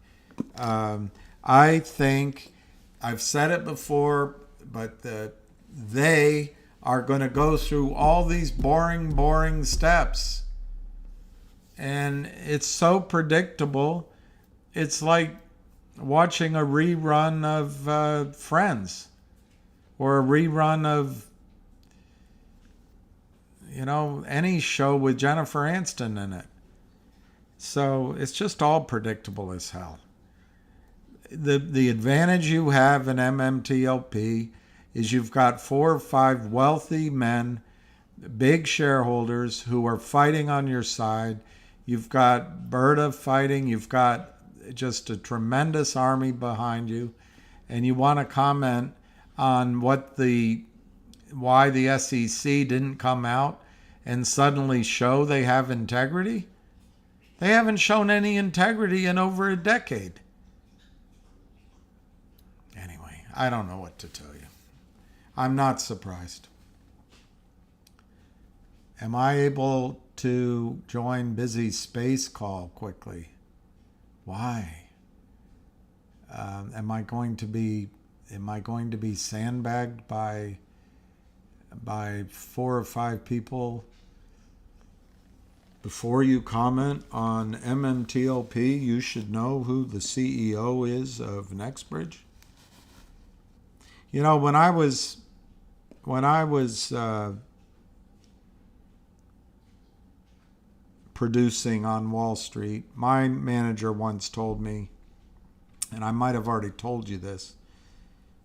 I think I've said it before, but they are going to go through all these boring steps. And it's so predictable. It's like watching a rerun of Friends or a rerun of, any show with Jennifer Aniston in it. So it's just all predictable as hell. The advantage you have in MMTLP is you've got 4 or 5 wealthy men, big shareholders who are fighting on your side. You've got Berta fighting. You've got just a tremendous army behind you. And you want to comment on why the SEC didn't come out and suddenly show they have integrity? They haven't shown any integrity in over a decade. Anyway, I don't know what to tell you. I'm not surprised. Am I able to join Busy's space call quickly? Why? Am I going to be sandbagged by 4 or 5 people? Before you comment on MMTLP, you should know who the CEO is of NextBridge. When I was producing on Wall Street, my manager once told me, and I might have already told you this,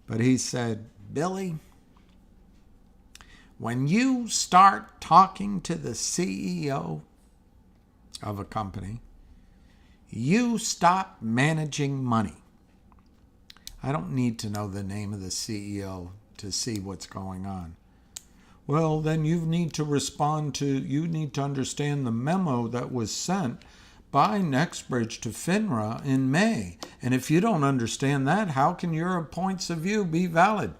but he said, Billy, when you start talking to the CEO of a company, you stop managing money. I don't need to know the name of the CEO to see what's going on. Well, then you need to understand the memo that was sent by NextBridge to FINRA in May. And if you don't understand that, how can your points of view be valid?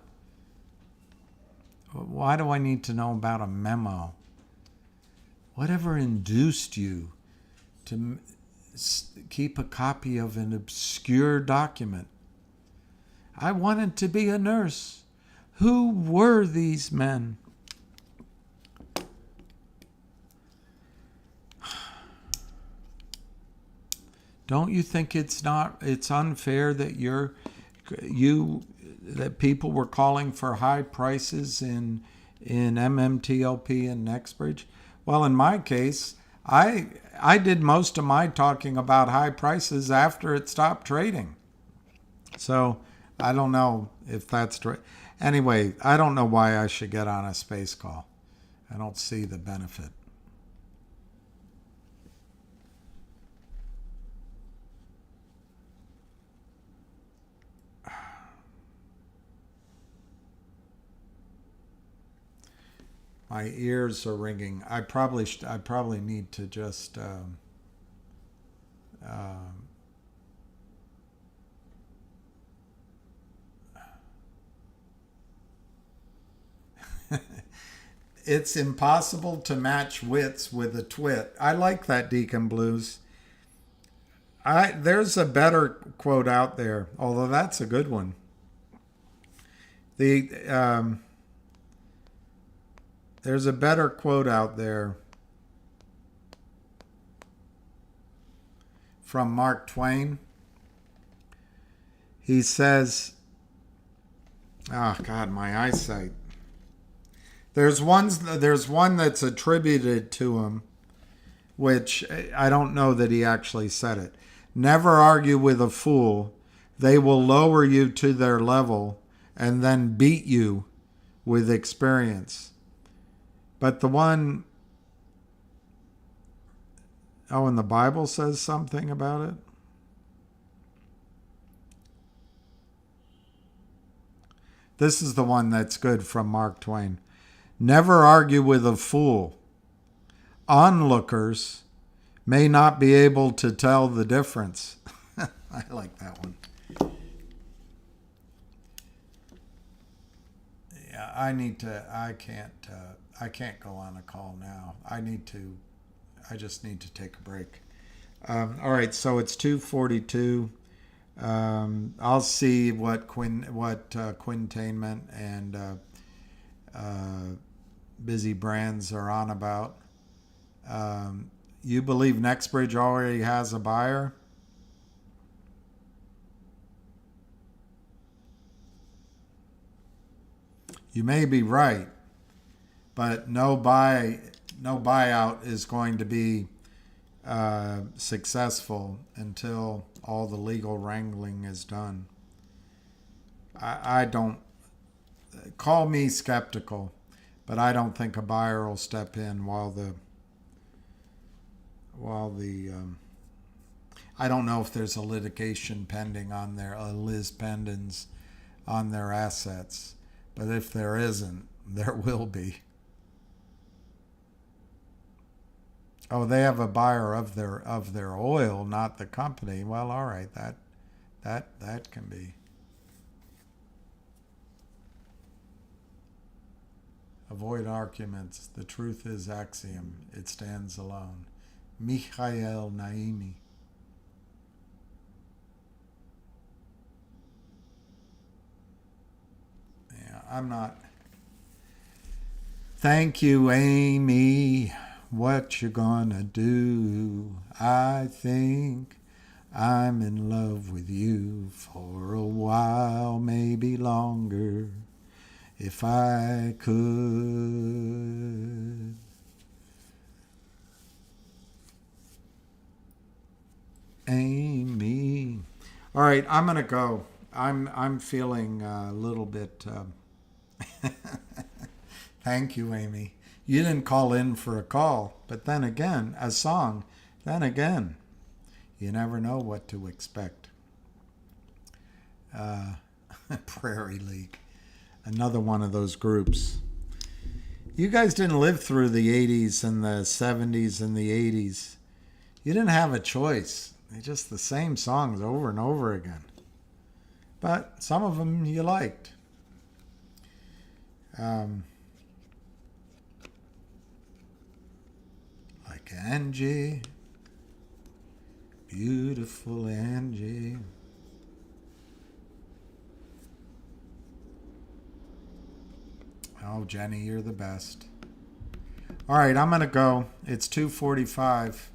Why do I need to know about a memo? Whatever induced you to keep a copy of an obscure document? I wanted to be a nurse. Who were these men? Don't you think it's unfair that that people were calling for high prices in MMTLP and NextBridge? Well, in my case, I did most of my talking about high prices after it stopped trading. So I don't know if that's true. Anyway, I don't know why I should get on a space call. I don't see the benefit. My ears are ringing. I probably need to just it's impossible to match wits with a twit. I like that, Deacon Blues. There's a better quote out there, although that's a good one. There's a better quote out there from Mark Twain. He says, oh God, my eyesight. There's one that's attributed to him, which I don't know that he actually said it. Never argue with a fool. They will lower you to their level and then beat you with experience. But the one, and the Bible says something about it. This is the one that's good from Mark Twain. Never argue with a fool. Onlookers may not be able to tell the difference. I like that one. Yeah, I can't go on a call now. I just need to take a break. All right, so it's 2:42. I'll see what Quintainment and Busy Brands are on about. You believe Nextbridge already has a buyer? You may be right, but no buyout is going to be successful until all the legal wrangling is done. I don't, call me skeptical, but I don't think a buyer will step in while the I don't know if there's a litigation pending on their Liz Pendens on their assets, but if there isn't, there will be. Oh, they have a buyer of their oil, not the company. Well, all right, that can be. Avoid arguments. The truth is axiom. It stands alone. Michael Naimi. Yeah, I'm not. Thank you, Amy. What you gonna do? I think I'm in love with you for a while, maybe longer, if I could. Amy. All right, I'm gonna go. I'm feeling a little bit. Thank you, Amy. You didn't call in for a call, but then again, a song. Then again, you never know what to expect. Prairie League, another one of those groups. You guys didn't live through the 80s and the 70s and the 80s. You didn't have a choice. They're just the same songs over and over again. But some of them you liked. Like Angie. Beautiful Angie. Oh, Jenny, you're the best. All right, I'm going to go. It's 2:45.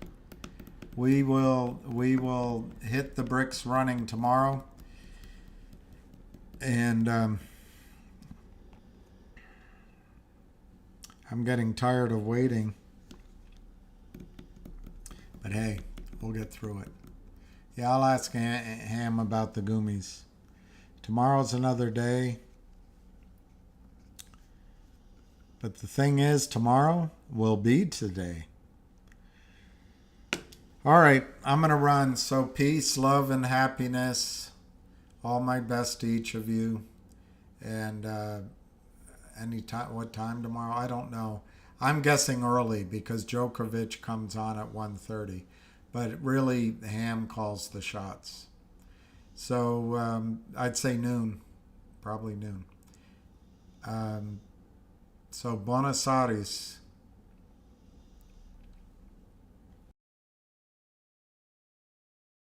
We will hit the bricks running tomorrow. And I'm getting tired of waiting. But hey, we'll get through it. Yeah, I'll ask Ham about the Goomies. Tomorrow's another day. But the thing is, tomorrow will be today. All right, I'm going to run. So peace, love, and happiness. All my best to each of you. And what time tomorrow? I don't know. I'm guessing early because Djokovic comes on at 1:30. But really, Ham calls the shots. So I'd say noon. Probably noon. So Buenos Aires.